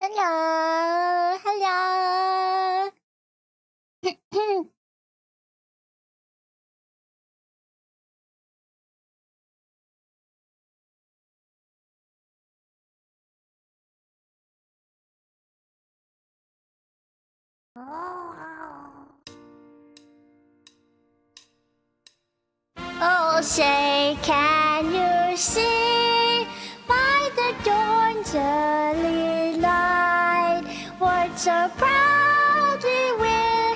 Hello, hello. 哦， say, can you see by the dawn's early light what so proudly we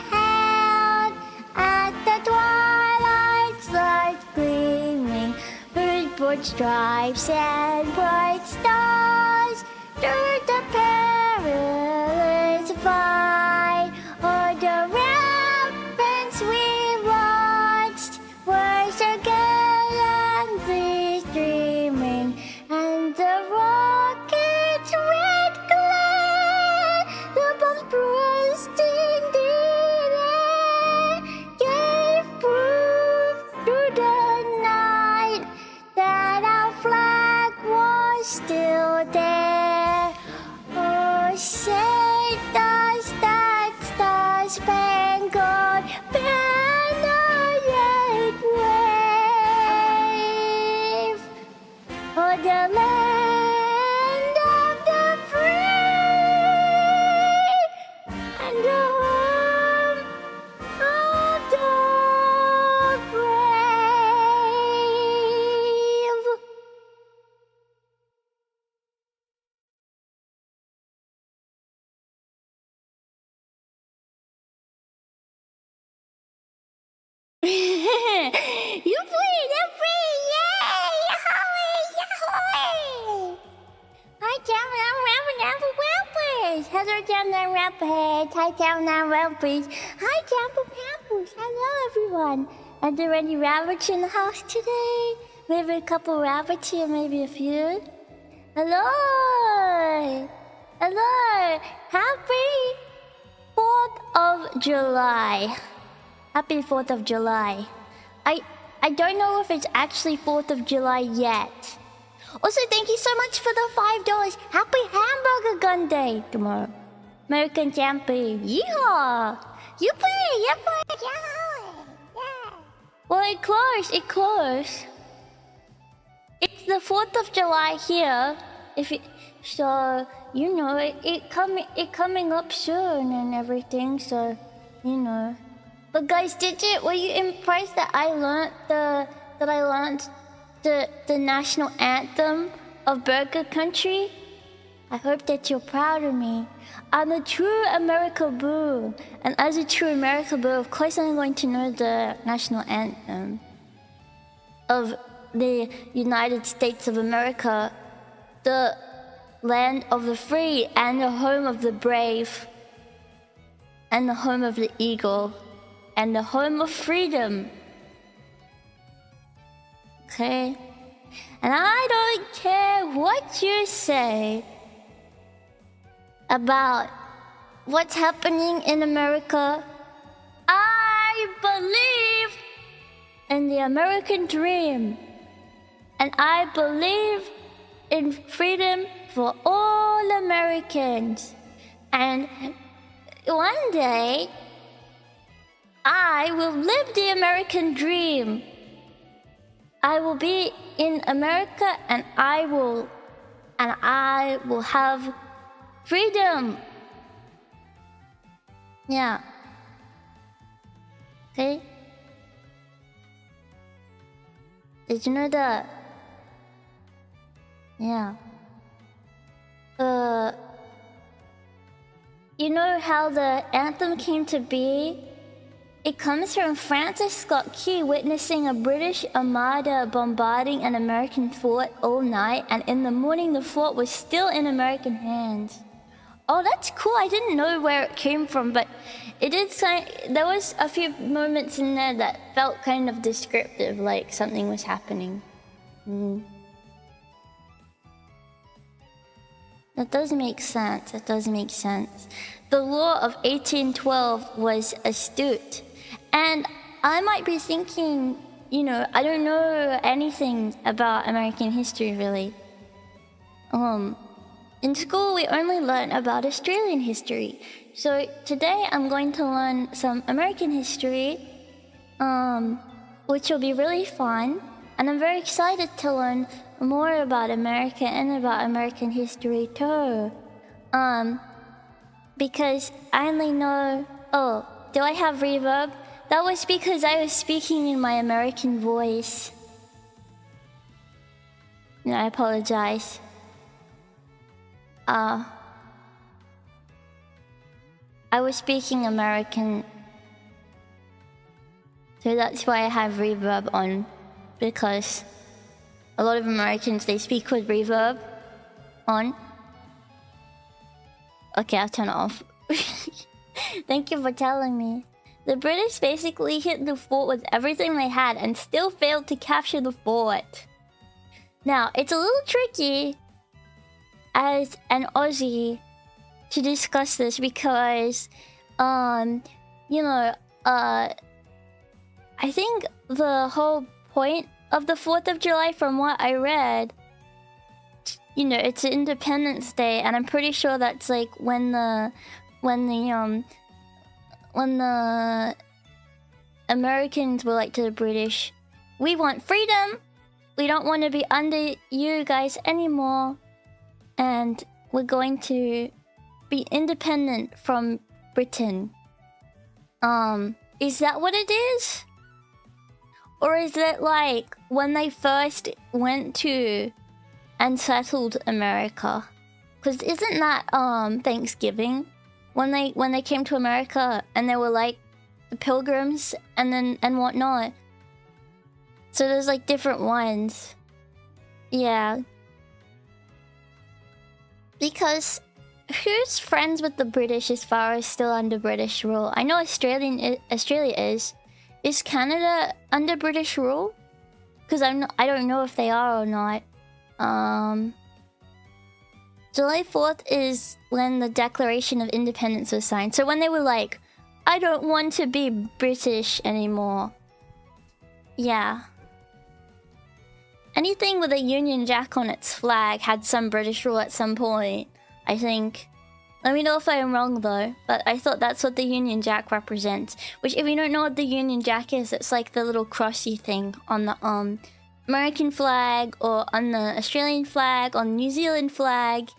hailed at the twilight's light gleaming, with broad stripes and bright stars through the perilous fight. All the ramparts we watched were so gallantly streaming, and the rocket's red glare, the bombs bursting in air, gave proof through the night that our flag was still there. Oh, say does that star-spangled banner yet wave o'er the land of the free and the home of the brave? You free, they're free, yay! Yahoo! Yahoo! Hi, down rappers. Hello, down rappers. Hi, down rappers. Hi, down rappers. Hello, everyone. Are there any rabbits in the house today? Maybe a couple rabbits here, maybe a few. Hello. Hello. Happy 4th of July. Happy 4th of July. I don't know if it's actually 4th of July yet. Also, thank you so much for the $5. Happy Hamburger Gun Day tomorrow. American Champion. Yeehaw! Yippee! Yippee! Yeah! Well, it closed. It's the 4th of July here. So, you know, it coming up soon and everything, so, you know. But guys, were you impressed that I learned the national anthem of Burger Country? I hope that you're proud of me. I'm a true America Boo, and as a true America Boo, of course I'm going to know the national anthem of the United States of America, the land of the free and the home of the brave, and the home of the eagle, and the home of freedom. Okay? And I don't care what you say about what's happening in America. I believe in the American dream. And I believe in freedom for all Americans. And one day, I will live the American dream. I will be in America, and I will have freedom. Yeah. Okay? Did you know that? Yeah. You know how the anthem came to be? It comes from Francis Scott Key witnessing a British armada bombarding an American fort all night, and in the morning the fort was still in American hands. Oh, that's cool. I didn't know where it came from, but it did there was a few moments in there that felt kind of descriptive, like something was happening. That does make sense. The law of 1812 was astute. And I might be thinking, you know, I don't know anything about American history, really. In school, we only learn about Australian history. So today, I'm going to learn some American history, which will be really fun. And I'm very excited to learn more about America and about American history, too. Because I only know... Oh, do I have reverb? That was because I was speaking in my American voice. No, I apologize. I was speaking American, so that's why I have reverb on, because a lot of Americans, they speak with reverb on. Okay, I'll turn it off. Thank you for telling me. The British basically hit the fort with everything they had and still failed to capture the fort. Now, it's a little tricky as an Aussie to discuss this because, you know, I think the whole point of the 4th of July, from what I read, you know, it's Independence Day, and I'm pretty sure that's like when the Americans were like to the British, we want freedom, we don't want to be under you guys anymore, and we're going to be independent from Britain. Is that what it is? Or is it like when they first went to and settled America? Because isn't that Thanksgiving? When they came to America and they were like the Pilgrims and whatnot. So there's like different ones. Yeah. Because who's friends with the British as far as still under British rule? I know Australia is. Is Canada under British rule? Because I don't know if they are or not. July 4th is when the Declaration of Independence was signed. So when they were like, I don't want to be British anymore. Yeah. Anything with a Union Jack on its flag had some British rule at some point, I think. Let me know if I am wrong though, but I thought that's what the Union Jack represents. Which, if you don't know what the Union Jack is, it's like the little crossy thing on the American flag, or on the Australian flag, on New Zealand flag,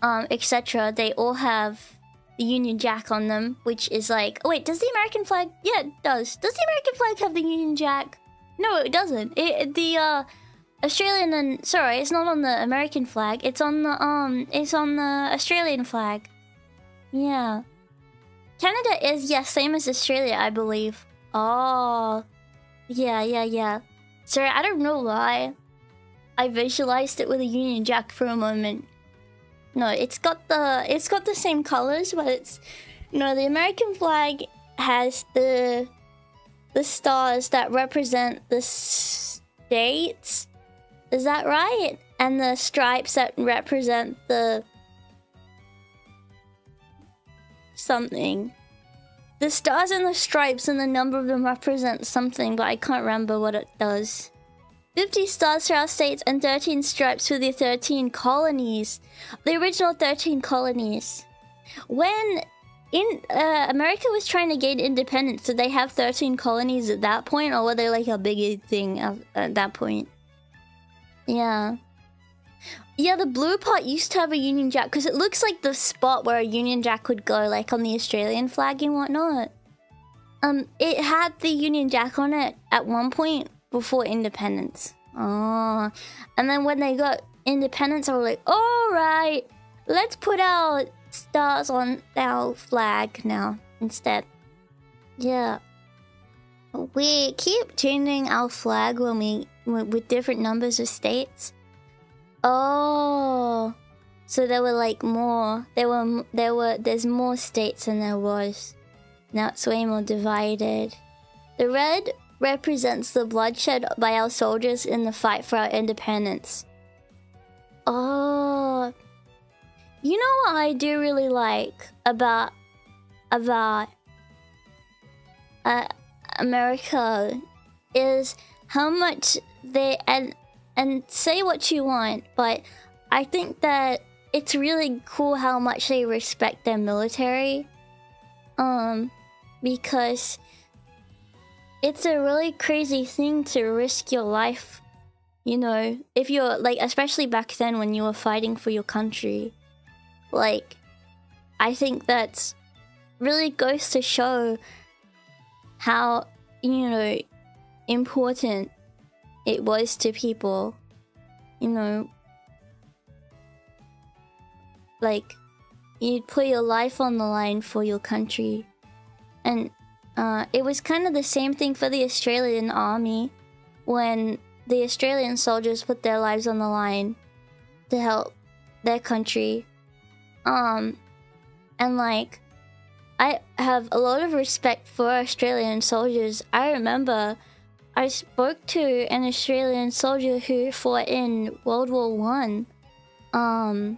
etc. They all have the Union Jack on them, which is like... Oh wait, does the American flag... Yeah, it does. Does the American flag have the Union Jack? No, it doesn't. The Australian and... Sorry, it's not on the American flag. It's on the Australian flag. Yeah. Canada is, yes, same as Australia, I believe. Oh. Yeah. Sorry, I don't know why I visualized it with a Union Jack for a moment. No, it's got the same colors, but it's... No, the American flag has the stars that represent the states. Is that right? And the stripes that represent the... something. The stars and the stripes and the number of them represent something, but I can't remember what it does. 50 stars for our states and 13 stripes for the 13 colonies. The original 13 colonies. When America was trying to gain independence, did they have 13 colonies at that point, or were they like a bigger thing at that point? Yeah. Yeah, the blue part used to have a Union Jack, because it looks like the spot where a Union Jack would go, like on the Australian flag and whatnot. It had the Union Jack on it at one point before independence. Oh. And then when they got independence, I was like, alright, let's put our stars on our flag now instead. Yeah. We keep changing our flag when with different numbers of states. Oh, so there were like more. There's more states than there was. Now it's way more divided. The red represents the bloodshed by our soldiers in the fight for our independence. Oh, you know what I do really like about America is how much they and say what you want, but I think that it's really cool how much they respect their military. Because it's a really crazy thing to risk your life, you know, if you're like, especially back then when you were fighting for your country. Like, I think that's really goes to show how, you know, important it was to people. You know, like, you'd put your life on the line for your country. And it was kind of the same thing for the Australian army, when the Australian soldiers put their lives on the line to help their country. And like, I have a lot of respect for Australian soldiers. I remember I spoke to an Australian soldier who fought in World War One, on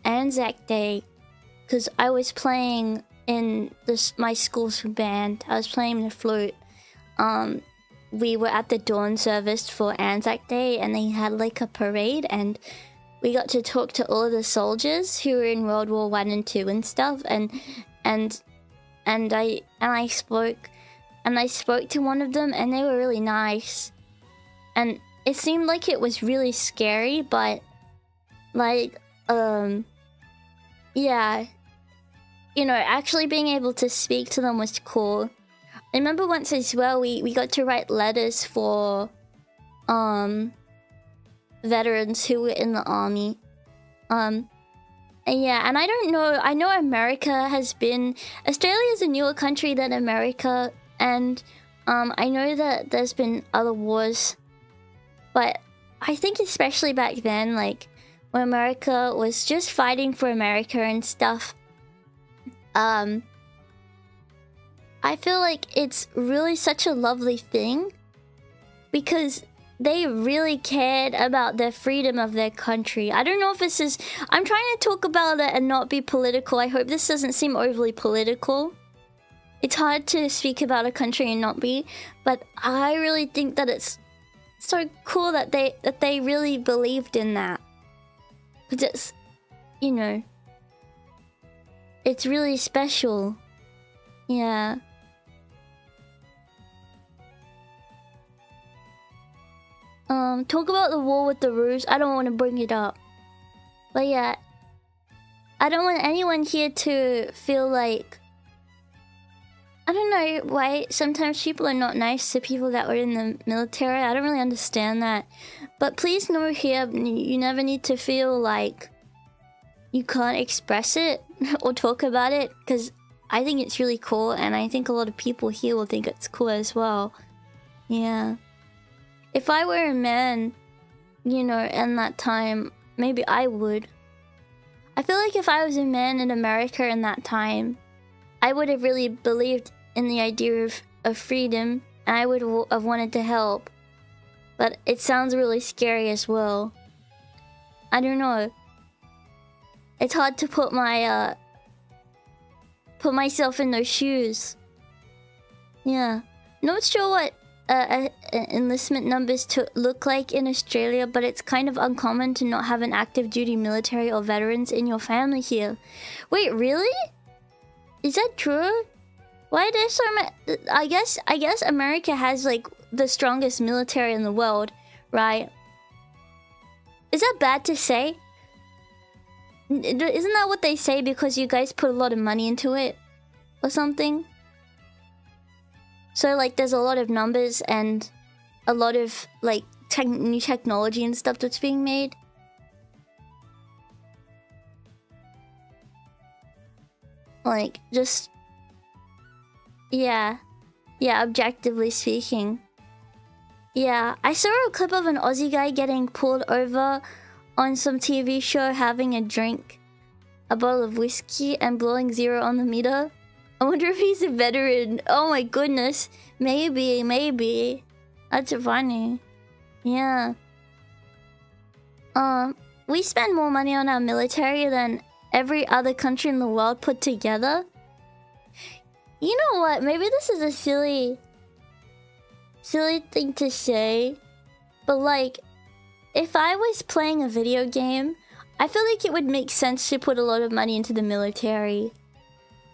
Anzac Day, because I was playing in my school's band. I was playing the flute. We were at the dawn service for Anzac Day, and they had like a parade, and we got to talk to all of the soldiers who were in World War One and Two and stuff. And I spoke to one of them, and they were really nice. And it seemed like it was really scary, but like, yeah, you know, actually being able to speak to them was cool. I remember once as well, we got to write letters for veterans who were in the army. And yeah, and I don't know, I know America has been, Australia is a newer country than America, and I know that there's been other wars, but I think especially back then, like when America was just fighting for America and stuff, I feel like it's really such a lovely thing, because they really cared about the freedom of their country. I don't know if this is... I'm trying to talk about it and not be political. I hope this doesn't seem overly political. It's hard to speak about a country and not be, but I really think that it's so cool that they really believed in that. Because it's, you know, it's really special. Yeah. Talk about the war with the roofs. I don't want to bring it up. But yeah, I don't want anyone here to feel like... I don't know why sometimes people are not nice to people that were in the military. I don't really understand that. But please know here, you never need to feel like you can't express it or talk about it, because I think it's really cool, and I think a lot of people here will think it's cool as well. Yeah. If I were a man, you know, in that time, maybe I would. I feel like if I was a man in America in that time, I would have really believed in the idea of freedom, and I would have wanted to help. But it sounds really scary as well. I don't know. It's hard to put myself in those shoes. Yeah. Not sure what enlistment numbers to look like in Australia, but it's kind of uncommon to not have an active duty military or veterans in your family here. Wait, really? Is that true? Why are there so many? I guess America has like the strongest military in the world, right? Is that bad to say? Isn't that what they say because you guys put a lot of money into it or something? So like there's a lot of numbers and a lot of like new technology and stuff that's being made. Like just... Yeah, objectively speaking. Yeah, I saw a clip of an Aussie guy getting pulled over on some TV show having a drink, a bottle of whiskey, and blowing 0 on the meter. I wonder if he's a veteran. Oh my goodness. Maybe. That's funny. Yeah. We spend more money on our military than every other country in the world put together. You know what? Maybe this is a silly thing to say, but like, if I was playing a video game, I feel like it would make sense to put a lot of money into the military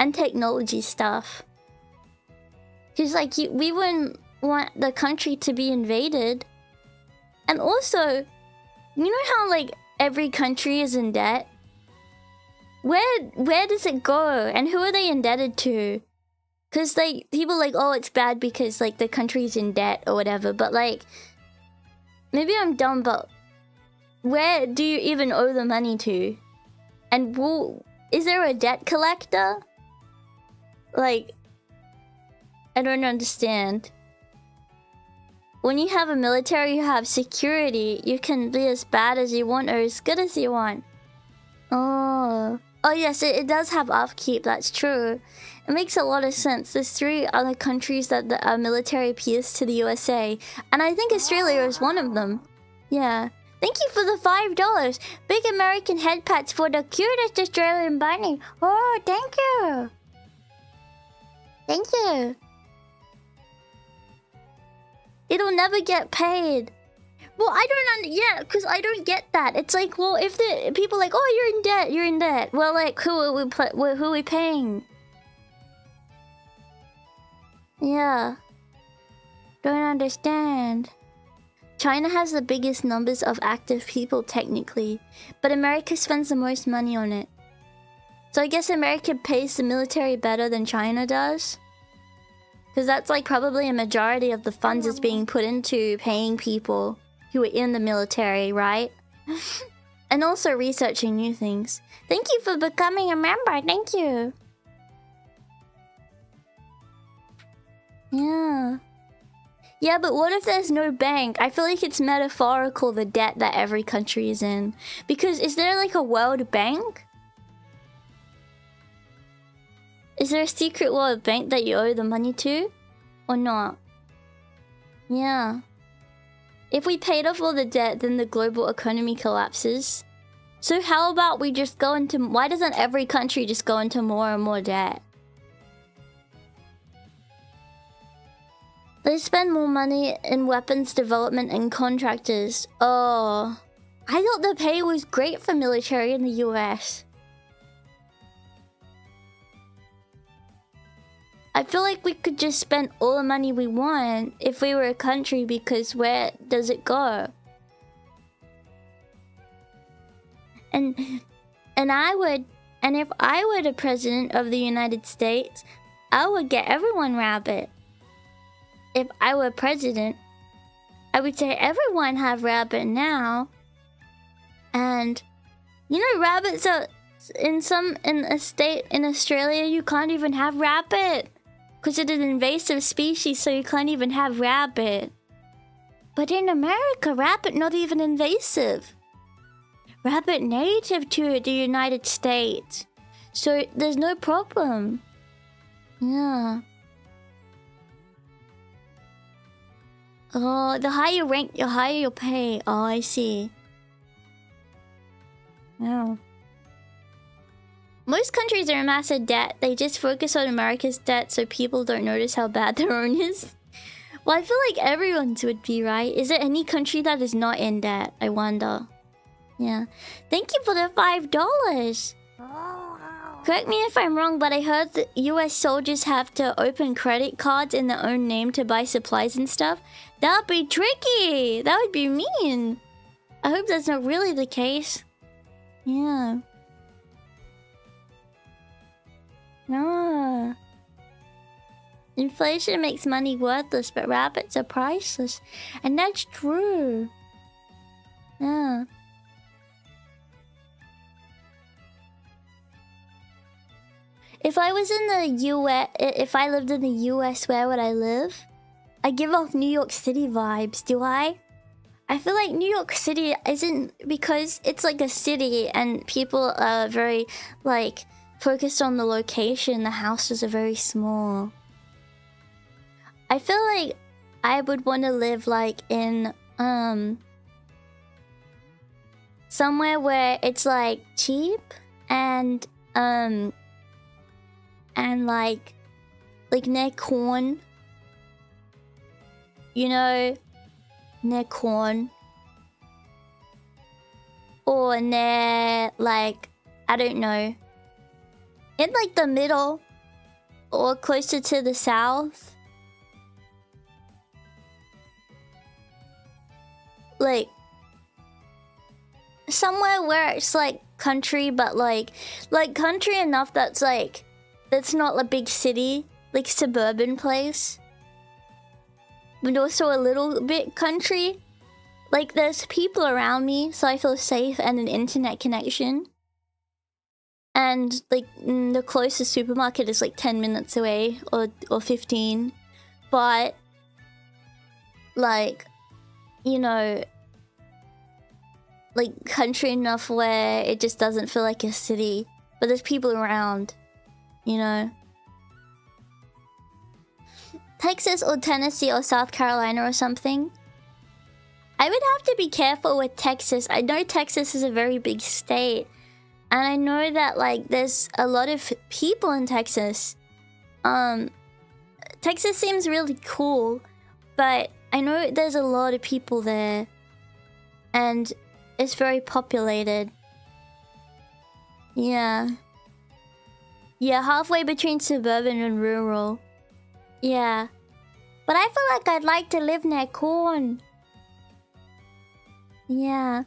and technology stuff. Because like, we wouldn't want the country to be invaded. And also, you know how like every country is in debt? Where does it go? And who are they indebted to? Because like, people like, oh, it's bad because like the country's in debt or whatever. But like, maybe I'm dumb, but where do you even owe the money to? And is there a debt collector? Like, I don't understand. When you have a military, you have security. You can be as bad as you want or as good as you want. Oh yes, it does have upkeep. That's true. It makes a lot of sense. There's 3 other countries that the military peers to the USA, and I think Australia is one of them. Yeah. Thank you for the $5. Big American head pats for the cutest Australian bunny. Oh, thank you. Thank you. It'll never get paid. Well, I don't yeah, because I don't get that. It's like, well, if the people like, oh, you're in debt, you're in debt. Well, like, who are we paying? Yeah. Don't understand. China has the biggest numbers of active people, technically, but America spends the most money on it. So I guess America pays the military better than China does? Because that's like probably a majority of the funds is being put into paying people who are in the military, right? And also researching new things. Thank you for becoming a member, thank you. Yeah. Yeah, but what if there's no bank? I feel like it's metaphorical, the debt that every country is in. Because is there like a world bank? Is there a secret world bank that you owe the money to? Or not? Yeah. If we paid off all the debt, then the global economy collapses. So how about we just go into... Why doesn't every country just go into more and more debt? They spend more money in weapons development and contractors. Oh. I thought the pay was great for military in the US. I feel like we could just spend all the money we want if we were a country, because where does it go? And if I were the president of the United States, I would get everyone rabbit. If I were president, I would say everyone have rabbit now. And you know, rabbits are in a state in Australia, you can't even have rabbit because it's an invasive species, so you can't even have rabbit. But in America, rabbit not even invasive. Rabbit native to the United States, so there's no problem. Yeah. Oh, the higher you rank, the higher your pay. Oh, I see. Yeah. Most countries are in massive debt. They just focus on America's debt so people don't notice how bad their own is. Well, I feel like everyone's would be, right? Is there any country that is not in debt? I wonder. Yeah. Thank you for the $5. Correct me if I'm wrong, but I heard that US soldiers have to open credit cards in their own name to buy supplies and stuff. That would be tricky. That would be mean. I hope that's not really the case. Yeah. No. Inflation makes money worthless, but rabbits are priceless. And that's true. Yeah. If I was in the US, if I lived in the US, where would I live? I give off New York City vibes, do I? I feel like New York City isn't, because it's like a city and people are very, like, focused on the location. The houses are very small. I feel like I would want to live, like, in, somewhere where it's, like, cheap and like near corn. You know, near corn. Or near, like, I don't know. In, like, the middle. Or closer to the south. Like, somewhere where it's, like, country, but, like country enough that's, like, that's not a big city. Like, suburban place. But also a little bit country. Like, there's people around me, so I feel safe and an internet connection. And, like, the closest supermarket is, like, 10 minutes away, or 15. But, like, you know, like, country enough where it just doesn't feel like a city. But there's people around, you know. Texas or Tennessee or South Carolina or something. I would have to be careful with Texas. I know Texas is a very big state. And I know that, like, there's a lot of people in Texas. Texas seems really cool. But I know there's a lot of people there. And it's very populated. Yeah. Yeah, halfway between suburban and rural. Yeah. But I feel like I'd like to live near corn. Yeah.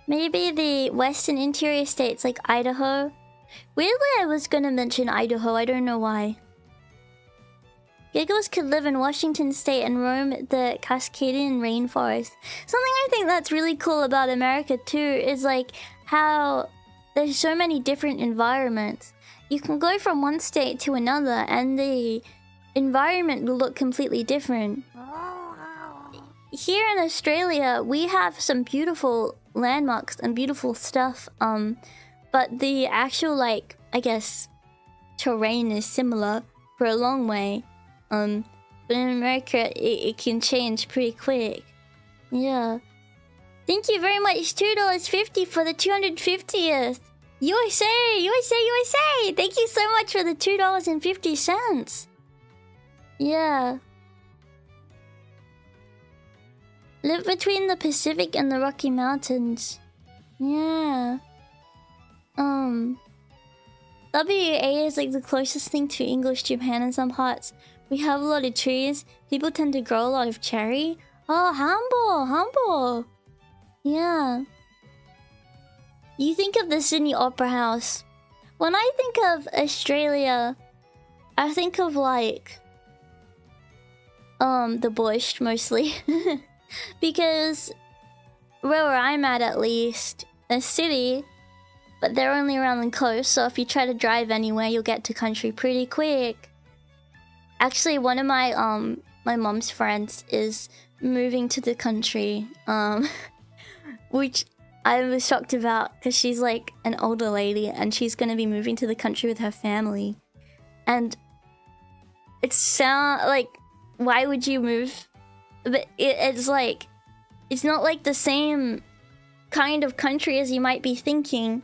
Maybe the western interior states like Idaho. Weirdly, I was gonna mention Idaho. I don't know why. Giggles could live in Washington State and roam the Cascadian rainforest. Something I think that's really cool about America too is like how there's so many different environments. You can go from one state to another and the environment will look completely different. Here in Australia, we have some beautiful landmarks and beautiful stuff, but the actual, like, I guess, terrain is similar for a long way. But in America, it can change pretty quick. Yeah. Thank you very much, $2.50 for the 250th. USA! USA! USA! Thank you so much for the $2.50. Yeah. Live between the Pacific and the Rocky Mountains. Yeah. WA is like the closest thing to English Japan in some parts. We have a lot of trees. People tend to grow a lot of cherry. Oh, humble. Yeah. You think of the Sydney Opera House. When I think of Australia, I think of like the bush mostly. Because where I'm at least, a city, but they're only around the coast, so if you try to drive anywhere, you'll get to country pretty quick. Actually, one of my my mom's friends is moving to the country, which I was shocked about because she's like an older lady and she's gonna be moving to the country with her family. And it sounds like, why would you move? But it's like, it's not like the same kind of country as you might be thinking.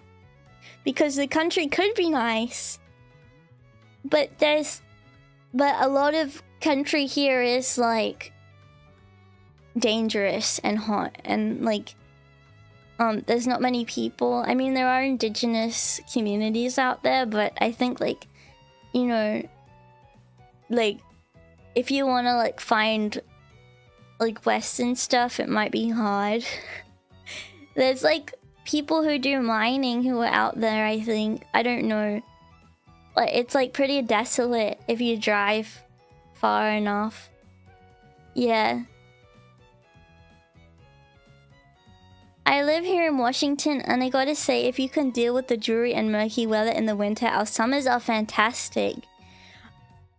Because the country could be nice. But a lot of country here is like dangerous and hot and like there's not many people. I mean, there are indigenous communities out there, but I think like, you know, like if you want to like find like Western stuff, it might be hard. There's like people who do mining who are out there, I think. I don't know. Like, it's like pretty desolate if you drive far enough. Yeah. I live here in Washington, and I gotta say, if you can deal with the dreary and murky weather in the winter, our summers are fantastic.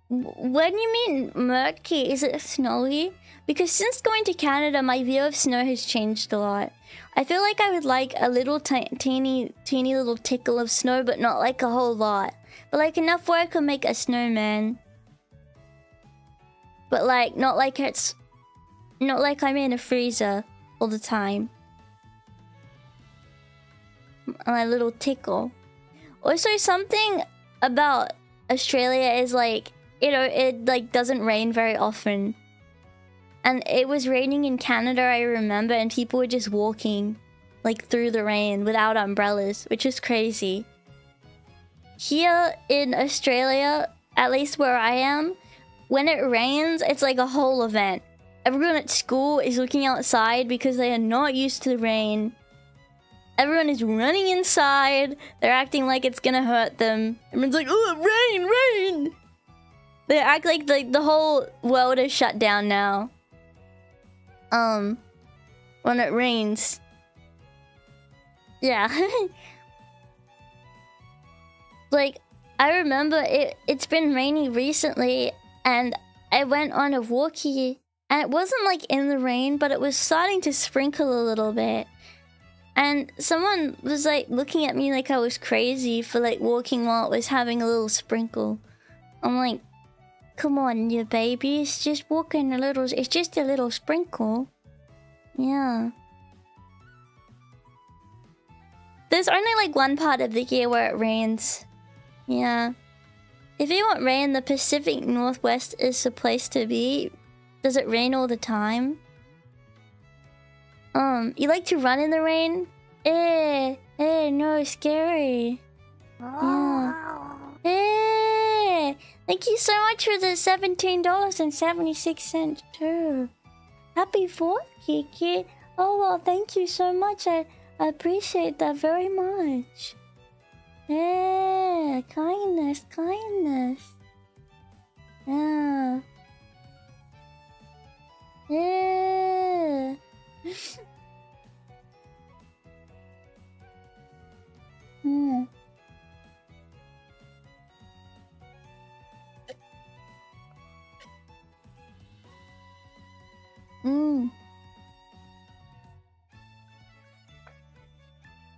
When you mean murky, is it snowy? Because since going to Canada, my view of snow has changed a lot. I feel like I would like a little teeny little tickle of snow, but not like a whole lot. But like enough where I could make a snowman. But like, not like I'm in a freezer all the time. A little tickle. Also, something about Australia is like, you know, it like doesn't rain very often. And it was raining in Canada, I remember, and people were just walking like through the rain without umbrellas, which is crazy. Here in Australia, at least where I am, when it rains, it's like a whole event. Everyone at school is looking outside because they are not used to the rain. Everyone is running inside. They're acting like it's gonna hurt them. Everyone's like, oh, rain! They act like the whole world is shut down now. when it rains. Yeah. Like, I remember it's been rainy recently, and I went on a walkie, and it wasn't like in the rain, but it was starting to sprinkle a little bit. And someone was like looking at me like I was crazy for like walking while it was having a little sprinkle. I'm like, come on, you baby, it's just walking a little, it's just a little sprinkle. Yeah. There's only like one part of the year where it rains. Yeah. If you want rain, the Pacific Northwest is the place to be. Does it rain all the time? You like to run in the rain? No, scary. Yeah. Thank you so much for the $17.76 too. Happy 4th, Kiki. Oh, well, thank you so much. I appreciate that very much. Yeah, kindness. Yeah. Yeah.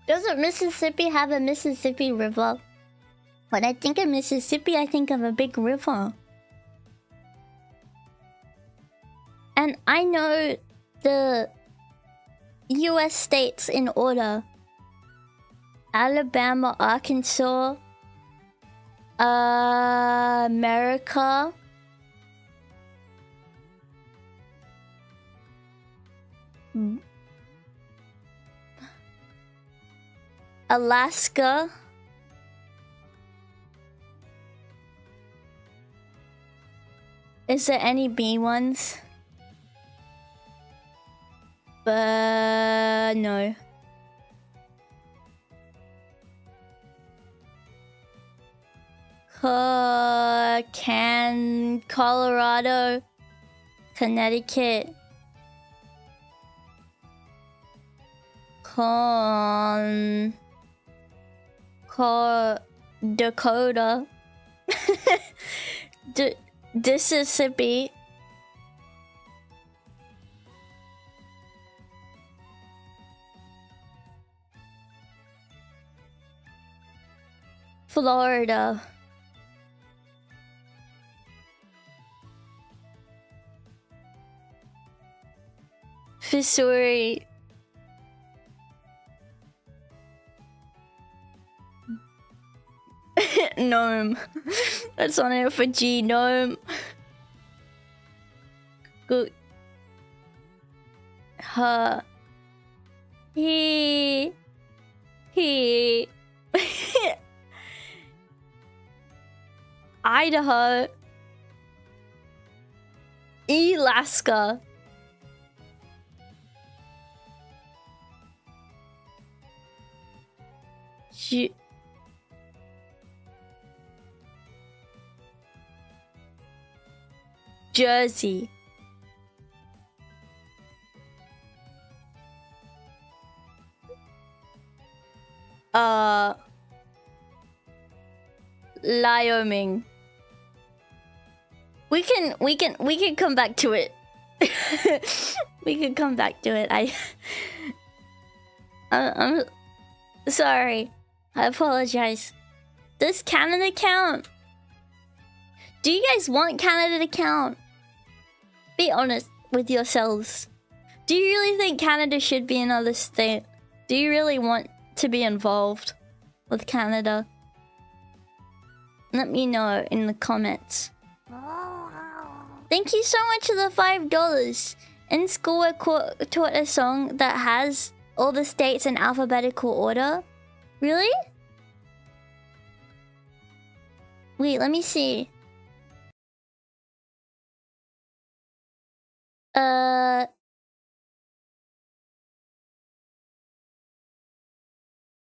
Doesn't Mississippi have a Mississippi River? When I think of Mississippi, I think of a big river. And I know the US states in order: Alabama, Arkansas, America, Alaska, is there any B ones? No. Colorado, Connecticut, Dakota, Mississippi, Florida, Missouri, Gnome. That's on it for G. Gnome. Good. Her. He. Idaho. Alaska. Jersey. Wyoming. We can come back to it. We can come back to it. I'm sorry. I apologize. Does Canada count? Do you guys want Canada to count? Be honest with yourselves. Do you really think Canada should be another state? Do you really want to be involved with Canada? Let me know in the comments. Thank you so much for the $5. In school, I taught a song that has all the states in alphabetical order. Really? Wait, let me see.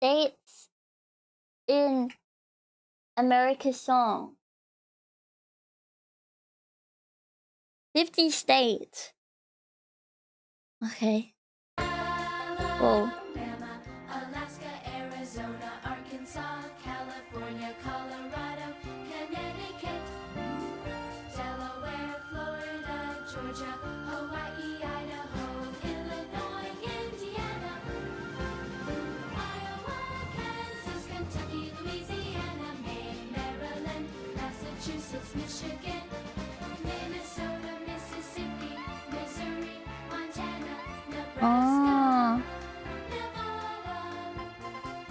States in America's song. 50 states. Okay. Whoa. Alaska, Arizona, Arkansas, California, Colorado, Connecticut, Delaware, Florida, Georgia, Hawaii, Idaho, Illinois, Indiana, Iowa, Kansas, Kentucky, Louisiana, Maine, Maryland, Massachusetts, Michigan, Minnesota, Mississippi, Missouri, Montana, Nebraska.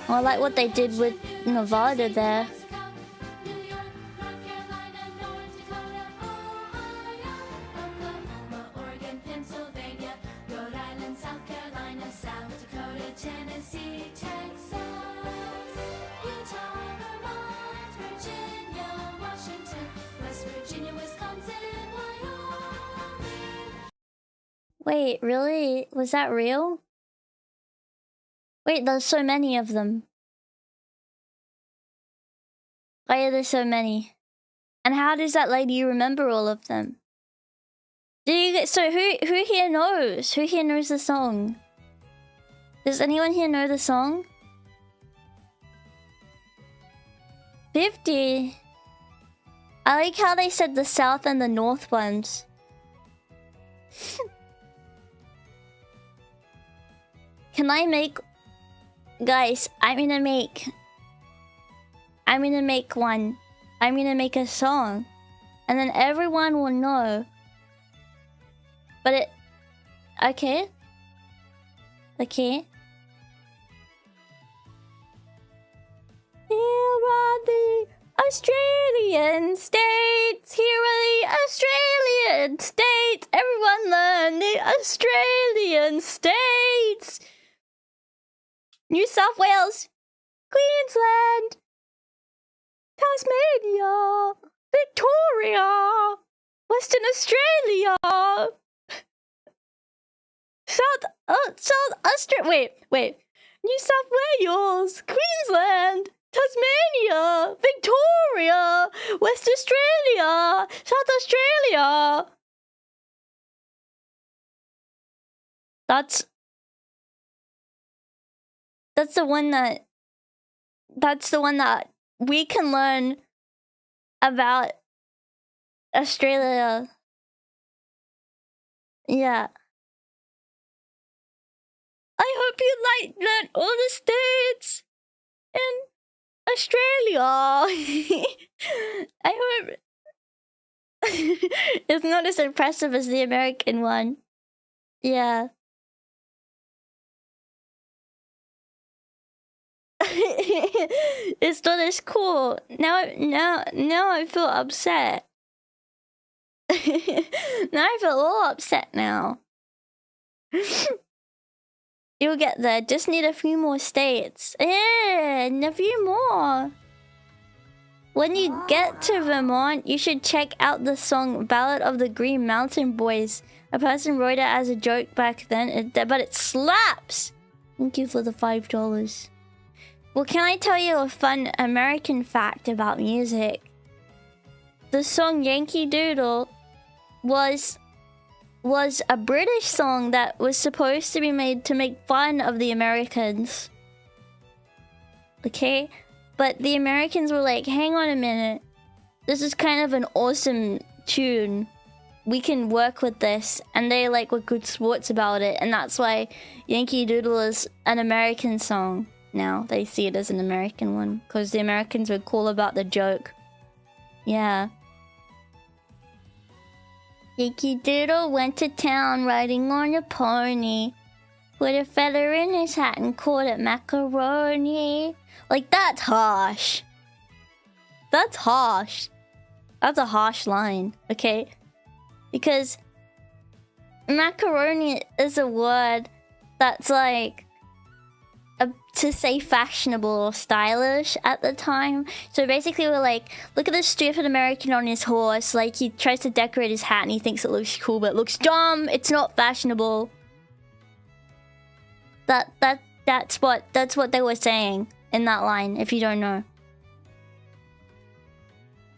I like what they did with Nevada there. Oregon, Pennsylvania, Rhode Island, South Carolina, South Dakota, Tennessee, Texas, Utah, Vermont, Virginia, Washington, West Virginia, Wisconsin, Wyoming. Wait, really? Was that real? Wait, there's so many of them. Why are there so many? And how does that lady remember all of them? Do you get so who here knows? Who here knows the song? Does anyone here know the song? 50. I like how they said the south and the north ones. Can I make... Guys, I'm gonna make one. I'm gonna make a song. And then everyone will know. But it... Okay. Okay. Here are the Australian states. Here are the Australian states. Everyone learn the Australian states. New South Wales, Queensland, Tasmania, Victoria, Western Australia, South Australia. Wait. New South Wales, Queensland, Tasmania, Victoria, West Australia, South Australia. That's the one that we can learn about Australia. Yeah. I hope you learn all the states in Australia. I hope it's not as impressive as the American one. Yeah. It's not as cool. Now I feel upset. Now I feel all upset now. You'll get there. Just need a few more states. Yeah, and a few more. When you get to Vermont, you should check out the song Ballad of the Green Mountain Boys. A person wrote it as a joke back then, but it slaps. Thank you for the $5. Well, can I tell you a fun American fact about music? The song Yankee Doodle was a British song that was supposed to be made to make fun of the Americans. Okay? But the Americans were like, hang on a minute. This is kind of an awesome tune. We can work with this. And they like were good sports about it. And that's why Yankee Doodle is an American song. Now they see it as an American one because the Americans were cool about the joke. Yeah. Yankee Doodle went to town riding on a pony, put a feather in his hat and called it macaroni. Like, that's harsh. That's harsh. That's a harsh line, okay? Because macaroni is a word that's like to say fashionable or stylish at the time. So basically we're like, look at this stupid American on his horse. Like, he tries to decorate his hat and he thinks it looks cool, but it looks dumb. It's not fashionable. That's what they were saying in that line, if you don't know.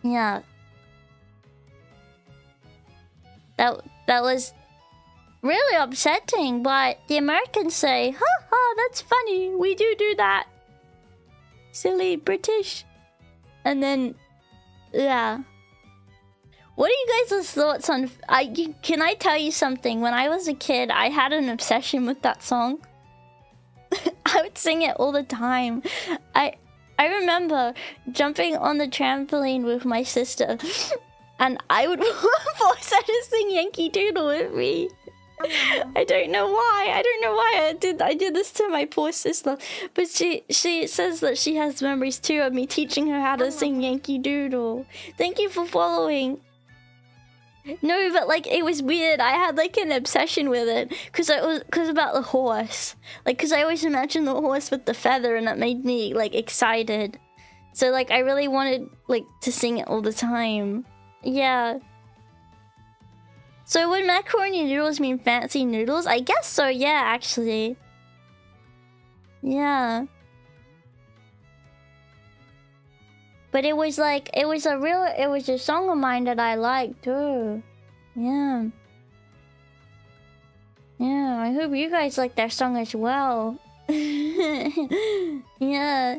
Yeah. That was really upsetting, but the Americans say, ha ha, that's funny, we do that. Silly British. And then, yeah. What are you guys' thoughts on... Can I tell you something? When I was a kid, I had an obsession with that song. I would sing it all the time. I remember jumping on the trampoline with my sister, and I would force her to sing Yankee Doodle with me. I don't know why. I did this to my poor sister. But she says that she has memories too of me teaching her how to sing Yankee Doodle. Thank you for following. No, but like it was weird. I had like an obsession with it because about the horse. Like because I always imagined the horse with the feather, and that made me like excited. So like I really wanted like to sing it all the time. Yeah. So would macaroni noodles mean fancy noodles? I guess so, yeah, actually. Yeah. But it was a song of mine that I liked too. Yeah. Yeah, I hope you guys like that song as well. Yeah.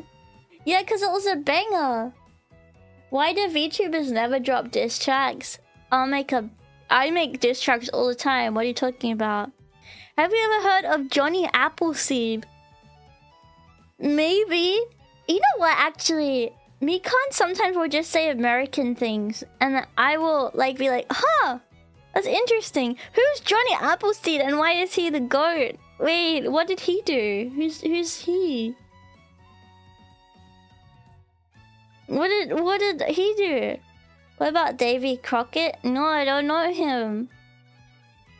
Yeah, because it was a banger. Why do VTubers never drop diss tracks? I make diss tracks all the time. What are you talking about? Have you ever heard of Johnny Appleseed? Maybe. You know what, actually? Mikan sometimes will just say American things. And I will like be like, huh! That's interesting. Who's Johnny Appleseed and why is he the GOAT? Wait, what did he do? Who's he? What did he do? What about Davy Crockett? No, I don't know him.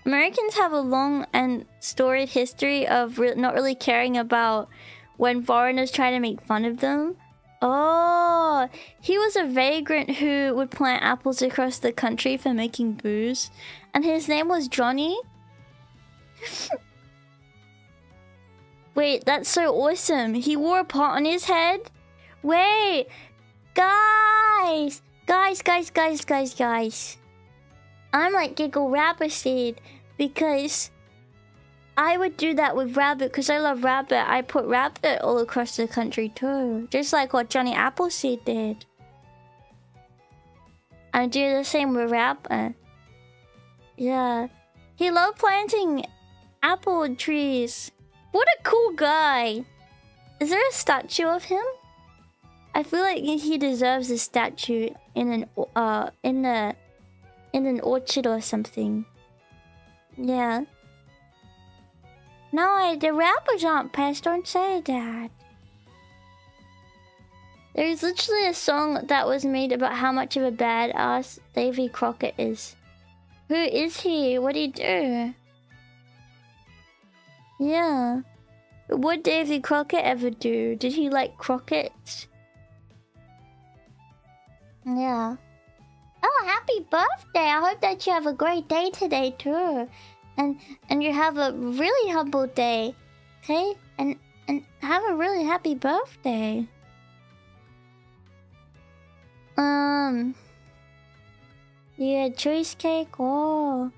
Americans have a long and storied history of not really caring about when foreigners try to make fun of them. Oh, he was a vagrant who would plant apples across the country for making booze. And his name was Johnny? Wait, that's so awesome. He wore a pot on his head? Wait, guys! Guys. I'm like Giggle Rabbitville because I would do that with Rabbit because I love Rabbit. I put Rabbit all across the country too. Just like what Johnny Appleseed did. I do the same with Rabbit. Yeah. He loved planting apple trees. What a cool guy. Is there a statue of him? I feel like he deserves a statue in an orchard or something. Yeah. No, the rappers aren't pets. Don't say that. There's literally a song that was made about how much of a badass Davy Crockett is. Who is he? What did he do? Yeah. What did Davy Crockett ever do? Did he like croquettes? Yeah. Oh, happy birthday! I hope that you have a great day today too, and you have a really humble day, okay? And have a really happy birthday. Yeah, choice cake. Oh,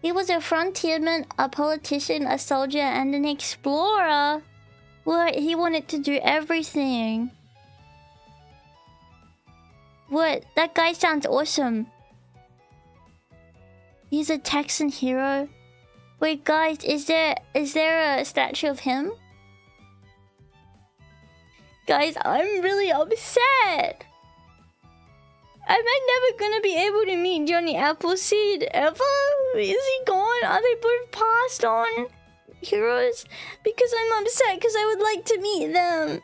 he was a frontierman, a politician, a soldier, and an explorer. What? He wanted to do everything. What? That guy sounds awesome. He's a Texan hero. Wait, guys, is there a statue of him? Guys, I'm really upset. Am I never gonna be able to meet Johnny Appleseed ever? Is he gone? Are they both passed on heroes? Because I'm upset because I would like to meet them.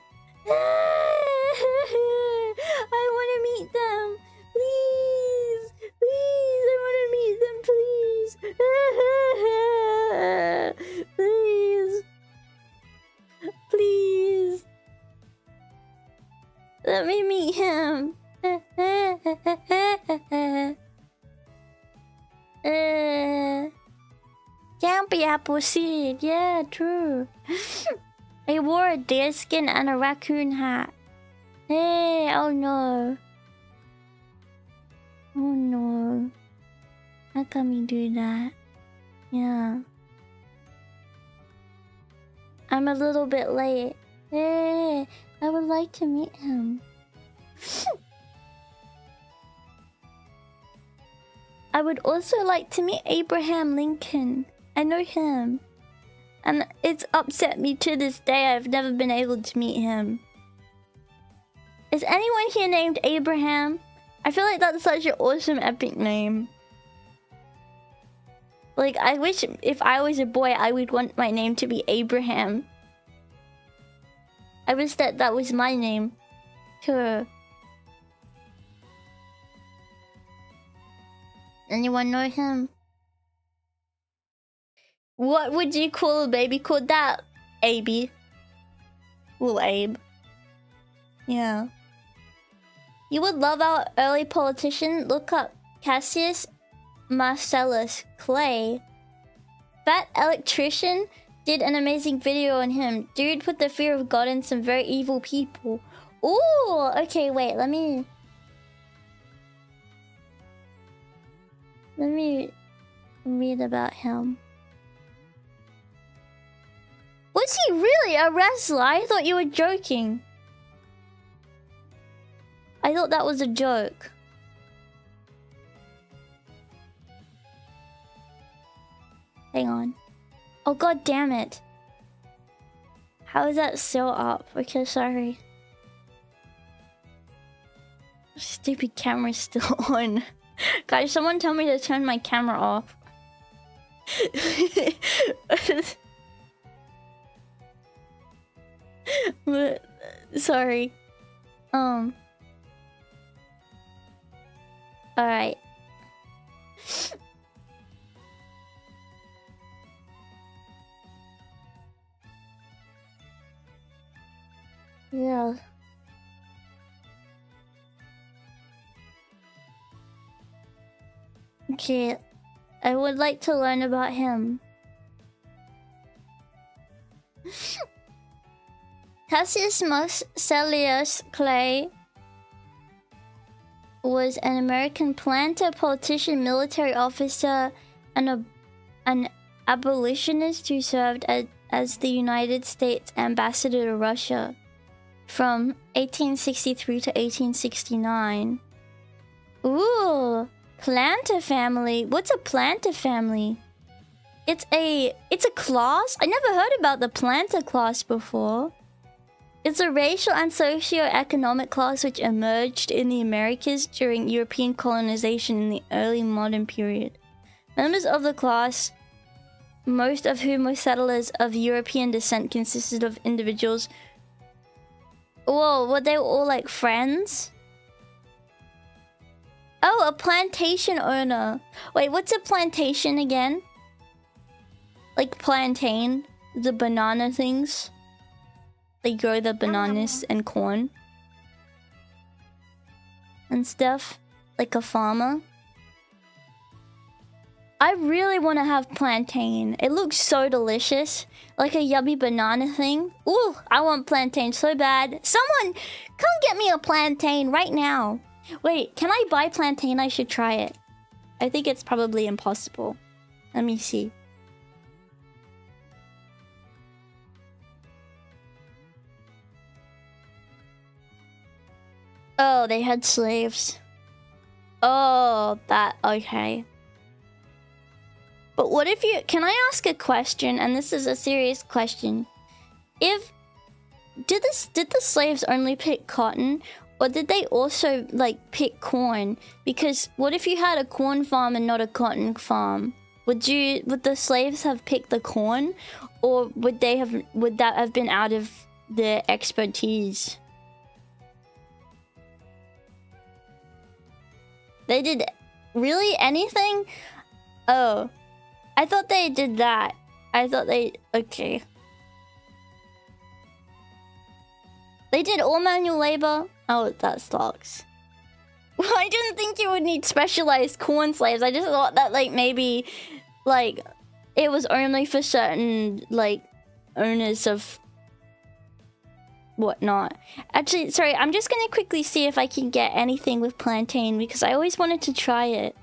I want to meet them. Please. Please. I want to meet them. Please. Please. Let me meet him. Champy Appleseed. Yeah, true. I wore a deer skin and a raccoon hat. Hey, oh no. Oh no. How come you do that? Yeah. I'm a little bit late. Hey, I would like to meet him. I would also like to meet Abraham Lincoln. I know him. And it's upset me to this day I've never been able to meet him. Is anyone here named Abraham? I feel like that's such an awesome epic name. Like, I wish if I was a boy, I would want my name to be Abraham. I wish that that was my name. Sure. Anyone know him? What would you call a baby called that? Abe. Little Abe. Yeah. You would love our early politician? Look up Cassius Marcellus Clay. That electrician did an amazing video on him. Dude put the fear of God in some very evil people. Ooh, okay, wait, let me read about him. Was he really a wrestler? I thought you were joking. I thought that was a joke. Hang on. Oh, god damn it. How is that still up? Okay, sorry. Stupid camera's still on. Guys, someone tell me to turn my camera off. But, sorry. Alright. Yeah. Okay, I would like to learn about him. Cassius Marcellus Clay was an American planter, politician, military officer, and an abolitionist who served as the United States ambassador to Russia from 1863 to 1869. Ooh, planter family. What's a planter family? It's a class? I never heard about the planter class before. It's a racial and socio-economic class which emerged in the Americas during European colonization in the early modern period. Members of the class, most of whom were settlers of European descent, consisted of individuals. Whoa, were they all like friends? Oh, a plantation owner. Wait, what's a plantation again? Like plantain, the banana things. They grow the bananas and corn and stuff, like a farmer. I really want to have plantain. It looks so delicious, like a yummy banana thing. Ooh, I want plantain so bad. Someone, come get me a plantain right now. Wait, can I buy plantain? I should try it. I think it's probably impossible. Let me see. Oh, they had slaves. Oh, that, okay. But what if you... Can I ask a question? And this is a serious question. If... Did the slaves only pick cotton? Or did they also, like, pick corn? Because what if you had a corn farm and not a cotton farm? Would the slaves have picked the corn? Or would that have been out of their expertise? They did really anything? Oh, I thought they did that. I thought they... Okay. They did all manual labor? Oh, that sucks. Well, I didn't think you would need specialized corn slaves. I just thought that, like, maybe, like, it was only for certain, like, owners of whatnot. Actually, sorry, I'm just gonna quickly see if I can get anything with plantain because I always wanted to try it.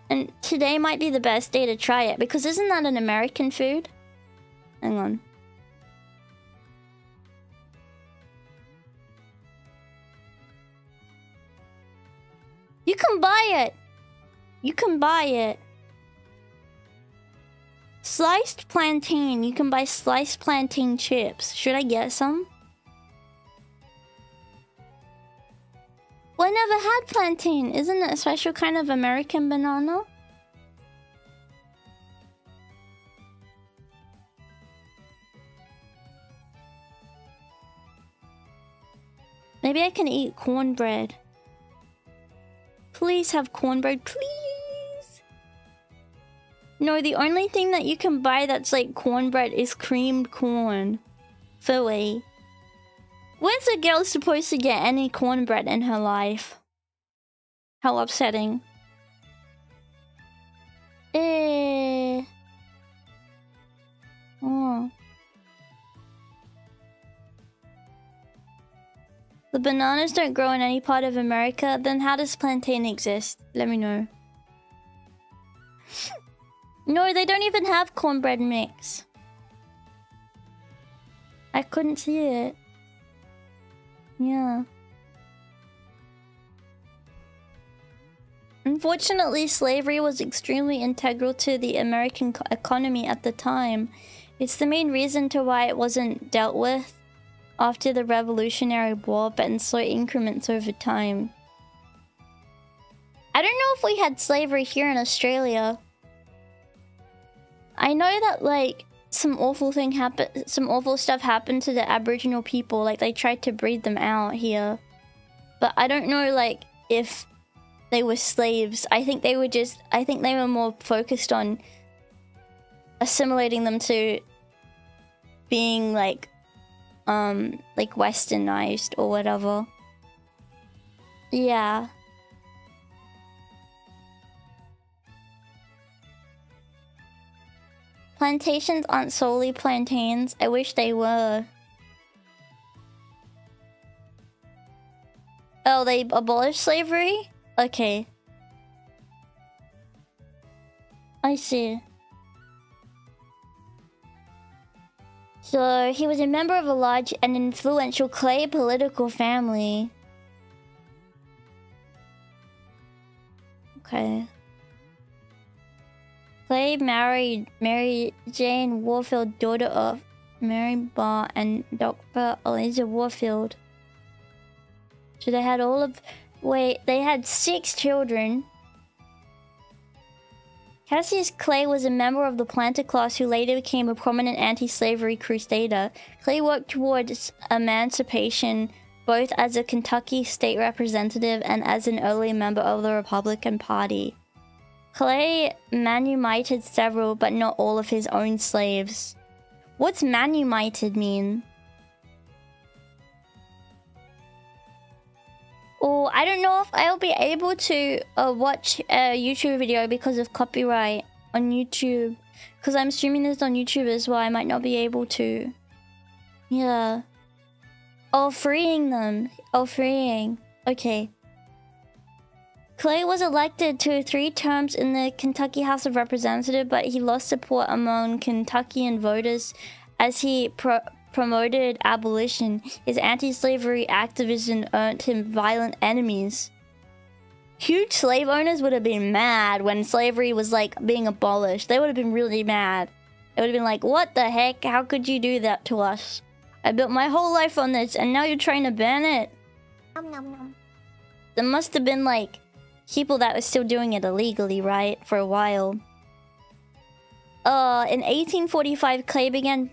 And today might be the best day to try it because isn't that an American food? Hang on. can buy it. You can buy it. Sliced plantain. You can buy sliced plantain chips. Should I get some? Well, I never had plantain. Isn't it a special kind of American banana? Maybe I can eat cornbread. Please have cornbread, please. No, the only thing that you can buy that's like cornbread is creamed corn. Philly. When's a girl supposed to get any cornbread in her life? How upsetting. Oh. The bananas don't grow in any part of America, then how does plantain exist? Let me know. No, they don't even have cornbread mix. I couldn't see it. Yeah. Unfortunately, slavery was extremely integral to the American economy at the time. It's the main reason to why it wasn't dealt with after the Revolutionary War, but in slow increments over time. I don't know if we had slavery here in Australia. I know that like some awful stuff happened to the Aboriginal people, like they tried to breed them out here. But I don't know like if they were slaves. I think they were more focused on assimilating them to being like westernized or whatever. Yeah. Plantations aren't solely plantains. I wish they were. Oh, they abolished slavery? Okay. I see. So, he was a member of a large and influential clay political family. Okay. Clay married Mary Jane Warfield, daughter of Mary Barr and Dr. Eliza Warfield. So they had they had 6 children. Cassius Clay was a member of the planter class who later became a prominent anti-slavery crusader. Clay worked towards emancipation both as a Kentucky state representative and as an early member of the Republican Party. Clay manumitted several, but not all of his own slaves. What's manumitted mean? Oh, I don't know if I'll be able to watch a YouTube video because of copyright on YouTube. Because I'm streaming this on YouTube as well, I might not be able to. Yeah. Oh, freeing them. Oh, freeing. Okay. Clay was elected to 3 terms in the Kentucky House of Representatives, but he lost support among Kentuckian voters as he promoted abolition. His anti-slavery activism earned him violent enemies. Huge slave owners would have been mad when slavery was like being abolished. They would have been really mad. They would have been like, what the heck? How could you do that to us? I built my whole life on this and now you're trying to ban it? Nom, nom, nom. There must have been like people that were still doing it illegally, right? For a while. In 1845, Clay began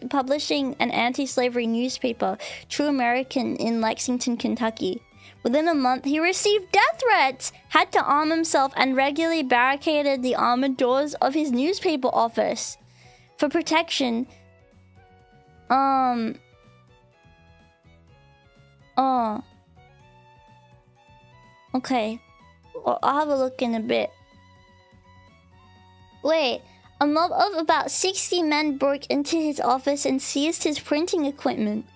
publishing an anti-slavery newspaper, True American, in Lexington, Kentucky. Within a month, he received death threats, had to arm himself, and regularly barricaded the armored doors of his newspaper office. For protection, okay. I'll have a look in a bit. Wait. A mob of about 60 men broke into his office and seized his printing equipment.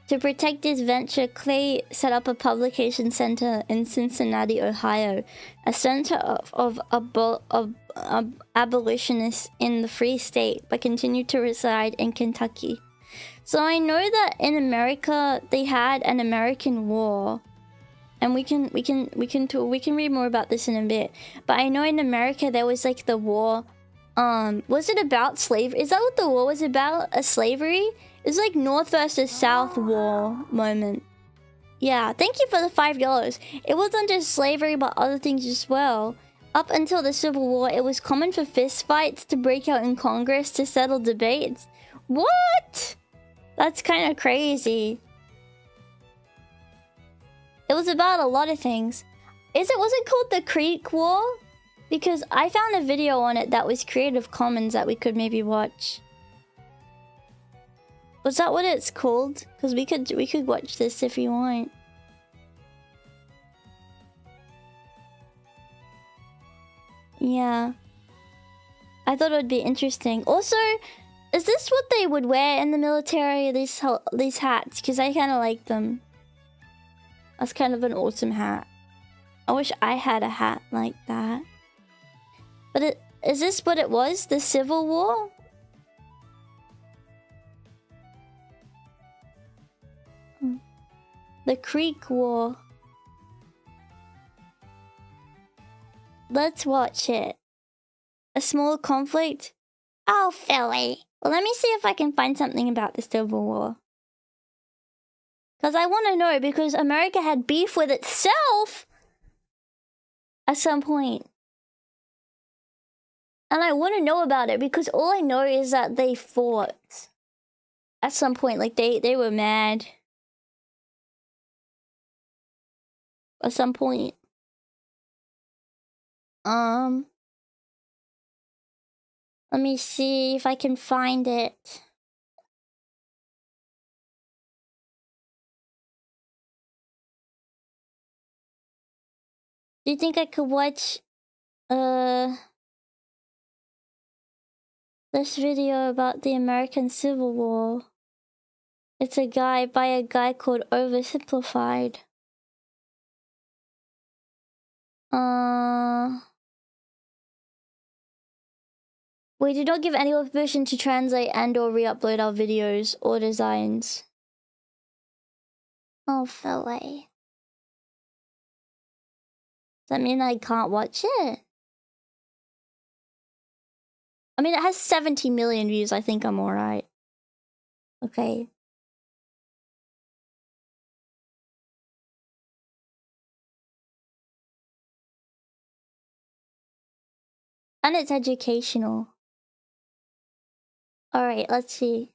To protect his venture, Clay set up a publication center in Cincinnati, Ohio, a center of abolitionists in the Free State, but continued to reside in Kentucky. So I know that in America, they had an American war. And we can read more about this in a bit. But I know in America there was like the war. Was it about slavery? Is that what the war was about? A slavery? It's like North versus South war moment. Yeah, thank you for the $5. It wasn't just slavery, but other things as well. Up until the Civil War, it was common for fistfights to break out in Congress to settle debates. What? That's kind of crazy. It was about a lot of things. Was it called the Creek War? Because I found a video on it that was Creative Commons that we could maybe watch. Was that what it's called? Because we could watch this if you want. Yeah. I thought it would be interesting. Also, is this what they would wear in the military? These hats? Because I kind of like them. That's kind of an awesome hat. I wish I had a hat like that. But is this what it was? The Civil War? The Creek War. Let's watch it. A small conflict? Oh, Philly. Well, let me see if I can find something about the Civil War. Because I want to know, because America had beef with itself at some point. And I want to know about it because all I know is that they fought at some point. Like, they were mad. At some point. Let me see if I can find it. Do you think I could watch this video about the American Civil War? It's by a guy called Oversimplified. We did not give anyone permission to translate and/or re-upload our videos or designs. Oh, Philly. Does that mean I can't watch it? I mean, it has 70 million views. I think I'm alright. Okay. And it's educational. Alright, let's see.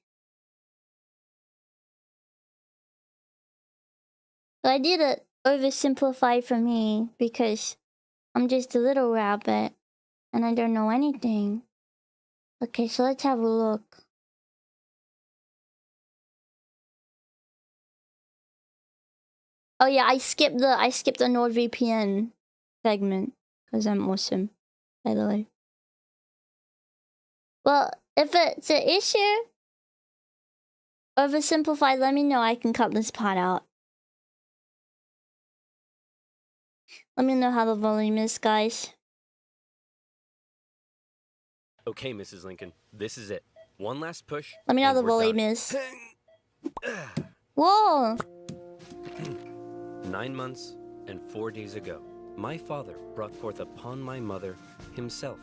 So I did it oversimplified for me because I'm just a little rabbit and I don't know anything. Okay, so let's have a look. Oh yeah, I skipped the NordVPN segment because I'm awesome, by the way. Well, if it's an issue, oversimplified, let me know. I can cut this part out. Let me know how the volume is, guys. Okay, Mrs. Lincoln, this is it. One last push. Let me know how the volume is. Whoa! 9 months and 4 days ago, my father brought forth upon my mother himself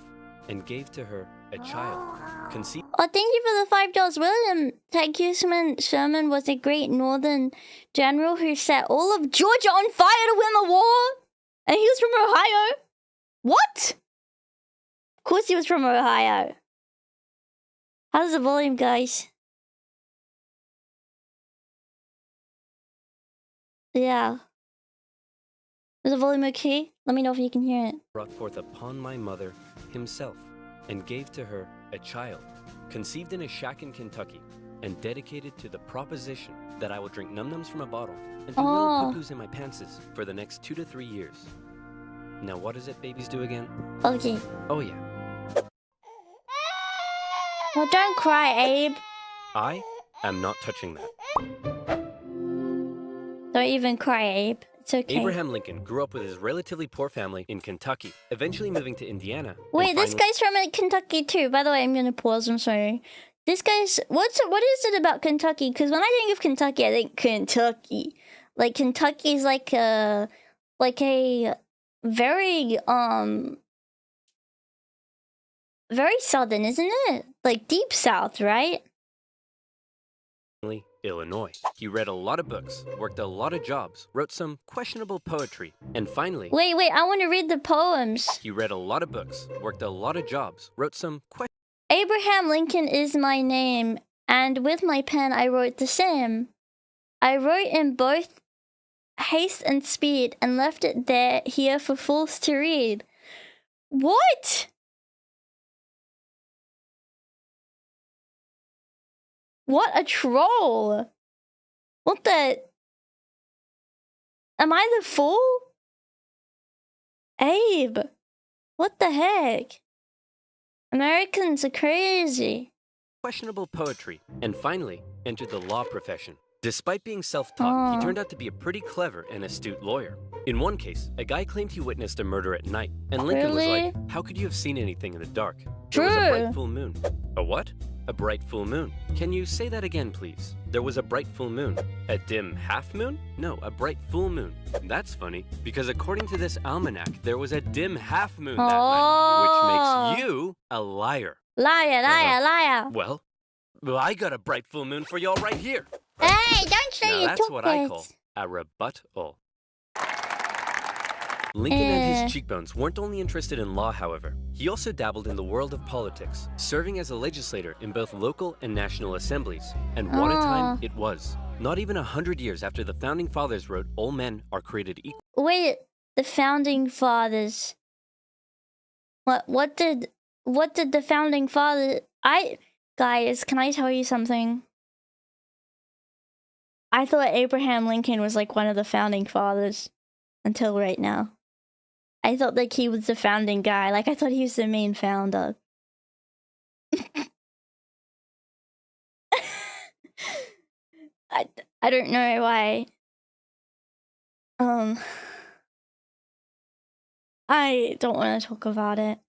and gave to her a child, conceived. Oh, thank you for the $5. William Tagusman Sherman was a great Northern general who set all of Georgia on fire to win the war. And he was from Ohio. What? Of course he was from Ohio. How's the volume, guys? Yeah. Is the volume okay? Let me know if you can hear it. Brought forth upon my mother himself and gave to her a child, conceived in a shack in Kentucky and dedicated to the proposition that I will drink num-nums from a bottle and do little poo-poos in my pantses for the next 2 to 3 years. Now what is it babies do again? Okay. Oh yeah. Well, don't cry, Abe. I am not touching that. Don't even cry, Abe. It's okay. Abraham Lincoln grew up with his relatively poor family in Kentucky, eventually moving to Indiana. Wait, this guy's from Kentucky too. By the way, I'm gonna pause. I'm sorry. This guy's what is it about Kentucky? Because when I think of Kentucky, I think Kentucky. Like Kentucky's like like a very very southern, isn't it? Like deep south, right? Illinois. He read a lot of books, worked a lot of jobs, wrote some questionable poetry, and finally... Wait, I want to read the poems. He read a lot of books, worked a lot of jobs, wrote some Abraham Lincoln is my name, and with my pen I wrote the same. I wrote in both haste and speed, and left it here for fools to read. What? What a troll! What the... Am I the fool? Abe! What the heck? Americans are crazy. Questionable poetry, and finally entered the law profession. Despite being self-taught, he turned out to be a pretty clever and astute lawyer. In one case, a guy claimed he witnessed a murder at night, and Lincoln was like, "How could you have seen anything in the dark? There was a bright full moon." A what? A bright full moon. Can you say that again, please? There was a bright full moon. A dim half moon? No, a bright full moon. That's funny, because according to this almanac, there was a dim half moon that night, which makes you a liar. Liar. Well, I got a bright full moon for y'all right here. Hey, don't say you Now took that's what I it. call a rebuttal. Lincoln and his cheekbones weren't only interested in law, however. He also dabbled in the world of politics, serving as a legislator in both local and national assemblies. And what a time it was. Not even 100 years after the Founding Fathers wrote, "All men are created equal." Wait, the Founding Fathers. What did the Founding Fathers... Guys, can I tell you something? I thought Abraham Lincoln was like one of the Founding Fathers until right now. I thought like he was the founding guy. Like I thought he was the main founder. I don't know why. I don't want to talk about it.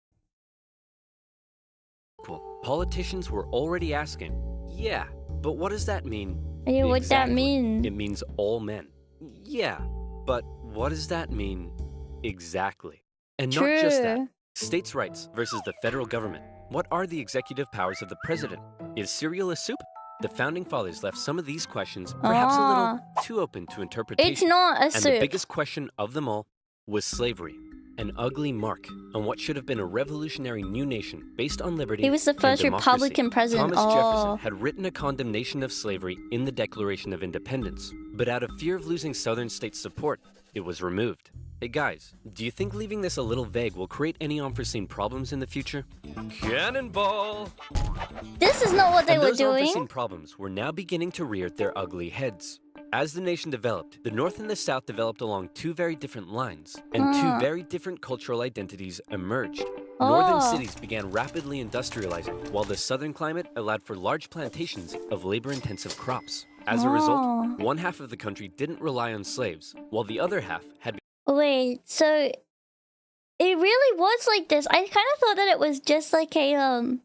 Politicians were already asking, yeah, but what does that mean? Yeah, what's that mean? It means all men. Yeah, but what does that mean exactly? And not just that. States' rights versus the federal government. What are the executive powers of the president? Is cereal a soup? The Founding Fathers left some of these questions perhaps a little too open to interpretation. It's not a soup. And the biggest question of them all was slavery. An ugly mark on what should have been a revolutionary new nation based on liberty. He was the first Republican president. Thomas Jefferson had written a condemnation of slavery in the Declaration of Independence, but out of fear of losing Southern states' support, it was removed. Hey guys, do you think leaving this a little vague will create any unforeseen problems in the future? Cannonball! This is not what they were those doing. Unforeseen problems were now beginning to rear their ugly heads. As the nation developed, the North and the South developed along two very different lines, and two very different cultural identities emerged. Northern cities began rapidly industrializing, while the southern climate allowed for large plantations of labor-intensive crops. As a result, one half of the country didn't rely on slaves, while the other half had... Wait, so it really was like this. I kind of thought that it was just like a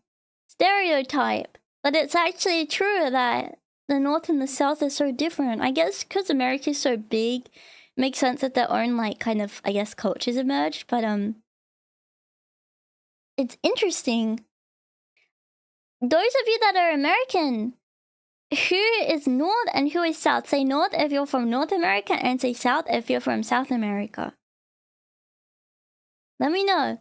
stereotype, but it's actually true that the North and the South are so different. I guess because America is so big, it makes sense that their own like kind of, I guess, cultures emerged. But it's interesting. Those of you that are American, who is North and who is South? Say North if you're from North America, and say South if you're from South America. Let me know.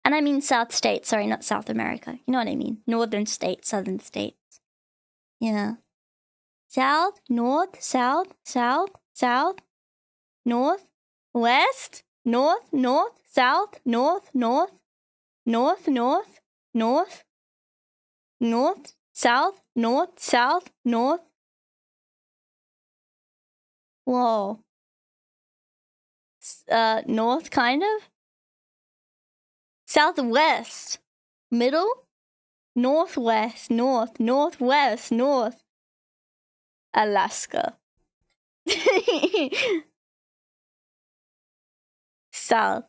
And I mean South states, sorry, not South America. You know what I mean? Northern states, Southern states. Yeah. South, North, South, South, South, North, West, North, North, South, North, North, North, North, North, North, South, North, South, North. Whoa. North, kind of? Southwest. Middle? Northwest, North, Northwest, North. Alaska. South.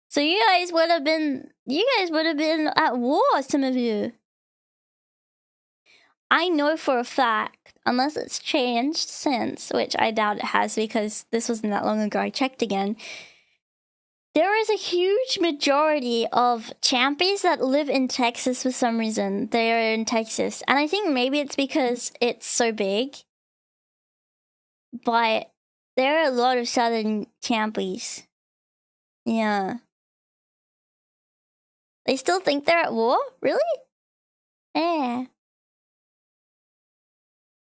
So you guys would have been at war, some of you. I know for a fact unless it's changed since, which I doubt it has because this wasn't that long ago. I checked again. There is a huge majority of Champions that live in Texas for some reason. They're in Texas. And I think maybe it's because it's so big. But there are a lot of Southern Champions. Yeah. They still think they're at war? Really? Yeah.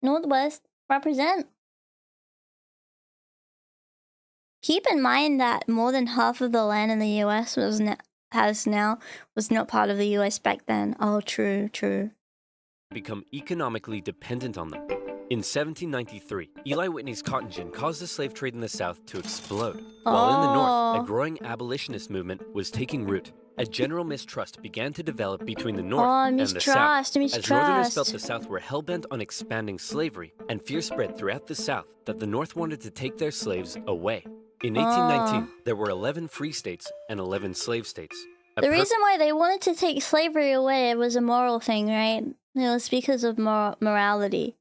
Northwest, represent. Keep in mind that more than half of the land in the US was not part of the US back then. Oh, true. Become economically dependent on them. In 1793, Eli Whitney's cotton gin caused the slave trade in the South to explode. While in the North, a growing abolitionist movement was taking root. A general mistrust began to develop between the North and the South, as Northerners felt the South were hell-bent on expanding slavery, and fear spread throughout the South that the North wanted to take their slaves away. In 1819, there were 11 free states and 11 slave states. The reason why they wanted to take slavery away was a moral thing, right? It was because of morality.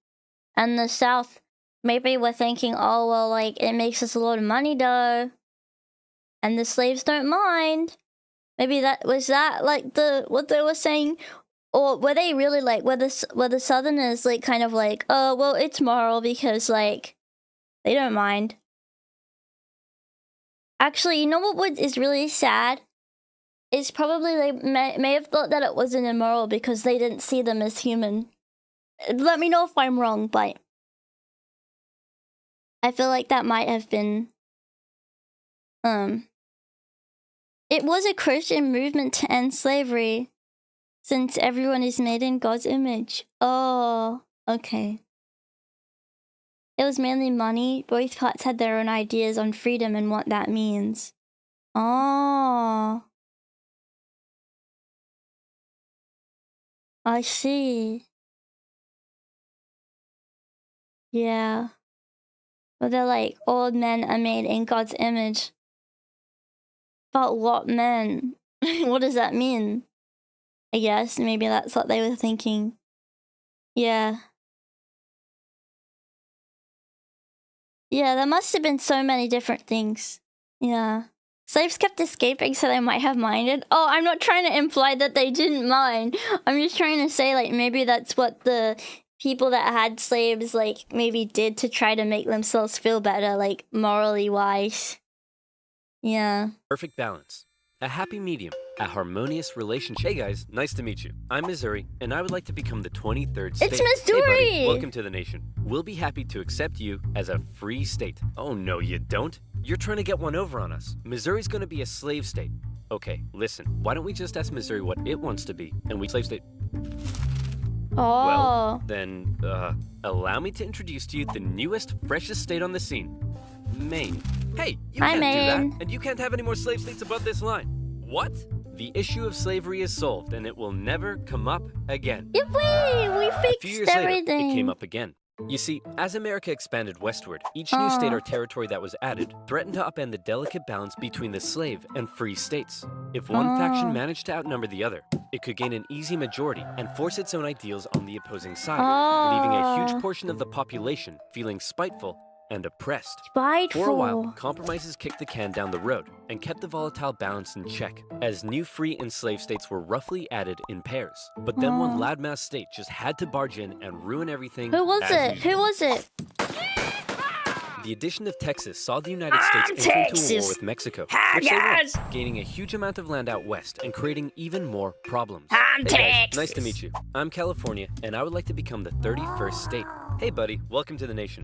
And the South maybe were thinking, oh, well, like, it makes us a lot of money, though. And the slaves don't mind. Maybe that was like what they were saying, or were they really like were the Southerners like kind of like, oh well, it's moral because like they don't mind. Actually, you know what is really sad? Is probably they may have thought that it wasn't immoral because they didn't see them as human. Let me know if I'm wrong, but I feel like that might have been It was a Christian movement to end slavery, since everyone is made in God's image. Oh, okay. It was mainly money. Both parts had their own ideas on freedom and what that means. Oh. I see. Yeah. But they're like, all men are made in God's image. But what men? What does that mean? I guess maybe that's what they were thinking. Yeah. Yeah, there must have been so many different things. Yeah. Slaves kept escaping, so they might have minded. Oh, I'm not trying to imply that they didn't mind. I'm just trying to say, like, maybe that's what the people that had slaves, like, maybe did to try to make themselves feel better, like, morally wise. Yeah. Perfect balance. A happy medium. A harmonious relationship. Hey guys, nice to meet you. I'm Missouri, and I would like to become the 23rd state. It's Missouri! Hey buddy, welcome to the nation. We'll be happy to accept you as a free state. Oh no, you don't? You're trying to get one over on us. Missouri's gonna be a slave state. Okay, listen, why don't we just ask Missouri what it wants to be, and we slave state... Oh. Well, then, allow me to introduce to you the newest, freshest state on the scene. Maine. Hey, you Hi, can't Maine. do that, and you can't have any more slave states above this line. What? The issue of slavery is solved, and it will never come up again. Yippee! We A few fixed years later, everything. it came up again. You see, as America expanded westward, each new state or territory that was added threatened to upend the delicate balance between the slave and free states. If one faction managed to outnumber the other, it could gain an easy majority and force its own ideals on the opposing side, leaving a huge portion of the population feeling spiteful and oppressed. Spiteful. For a while, compromises kicked the can down the road and kept the volatile balance in check, as new free and slave states were roughly added in pairs. But then one loudmouth state just had to barge in and ruin everything. Who was it? usual. Who was it? The addition of Texas saw the United States enter into a war with Mexico, which they won, gaining a huge amount of land out west and creating even more problems. Hey guys, nice to meet you. I'm California, and I would like to become the 31st state. Hey buddy, welcome to the nation.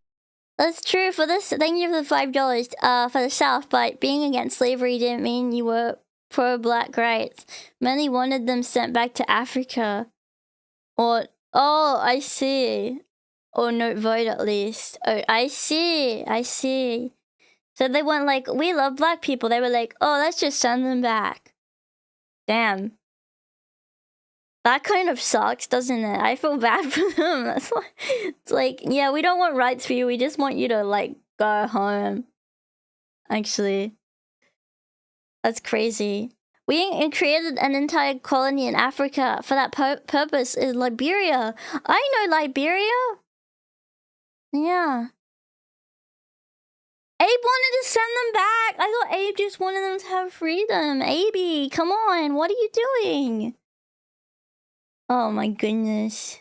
That's true. For this, thank you for the $5 for the South, but being against slavery didn't mean you were pro-black rights. Many wanted them sent back to Africa. Or, oh, I see. Or no vote at least. Oh, I see. So they weren't like, we love black people. They were like, oh, let's just send them back. Damn. That kind of sucks, doesn't it? I feel bad for them. That's like, it's like, yeah, we don't want rights for you. We just want you to, like, go home. Actually. That's crazy. We created an entire colony in Africa for that purpose in Liberia. I know Liberia. Yeah. Abe wanted to send them back. I thought Abe just wanted them to have freedom. Abe, come on. What are you doing? Oh my goodness.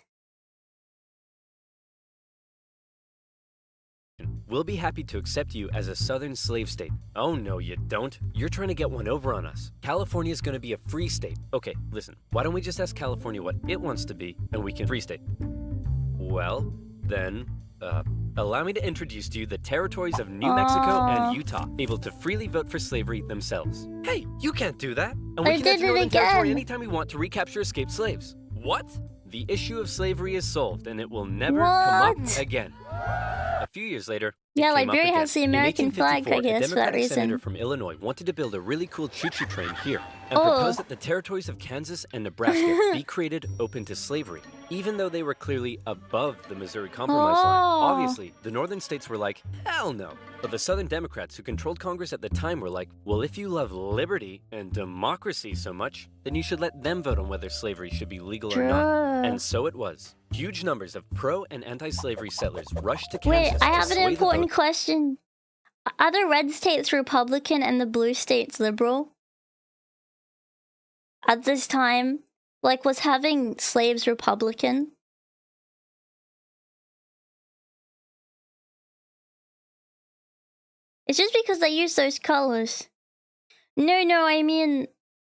We'll be happy to accept you as a southern slave state. Oh no, you don't. You're trying to get one over on us. California's gonna be a free state. Okay, listen. Why don't we just ask California what it wants to be, and we can free state? Well, then, allow me to introduce to you the territories of New Mexico and Utah, able to freely vote for slavery themselves. Hey, you can't do that. And we can enter Northern Territory anytime we want to recapture escaped slaves. What? The issue of slavery is solved, and it will never come up again. A few years later, yeah, Liberia has the American flag, I guess, for that reason. A reason. senator from Illinois wanted to build a really cool choo-choo train here and proposed that the territories of Kansas and Nebraska be created open to slavery, even though they were clearly above the Missouri Compromise line. Obviously, the northern states were like, hell no. But the Southern Democrats who controlled Congress at the time were like, well, if you love liberty and democracy so much, then you should let them vote on whether slavery should be legal or not. And so it was. Huge numbers of pro and anti-slavery settlers rushed to Kansas. Wait, I have an important question. Are the red states Republican and the blue states liberal? At this time, like, was having slaves Republican? It's just because they use those colors. No, I mean,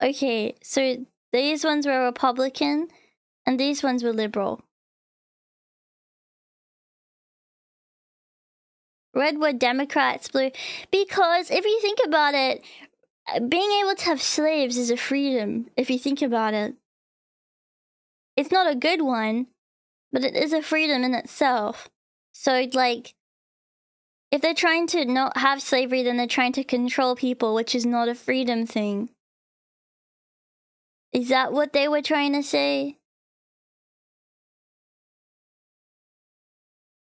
okay, so these ones were Republican and these ones were liberal. Red were Democrats, blue. Because if you think about it, being able to have slaves is a freedom, if you think about it. It's not a good one, but it is a freedom in itself. So, like, if they're trying to not have slavery, then they're trying to control people, which is not a freedom thing. Is that what they were trying to say?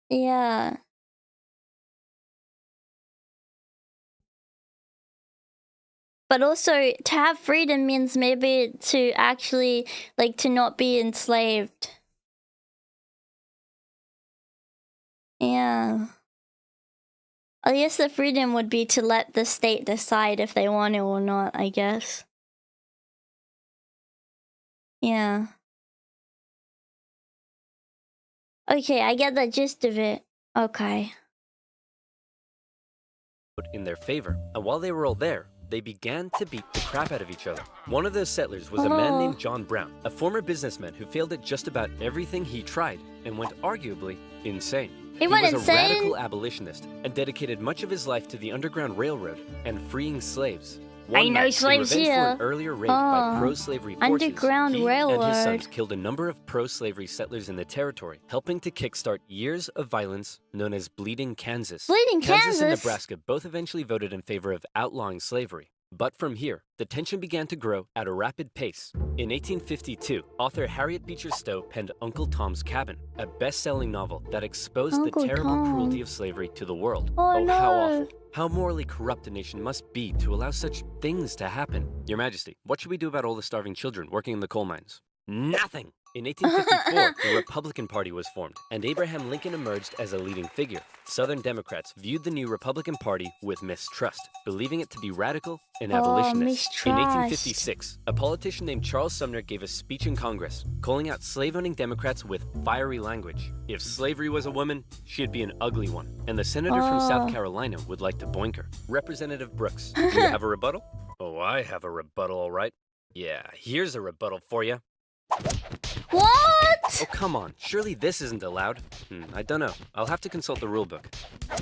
Yeah. But also, to have freedom means maybe to actually, like, to not be enslaved. Yeah. I guess the freedom would be to let the state decide if they want it or not, I guess. Yeah. Okay, I get the gist of it. Okay. In their favor, and while they were all there, they began to beat the crap out of each other. One of those settlers was a man named John Brown, a former businessman who failed at just about everything he tried and went arguably insane. He was a radical abolitionist and dedicated much of his life to the Underground Railroad and freeing slaves. I know slaves here. For an earlier raid by pro-slavery forces, Underground Railroad. And his sons killed a number of pro-slavery settlers in the territory, helping to kickstart years of violence known as Bleeding Kansas. Bleeding Kansas? Kansas and Nebraska both eventually voted in favor of outlawing slavery. But from here, the tension began to grow at a rapid pace. In 1852, author Harriet Beecher Stowe penned Uncle Tom's Cabin, a best-selling novel that exposed the terrible cruelty of slavery to the world. Oh, no. How awful. How morally corrupt a nation must be to allow such things to happen. Your Majesty, what should we do about all the starving children working in the coal mines? Nothing! In 1854, the Republican Party was formed, and Abraham Lincoln emerged as a leading figure. Southern Democrats viewed the new Republican Party with mistrust, believing it to be radical and abolitionist. In 1856, a politician named Charles Sumner gave a speech in Congress, calling out slave-owning Democrats with fiery language. If slavery was a woman, she'd be an ugly one, and the senator from South Carolina would like to boink her. Representative Brooks, do you have a rebuttal? Oh, I have a rebuttal, all right. Yeah, here's a rebuttal for you. What? Oh, come on. Surely this isn't allowed. I don't know. I'll have to consult the rulebook.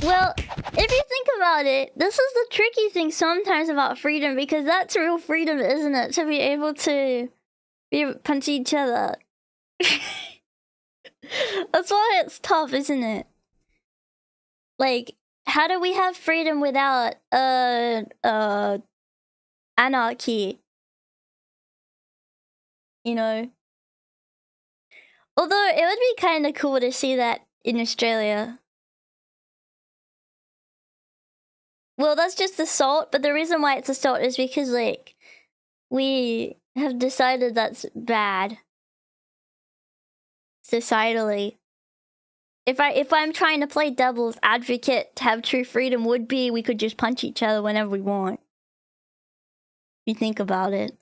Well, if you think about it, this is the tricky thing sometimes about freedom, because that's real freedom, isn't it? To be able to punch each other. That's why it's tough, isn't it? Like, how do we have freedom without anarchy? You know? Although, it would be kind of cool to see that in Australia. Well, that's just assault, but the reason why it's assault is because, like, we have decided that's bad. Societally. If I'm trying to play devil's advocate, to have true freedom would be we could just punch each other whenever we want. You think about it.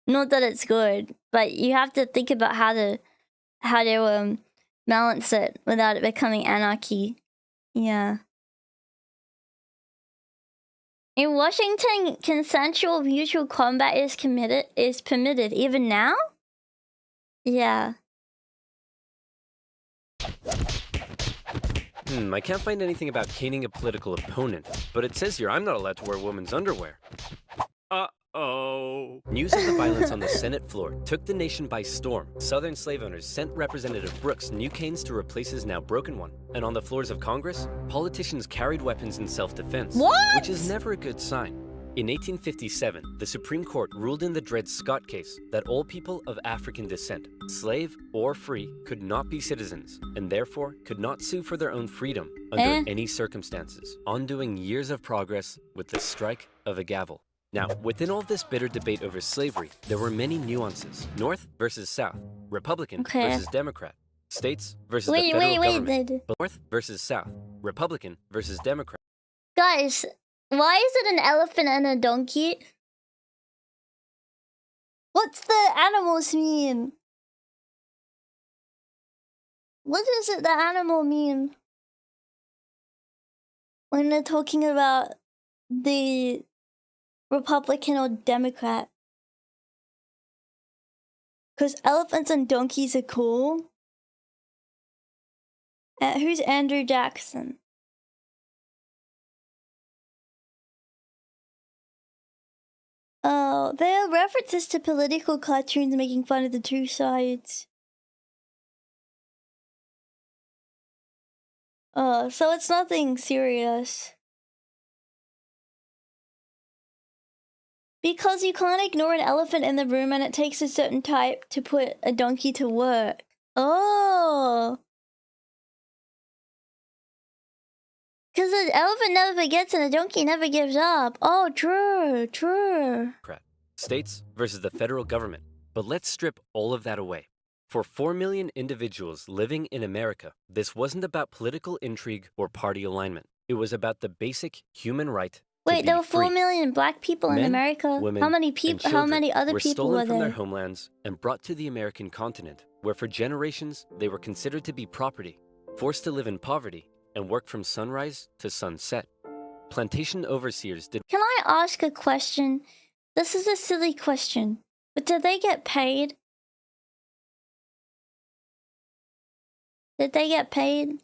Not that it's good, but you have to think about how to balance it without it becoming anarchy. Yeah. In Washington, consensual mutual combat is permitted even now? Yeah. I can't find anything about caning a political opponent, but it says here I'm not allowed to wear women's underwear. Uh-oh. News of the violence on the Senate floor took the nation by storm. Southern slave owners sent Representative Brooks new canes to replace his now broken one. And on the floors of Congress, politicians carried weapons in self-defense. What? Which is never a good sign. In 1857, the Supreme Court ruled in the Dred Scott case that all people of African descent, slave or free, could not be citizens, and therefore could not sue for their own freedom under any circumstances, undoing years of progress with the strike of a gavel. Now, within all this bitter debate over slavery, there were many nuances. North versus South, Republican versus Democrat, states versus the federal government, North versus South, Republican versus Democrat. Guys, why is it an elephant and a donkey? What's the animals mean? What does the animal mean? When they're talking about the Republican or Democrat. Because elephants and donkeys are cool. Who's Andrew Jackson? Oh, there are references to political cartoons making fun of the two sides. Oh, so it's nothing serious. Because you can't ignore an elephant in the room and it takes a certain type to put a donkey to work. Oh. Because an elephant never forgets and a donkey never gives up. Oh, true, true. States versus the federal government. But let's strip all of that away. For 4 million individuals living in America, this wasn't about political intrigue or party alignment. It was about the basic human right. Wait, there were 4 million black people in America. Women, how many people? How many other people were stolen from there? their homelands and brought to the American continent, where for generations they were considered to be property, forced to live in poverty, and work from sunrise to sunset. Plantation overseers did. Can I ask a question? This is a silly question, but did they get paid? Did they get paid?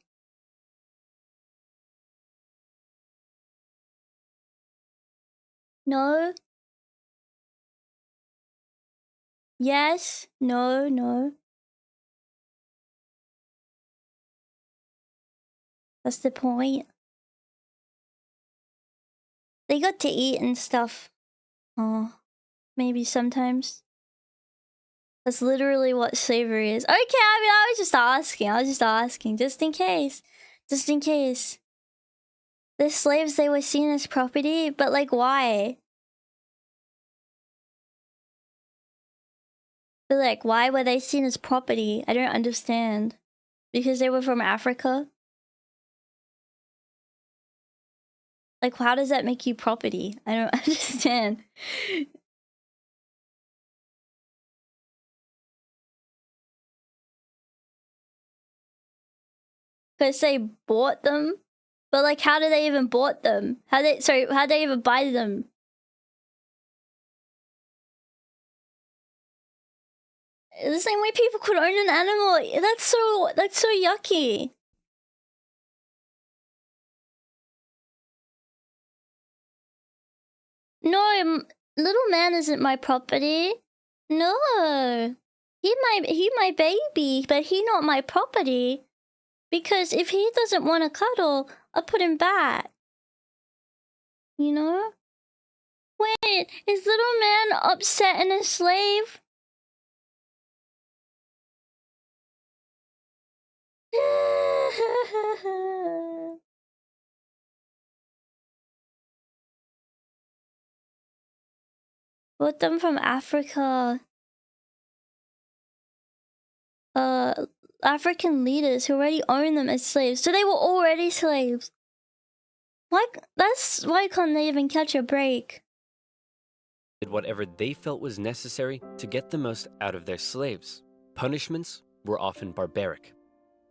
No? Yes? No, no. That's the point. They got to eat and stuff. Oh, maybe sometimes. That's literally what slavery is. Okay, I mean, I was just asking, just in case. Just in case. The slaves, they were seen as property, but like, why? But like, why were they seen as property? I don't understand. Because they were from Africa? Like, how does that make you property? I don't understand. Because they bought them? But like, how did they even bought them? How'd they even buy them? The same way people could own an animal. That's so yucky. No, little man isn't my property. No. He my baby, but he not my property. Because if he doesn't want to cuddle, I'll put him back. You know? Wait, is little man upset and a slave? Bought them from Africa. African leaders who already owned them as slaves. So they were already slaves. Why can't they even catch a break? Did whatever they felt was necessary to get the most out of their slaves. Punishments were often barbaric.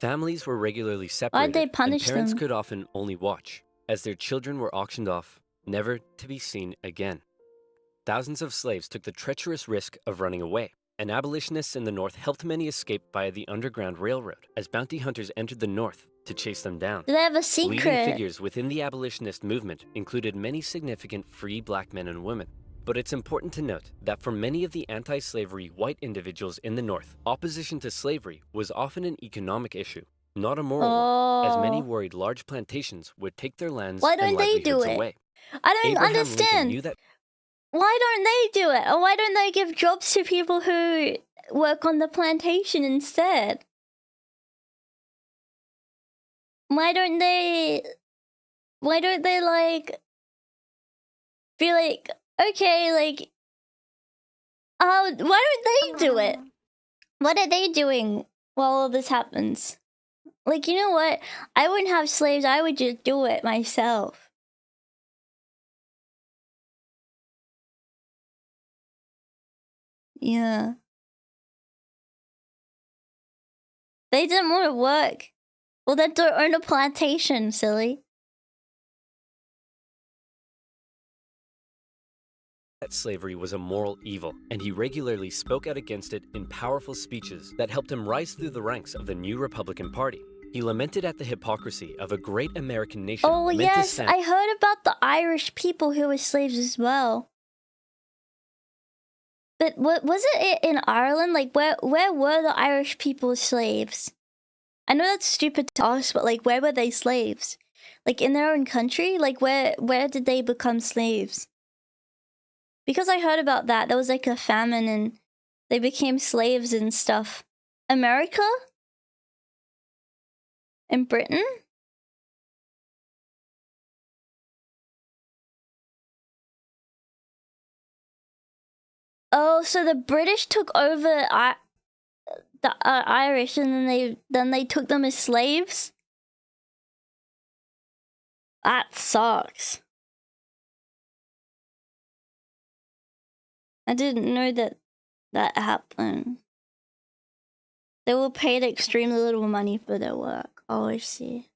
Families were regularly separated, Why'd they punish and parents them? could often only watch, as their children were auctioned off, never to be seen again. Thousands of slaves took the treacherous risk of running away, and abolitionists in the North helped many escape via the Underground Railroad, as bounty hunters entered the North to chase them down. Do they have a Leading secret? figures within the abolitionist movement included many significant free black men and women. But it's important to note that for many of the anti-slavery white individuals in the North, opposition to slavery was often an economic issue, not a moral one, as many worried large plantations would take their lands Why and don't they do livelihoods it? away. I don't Abraham Lincoln understand. knew that Why don't they do it? Or why don't they give jobs to people who work on the plantation instead? Why don't they like be like, okay, like, why don't they do it? What are they doing while all this happens? Like, you know what? I wouldn't have slaves, I would just do it myself. Yeah. They didn't want to work. Well, then don't own a plantation, silly. slavery was a moral evil, and he regularly spoke out against it in powerful speeches that helped him rise through the ranks of the new Republican Party. He lamented at the hypocrisy of a great American nation. Oh, meant to yes, stand I heard about the Irish people who were slaves as well. But was it in Ireland? Like, where were the Irish people slaves? I know that's stupid to ask, but like, where were they slaves? Like, in their own country? Like, where did they become slaves? Because I heard about that. There was like a famine and they became slaves and stuff. America? In Britain? Oh, so the British took over the Irish, and then they took them as slaves? That sucks. I didn't know that happened. They were paid extremely little money for their work. Oh, I see.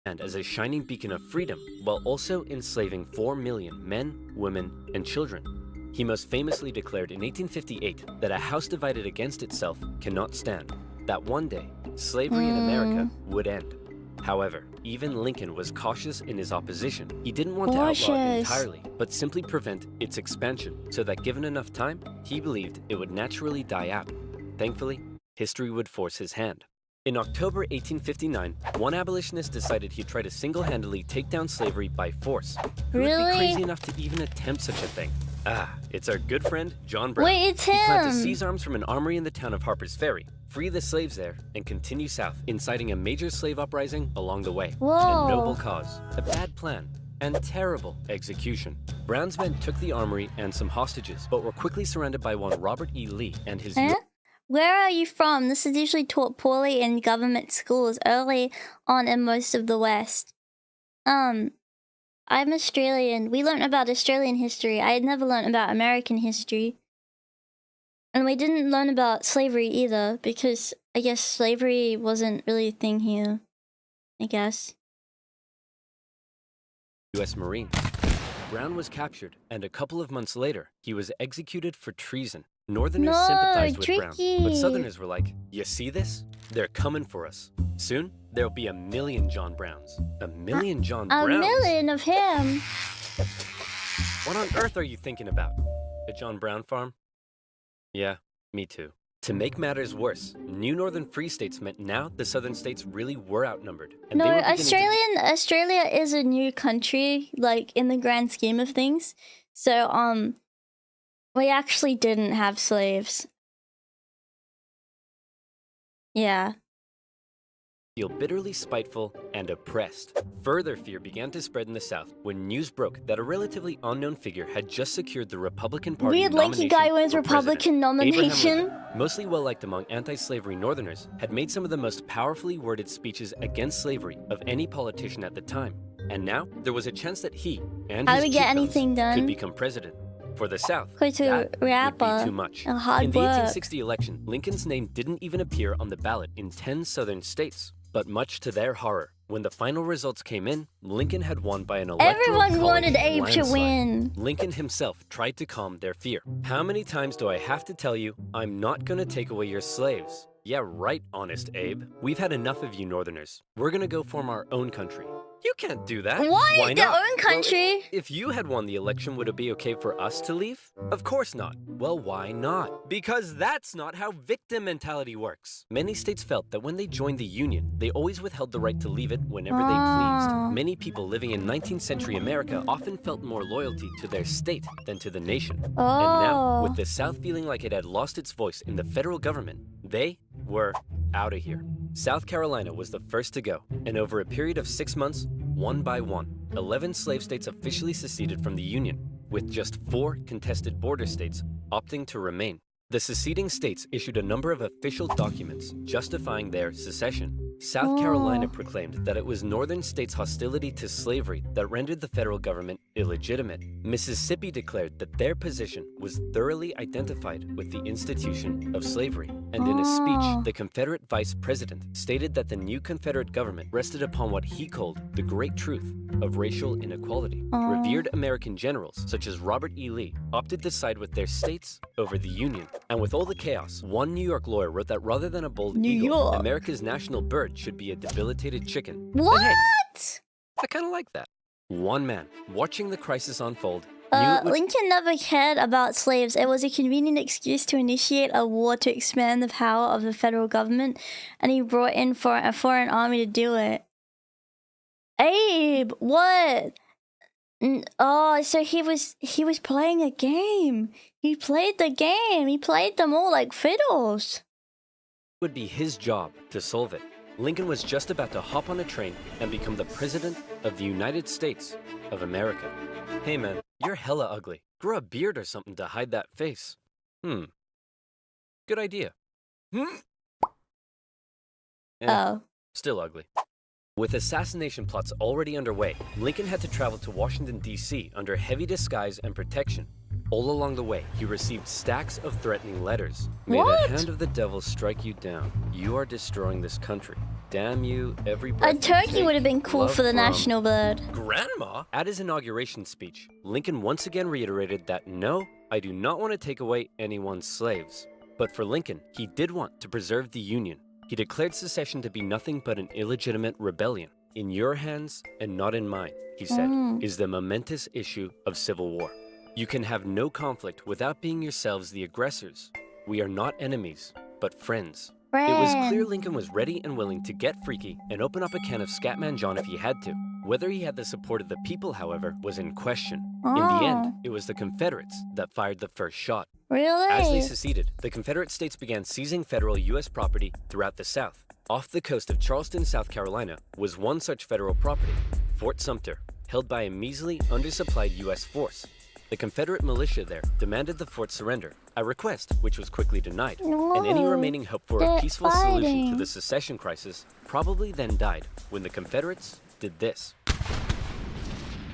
as a shining beacon of freedom, while also enslaving 4 million men, women, and children. He most famously declared in 1858 that a house divided against itself cannot stand, that one day, slavery in America would end. However, even Lincoln was cautious in his opposition. He didn't want to outlaw it entirely, but simply prevent its expansion, so that given enough time, he believed it would naturally die out. Thankfully, history would force his hand. In October 1859, one abolitionist decided he'd try to single-handedly take down slavery by force. Who would be crazy enough to even attempt such a thing? Ah, it's our good friend, John Brown. Wait, it's him! He planned to seize arms from an armory in the town of Harper's Ferry, free the slaves there, and continue south, inciting a major slave uprising along the way. Whoa. A noble cause, a bad plan, and terrible execution. Brown's men took the armory and some hostages, but were quickly surrounded by one Robert E. Lee and his... Where are you from? This is usually taught poorly in government schools early on in most of the West. I'm Australian. We learned about Australian history. I had never learned about American history. And we didn't learn about slavery either, because I guess slavery wasn't really a thing here. I guess. U.S. Marine. Brown was captured, and a couple of months later, he was executed for treason. Northerners sympathized with Brown, but Southerners were like, you see this? They're coming for us. Soon, there'll be 1 million John Browns. 1 million John Browns? 1 million of him? What on earth are you thinking about? A John Brown farm? Yeah, me too. To make matters worse, new northern free states meant now the southern states really were outnumbered. And No, they were Australia is a new country, like, in the grand scheme of things. So, we actually didn't have slaves. Yeah. feel bitterly spiteful and oppressed. Further fear began to spread in the South when news broke that a relatively unknown figure had just secured the Republican Party Weird nomination lanky guy wins for Republican president. Abraham nomination. Lincoln, mostly well-liked among anti-slavery Northerners, had made some of the most powerfully worded speeches against slavery of any politician at the time. And now, there was a chance that he and How his do we get cheekbones anything done? could become president. For the South, Go to that would rabba be too much. and hard In the work. 1860 election, Lincoln's name didn't even appear on the ballot in 10 southern states. But much to their horror, when the final results came in, Lincoln had won by an electoral Everyone wanted college Abe to landslide. win. Lincoln himself tried to calm their fear. How many times do I have to tell you, I'm not gonna take away your slaves? Yeah, right, honest Abe. We've had enough of you Northerners. We're gonna go form our own country. You can't do that. What? Why Their not? own country? Well, if you had won the election, would it be okay for us to leave? Of course not. Well, why not? Because that's not how victim mentality works. Many states felt that when they joined the Union, they always withheld the right to leave it whenever they Ah. pleased. Many people living in 19th century America often felt more loyalty to their state than to the nation. And now, Oh. with the South feeling like it had lost its voice in the federal government, they were out of here. South Carolina was the first to go, and over a period of 6 months, one by one, 11 slave states officially seceded from the Union, with just 4 contested border states opting to remain. The seceding states issued a number of official documents justifying their secession. South Carolina proclaimed that it was northern states' hostility to slavery that rendered the federal government illegitimate. Mississippi declared that their position was thoroughly identified with the institution of slavery. And in a speech, the Confederate vice president stated that the new Confederate government rested upon what he called the great truth of racial inequality. Revered American generals, such as Robert E. Lee, opted to side with their states over the Union. And with all the chaos, one New York lawyer wrote that rather than a bald New eagle, York. America's national bird should be a debilitated chicken. What? And hey, I kind of like that. One man, watching the crisis unfold, knew it would Lincoln never cared about slaves. It was a convenient excuse to initiate a war to expand the power of the federal government, and he brought in a foreign army to do it. Abe, what? Oh, so he was playing a game. He played the game. He played them all like fiddles. would be his job to solve it. Lincoln was just about to hop on a train and become the President of the United States of America. Hey man, you're hella ugly. Grow a beard or something to hide that face. Good idea. Oh. Still ugly. With assassination plots already underway, Lincoln had to travel to Washington, D.C. under heavy disguise and protection. All along the way, he received stacks of threatening letters. May What? the hand of the devil strike you down. You are destroying this country. Damn you, every breath A you turkey take. would have been cool Love for the from national bird. Grandma? At his inauguration speech, Lincoln once again reiterated that no, I do not want to take away anyone's slaves. But for Lincoln, he did want to preserve the Union. He declared secession to be nothing but an illegitimate rebellion. In your hands and not in mine, he said, is the momentous issue of civil war. You can have no conflict without being yourselves the aggressors. We are not enemies, but friends. It was clear Lincoln was ready and willing to get freaky and open up a can of Scatman John if he had to. Whether he had the support of the people, however, was in question. In the end, it was the Confederates that fired the first shot. Really? As they seceded, the Confederate states began seizing federal U.S. property throughout the South. Off the coast of Charleston, South Carolina, was one such federal property, Fort Sumter, held by a measly, undersupplied U.S. force. The Confederate militia there demanded the fort surrender, a request which was quickly denied, and any remaining hope for a they're peaceful solution to fighting. the secession crisis probably then died when the Confederates did this.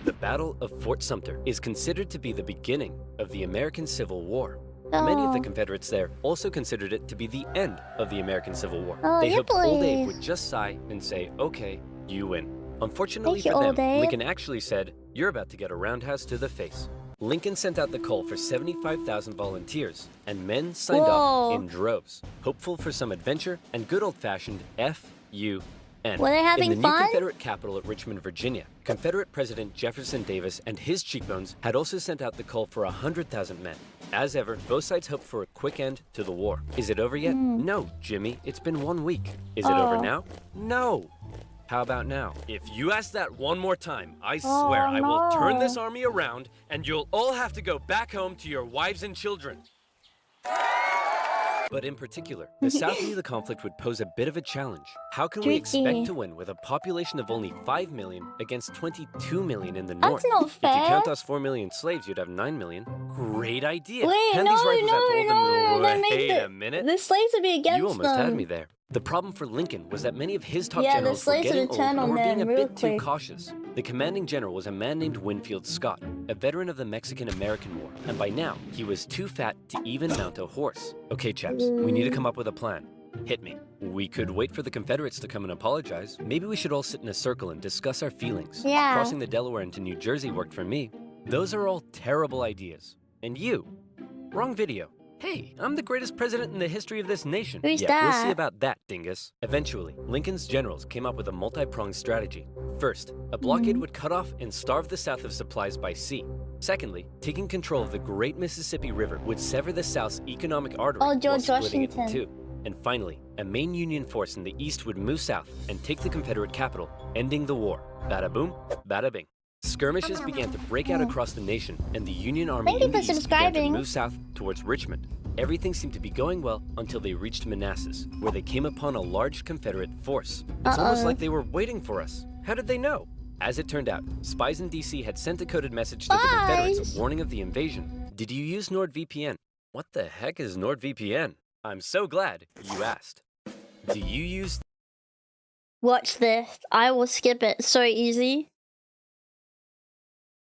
The Battle of Fort Sumter is considered to be the beginning of the American Civil War. Many of the Confederates there also considered it to be the end of the American Civil War. Oh, They yeah, hoped Old boy. Abe would just sigh and say, okay, you win. Unfortunately Thank you, for Old them, Abe. Lincoln actually said, you're about to get a roundhouse to the face. Lincoln sent out the call for 75,000 volunteers, and men signed Whoa. up in droves, hopeful for some adventure and good old-fashioned F-U-N. Were they having In the new fun? Confederate capital at Richmond, Virginia, Confederate President Jefferson Davis and his cheekbones had also sent out the call for 100,000 men. As ever, both sides hoped for a quick end to the war. Is it over yet? No, Jimmy, it's been 1 week. Is it over now? No. How about now? If you ask that one more time, I swear I will turn this army around and you'll all have to go back home to your wives and children. But in particular, the South knew the conflict would pose a bit of a challenge. How can we Tricky. expect to win with a population of only 5 million against 22 million in the north? That's not If you fair. count us 4 million slaves, you'd have 9 million. Great idea. Wait, Hand no, these rifles out to all the no. That Wait makes a minute. the slaves would be against You almost them. had me there. The problem for Lincoln was that many of his top Yeah, the generals were slaves getting would old turn on and were being a them real bit too quick. cautious. The commanding general was a man named Winfield Scott, a veteran of the Mexican-American War, and by now, he was too fat to even mount a horse. Okay, chaps, we need to come up with a plan. Hit me. We could wait for the Confederates to come and apologize. Maybe we should all sit in a circle and discuss our feelings. Yeah. Crossing the Delaware into New Jersey worked for me. Those are all terrible ideas. And you? Wrong video. Hey, I'm the greatest president in the history of this nation. Who's We'll that? see about that, dingus. Eventually, Lincoln's generals came up with a multi-pronged strategy. First, a blockade would cut off and starve the South of supplies by sea. Secondly, taking control of the Great Mississippi River would sever the South's economic artery Oh, while George splitting it in Washington. two. And finally, a main Union force in the east would move south and take the Confederate capital, ending the war. Bada boom, bada bing. Skirmishes began to break out across the nation, and the Union Army Thank you in the for east began to subscribing. move south towards Richmond. Everything seemed to be going well until they reached Manassas, where they came upon a large Confederate force. It's almost like they were waiting for us. How did they know? As it turned out, spies in DC had sent a coded message to the Confederates Spies? warning of the invasion. Did you use NordVPN? What the heck is NordVPN? I'm so glad you asked. Do you use Watch this. I will skip it. So easy.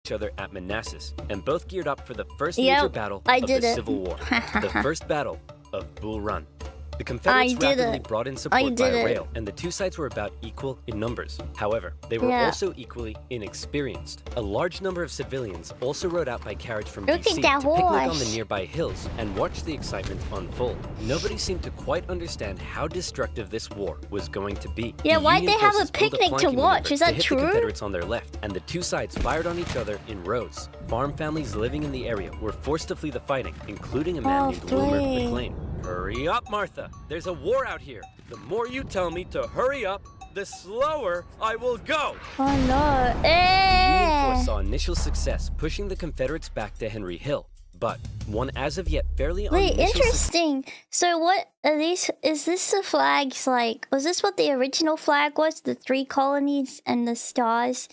each other at Manassas, and both geared up for the first Yep, major battle I of did the it. Civil War, the First Battle of Bull Run. The Confederates I did rapidly it. brought in I support by did it. rail, and the two sides were about equal in numbers. However, they were Yeah. also equally inexperienced. A large number of civilians also rode out by carriage from Look DC at that to picnic on the horse. nearby hills and watch the excitement unfold. Nobody seemed to quite understand how destructive this war was going to be. Yeah, The why'd Union they have a forces pulled picnic to flanking watch? maneuver Is that to hit true? The Confederates on their left, and the two sides fired on each other in rows. Farm families living in the area were forced to flee the fighting, including a man Oh, named Wilmer flee. McLean. Hurry up, Martha! There's a war out here. The more you tell me to hurry up, the slower I will go. Oh no. The Union force Eh. saw initial success, pushing the Confederates back to Henry Hill, but one as of yet fairly Wait, initial interesting. So what are these? Is this the flags like? Was this what the original flag was? The 3 colonies and the stars,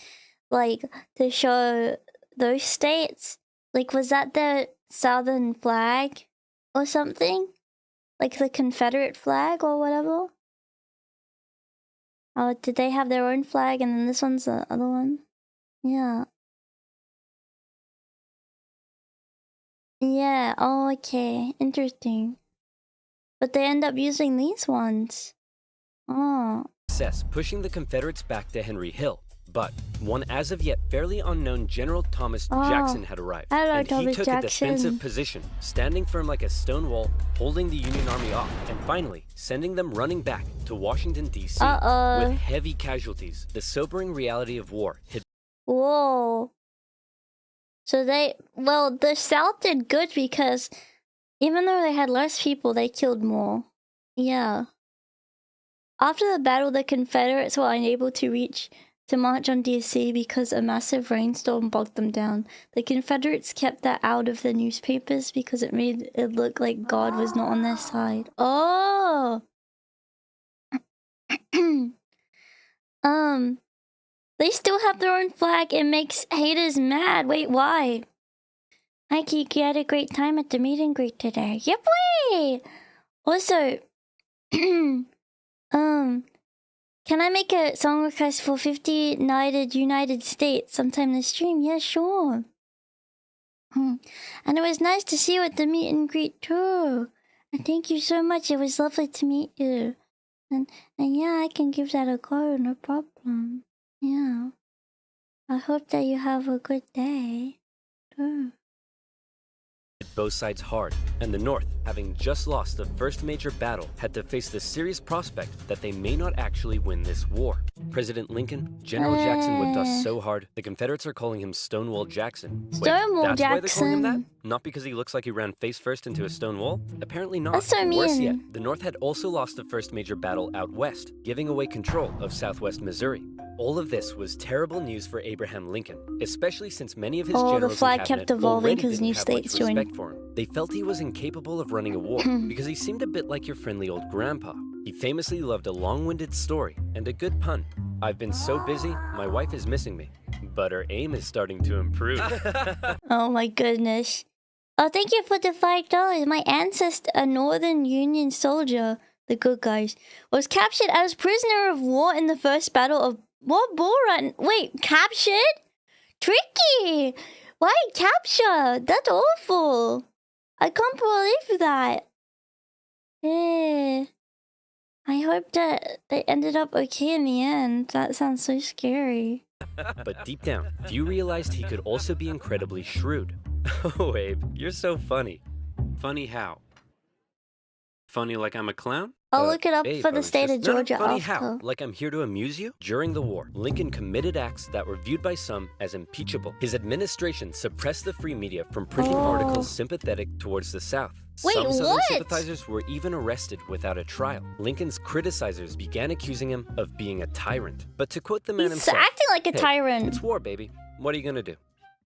like to show those states? Like, was that the Southern flag or something? Like the Confederate flag or whatever? Oh, did they have their own flag and then this one's the other one? Yeah. Yeah, oh, okay. Interesting. But they end up using these ones. Oh. success, pushing the Confederates back to Henry Hill. But one as of yet fairly unknown General Thomas Jackson had arrived, hello, and he Thomas took Jackson. a defensive position, standing firm like a stone wall, holding the Union Army off, and finally sending them running back to Washington, D.C. Uh-oh. with heavy casualties. The sobering reality of war hit Whoa. So the South did good because even though they had less people, they killed more. Yeah. After the battle, the Confederates were unable to march on DC because a massive rainstorm bogged them down. The Confederates kept that out of the newspapers because it made it look like God was not on their side. Oh! They still have their own flag. It makes haters mad. Wait, why? Hi, Kiki. I had a great time at the meet and greet today. Yep, way! Also, can I make a song request for 50 United States sometime in the stream? Yeah, sure. And it was nice to see you at the meet and greet too. And thank you so much. It was lovely to meet you. And yeah, I can give that a go, no problem. Yeah. I hope that you have a good day too. both sides hard, and the North, having just lost the first major battle, had to face the serious prospect that they may not actually win this war. President Lincoln, General Jackson whipped us so hard, the Confederates are calling him Stonewall Jackson. Wait, Stonewall that's why they're calling him that? Jackson. Not because he looks like he ran face first into a stone wall? Apparently not. That's so Worse yet, mean. the North had also lost the first major battle out west, giving away control of southwest Missouri. All of this was terrible news for Abraham Lincoln, especially since many of his Oh, the generals flag and kept cabinet evolving already 'cause didn't new have states much joined. respect for him. They felt he was incapable of running a war because he seemed a bit like your friendly old grandpa. He famously loved a long-winded story and a good pun. I've been so busy, my wife is missing me, but her aim is starting to improve. Oh my goodness. Oh, thank you for the $5. My ancestor, a Northern Union soldier, the good guys, was captured as prisoner of war in the first battle of what bull run? Wait, captured? Tricky! Why capture? That's awful. I can't believe that. Yeah. I hope that they ended up okay in the end. That sounds so scary. But deep down, few realized he could also be incredibly shrewd. Oh, Abe, you're so funny. Funny how? Funny like I'm a clown? I'll look it up Abe, for I the was state of just- No, no, Georgia funny after. how? Like I'm here to amuse you? During the war, Lincoln committed acts that were viewed by some as impeachable. His administration suppressed the free media from printing articles sympathetic towards the South. Wait, Some Southern what? sympathizers were even arrested without a trial. Lincoln's criticizers began accusing him of being a tyrant. But to quote the man He's himself, acting like a "Hey, tyrant. it's war, baby. What are you gonna do?"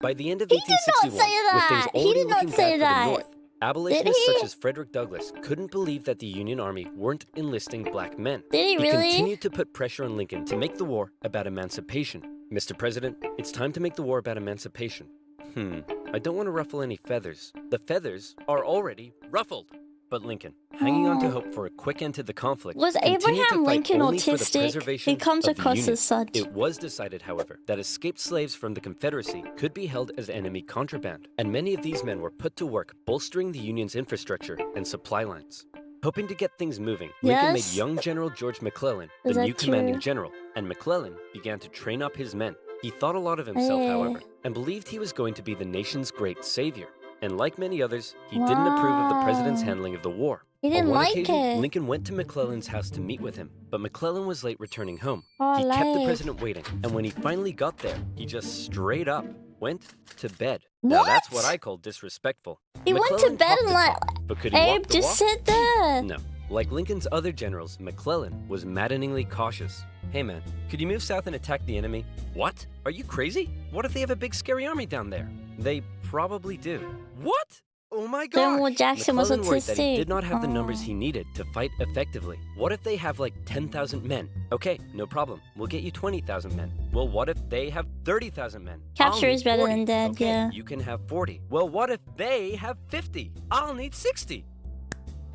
By the end of He did not 1861, say with things that. He already did not looking say bad that. for the North, abolitionists he? such as Frederick Douglass couldn't believe that the Union Army weren't enlisting black men. Did he really? Continued to put pressure on Lincoln to make the war about emancipation. Mr. President, it's time to make the war about emancipation. I don't want to ruffle any feathers. The feathers are already ruffled. But Lincoln, hanging on to hope for a quick end to the conflict, Was continued to Abraham fight Lincoln only for the autistic? preservation He comes of the across Union. as such. It was decided, however, that escaped slaves from the Confederacy could be held as enemy contraband, and many of these men were put to work bolstering the Union's infrastructure and supply lines. Hoping to get things moving, Lincoln made Yes. young General George McClellan the Is that new commanding true? general, and McClellan began to train up his men. He thought a lot of himself, Eh. however, and believed he was going to be the nation's great savior. And like many others, he didn't approve of the president's Wow. handling of the war. He On didn't one like occasion, it. Lincoln went to McClellan's house to meet with him, but McClellan was late returning home. Oh, He kept the late. president waiting, and when he finally got there, he just straight up went to bed. Now that's what I call disrespectful. He went to McClellan bed talked and the like, talk, but could he Abe, walk the just walk? sit there. No. Like Lincoln's other generals, McClellan was maddeningly cautious. Hey man, could you move south and attack the enemy? What? Are you crazy? What if they have a big scary army down there? They probably do. What? Oh my god! Stonewall Jackson was McClellan worried that he autistic. did not have the numbers Oh. he needed to fight effectively. What if they have like 10,000 men? Okay, no problem. We'll get you 20,000 men. Well, what if they have 30,000 men? Capture I'll is need better 40. than dead, Okay, yeah. you can have 40. Well, what if they have 50? I'll need 60.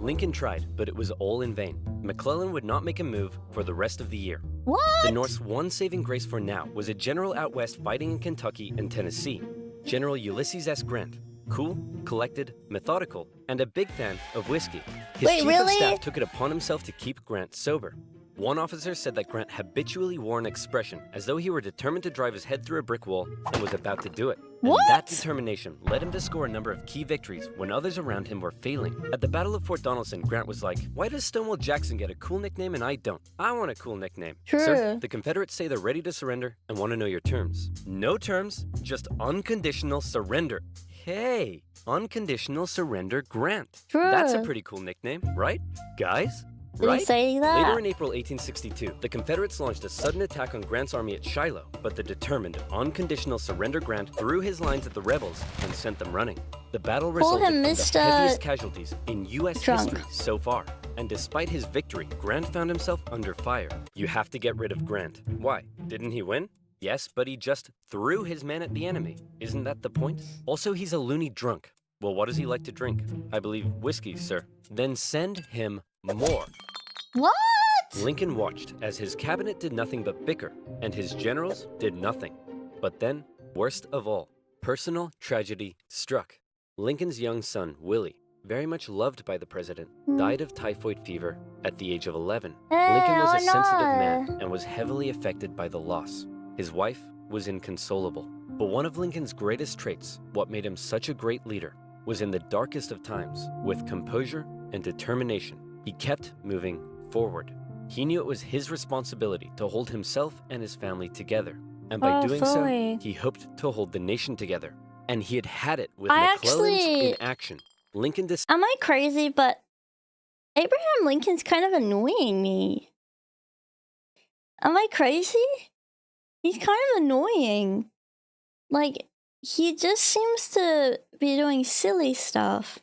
Lincoln tried, but it was all in vain. McClellan would not make a move for the rest of the year. What? The North's one saving grace for now was a general out west fighting in Kentucky and Tennessee, General Ulysses S. Grant. Cool, collected, methodical, and a big fan of whiskey. His Wait, chief really? of staff took it upon himself to keep Grant sober. One officer said that Grant habitually wore an expression as though he were determined to drive his head through a brick wall and was about to do it. And What? that determination led him to score a number of key victories when others around him were failing. At the Battle of Fort Donelson, Grant was like, "Why does Stonewall Jackson get a cool nickname and I don't? I want a cool nickname." True. Sir, the Confederates say they're ready to surrender and want to know your terms. No terms, just unconditional surrender. Hey, unconditional surrender Grant. True. That's a pretty cool nickname, right? Guys? Did Right? he say that? Later in April 1862, the Confederates launched a sudden attack on Grant's army at Shiloh, but the determined, unconditional surrender Grant threw his lines at the rebels and sent them running. The battle Call resulted him in the Mr. heaviest casualties in U.S. Drunk. history so far. And despite his victory, Grant found himself under fire. You have to get rid of Grant. Why? Didn't he win? Yes, but he just threw his men at the enemy. Isn't that the point? Also, he's a loony drunk. Well, what does he like to drink? I believe whiskey, sir. Then send him more. What? Lincoln watched as his cabinet did nothing but bicker, and his generals did nothing. But then, worst of all, personal tragedy struck. Lincoln's young son, Willie, very much loved by the president, died of typhoid fever at the age of 11. Lincoln was a sensitive man and was heavily affected by the loss. His wife was inconsolable. But one of Lincoln's greatest traits, what made him such a great leader, was in the darkest of times, with composure and determination, he kept moving forward. He knew it was his responsibility to hold himself and his family together. And by doing fully. so, he hoped to hold the nation together. And he had it with I McClellan's actually- in action. Lincoln decided Am I crazy? But Abraham Lincoln's kind of annoying me. Am I crazy? He's kind of annoying. Like, he just seems to be doing silly stuff.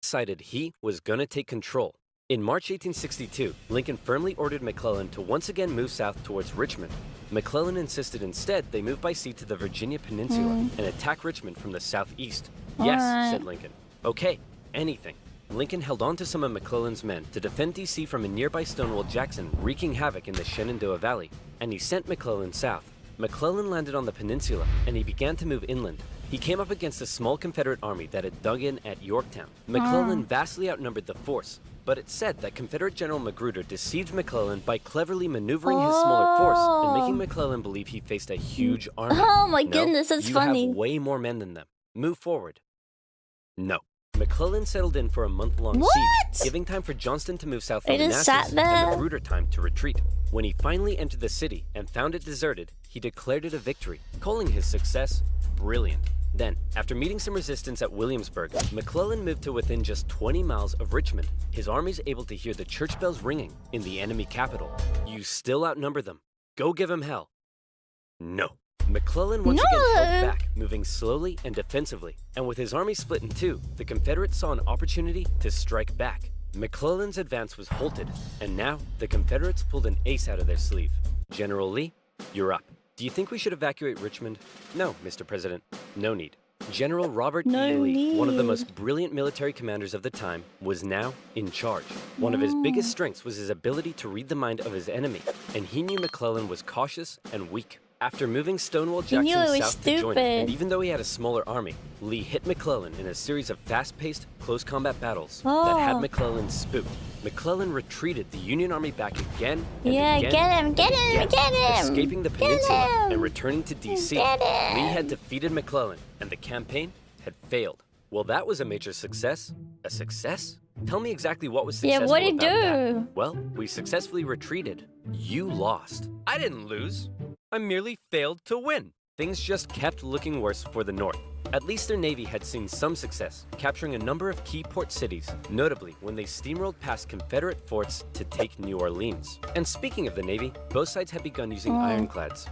decided he was gonna take control. In March 1862, Lincoln firmly ordered McClellan to once again move south towards Richmond. McClellan insisted instead they move by sea to the Virginia Peninsula and attack Richmond from the southeast. Yes, said Lincoln. Okay, anything. Lincoln held on to some of McClellan's men to defend D.C. from a nearby Stonewall Jackson wreaking havoc in the Shenandoah Valley, and he sent McClellan south. McClellan landed on the peninsula, and he began to move inland. He came up against a small Confederate army that had dug in at Yorktown. McClellan vastly outnumbered the force, but it's said that Confederate General Magruder deceived McClellan by cleverly maneuvering his smaller force and making McClellan believe he faced a huge army. Oh my goodness, that's funny. You have way more men than them. Move forward. No. McClellan settled in for a month-long siege, giving time for Johnston to move south from Manassas and Magruder time to retreat. When he finally entered the city and found it deserted, he declared it a victory, calling his success brilliant. Then, after meeting some resistance at Williamsburg, McClellan moved to within just 20 miles of Richmond. His army's able to hear the church bells ringing in the enemy capital. You still outnumber them. Go give him hell. No. McClellan once again held back, moving slowly and defensively. And with his army split in two, the Confederates saw an opportunity to strike back. McClellan's advance was halted, and now the Confederates pulled an ace out of their sleeve. General Lee, you're up. Do you think we should evacuate Richmond? No, Mr. President, no need. General Robert E. Lee, one of the most brilliant military commanders of the time, was now in charge. One of his biggest strengths was his ability to read the mind of his enemy, and he knew McClellan was cautious and weak. After moving Stonewall Jackson south to join him, and even though he had a smaller army, Lee hit McClellan in a series of fast-paced, close combat battles that had McClellan spooked. McClellan retreated the Union Army back again and again, get him! escaping the peninsula and returning to D.C. Lee had defeated McClellan, and the campaign had failed. Well, that was a major success. A success? Tell me exactly what was successful what did about you that. do? Well, we successfully retreated. You lost. I didn't lose. I merely failed to win. Things just kept looking worse for the North. At least their Navy had seen some success, capturing a number of key port cities, notably when they steamrolled past Confederate forts to take New Orleans. And speaking of the Navy, both sides had begun using ironclads.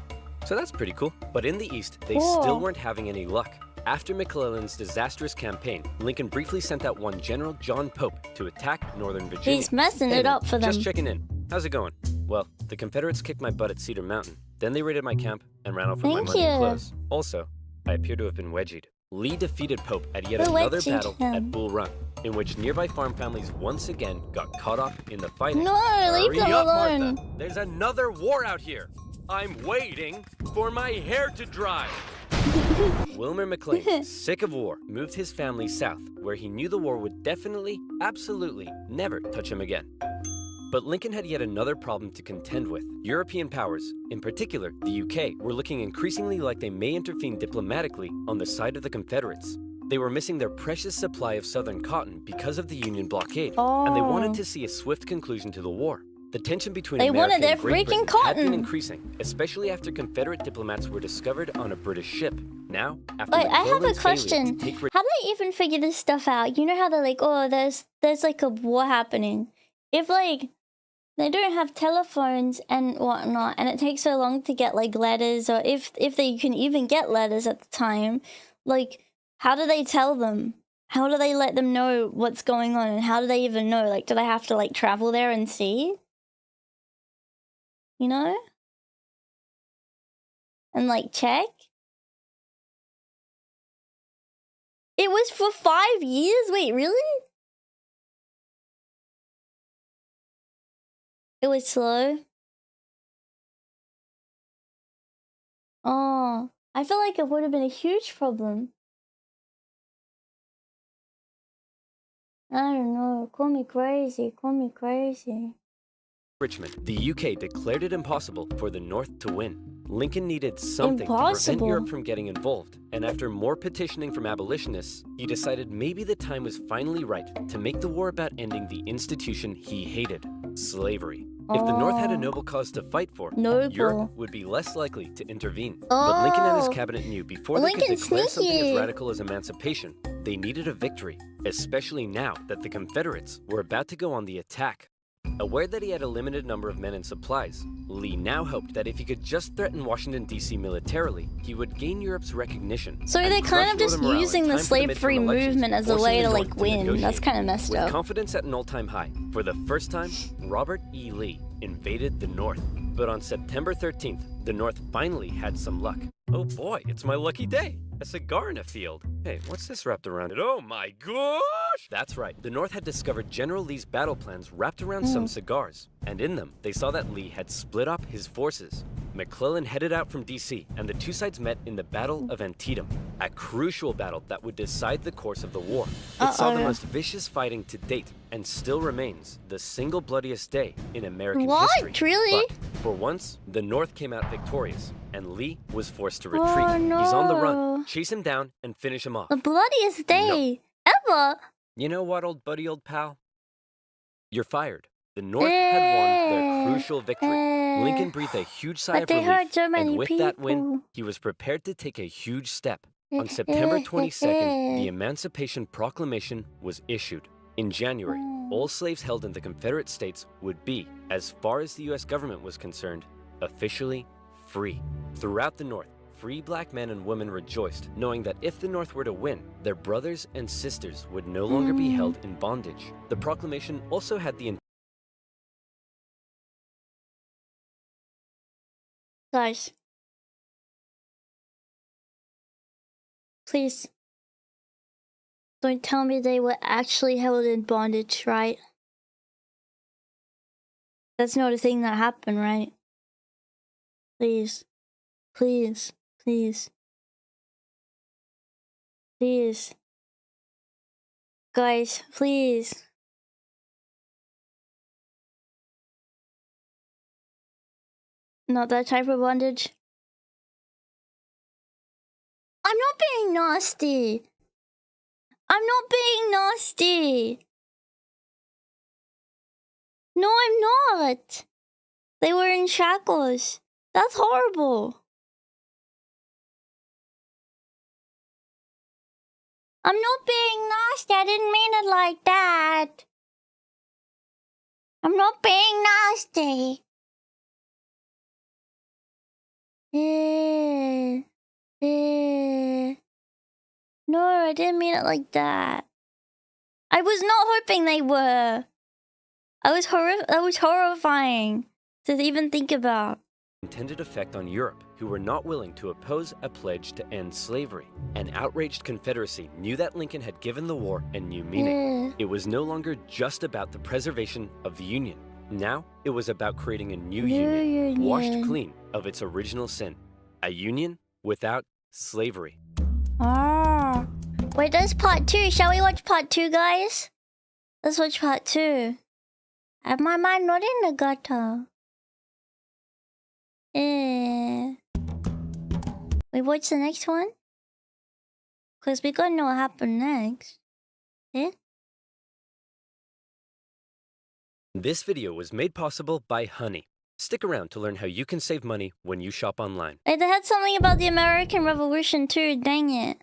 So that's pretty cool. But in the East, they still weren't having any luck. After McClellan's disastrous campaign, Lincoln briefly sent out one General John Pope to attack Northern Virginia. He's messing it up for them. Just checking in. How's it going? Well, the Confederates kicked my butt at Cedar Mountain. Then they raided my camp and ran off with my money and clothes. Also, I appear to have been wedgied. Lee defeated Pope at yet another battle at Bull Run, in which nearby farm families once again got caught up in the fighting. No, leave them alone. Martha. There's another war out here. I'm waiting for my hair to dry. Wilmer McLean, sick of war, moved his family south, where he knew the war would definitely, absolutely, never touch him again. But Lincoln had yet another problem to contend with. European powers, in particular the UK, were looking increasingly like they may intervene diplomatically on the side of the Confederates. They were missing their precious supply of southern cotton because of the Union blockade, and they wanted to see a swift conclusion to the war. The tension between America and Great Britain had been increasing, especially after Confederate diplomats were discovered on a British ship. Now, after Wait, I have a question. How do they even figure this stuff out? You know how they're like, oh, there's like a war happening. If like they don't have telephones and whatnot, and it takes so long to get like letters, or if they can even get letters at the time, like how do they tell them? How do they let them know what's going on, and how do they even know? Like, do they have to like travel there and see? You know? And like check? It was for 5 years? Wait, really? It was slow? Oh, I feel like it would have been a huge problem. I don't know. Call me crazy. Call me crazy. Richmond, the UK declared it impossible for the North to win. Lincoln needed something to prevent Europe from getting involved, and after more petitioning from abolitionists, he decided maybe the time was finally right to make the war about ending the institution he hated, slavery. If the North had a noble cause to fight for, Europe would be less likely to intervene. But Lincoln and his cabinet knew before they could declare something as radical as emancipation, they needed a victory, especially now that the Confederates were about to go on the attack. Aware that he had a limited number of men and supplies, Lee now hoped that if he could just threaten Washington, D.C. militarily, he would gain Europe's recognition. So they're kind of just using the slave-free movement as a way to, like, win. That's kind of messed up. With confidence at an all-time high, for the first time, Robert E. Lee invaded the North. But on September 13th, the North finally had some luck. Oh boy, it's my lucky day. A cigar in a field. Hey, what's this wrapped around it? Oh my gosh! That's right. The North had discovered General Lee's battle plans wrapped around some cigars. And in them, they saw that Lee had split up his forces. McClellan headed out from D.C., and the two sides met in the Battle of Antietam, a crucial battle that would decide the course of the war. It saw the most vicious fighting to date, and still remains the single bloodiest day in American history. What? Really? But for once, the North came out victorious, and Lee was forced to retreat. He's on the run. Chase him down and finish him off. The bloodiest day ever. You know what, old buddy, old pal? You're fired. The North had won their crucial victory. Lincoln breathed a huge sigh of relief, and with that win, he was prepared to take a huge step. On September 22nd, the Emancipation Proclamation was issued. In January, all slaves held in the Confederate States would be, as far as the U.S. government was concerned, officially free. Throughout the North, free black men and women rejoiced, knowing that if the North were to win, their brothers and sisters would no longer be held in bondage. The proclamation also had the Guys, please don't tell me they were actually held in bondage, right? That's not a thing that happened, right? Please, please, please, please, guys, please. Not that type of bondage. I'm not being nasty. I'm not being nasty. No, I'm not. They were in shackles. That's horrible. I'm not being nasty. I didn't mean it like that. I'm not being nasty. No, I didn't mean it like that. I was not hoping they were. That was horrifying to even think about. Intended effect on Europe, who were not willing to oppose a pledge to end slavery. An outraged Confederacy knew that Lincoln had given the war a new meaning. It was no longer just about the preservation of the Union. Now, it was about creating a new union, washed clean of its original sin. A union without slavery. Ah. Wait, there's part 2. Shall we watch part 2, guys? Let's watch part 2. I have my mind not in the gutter. We watch the next one? Because we gotta know what happened next. This video was made possible by Honey. Stick around to learn how you can save money when you shop online. Wait, they had something about the American Revolution too, dang it.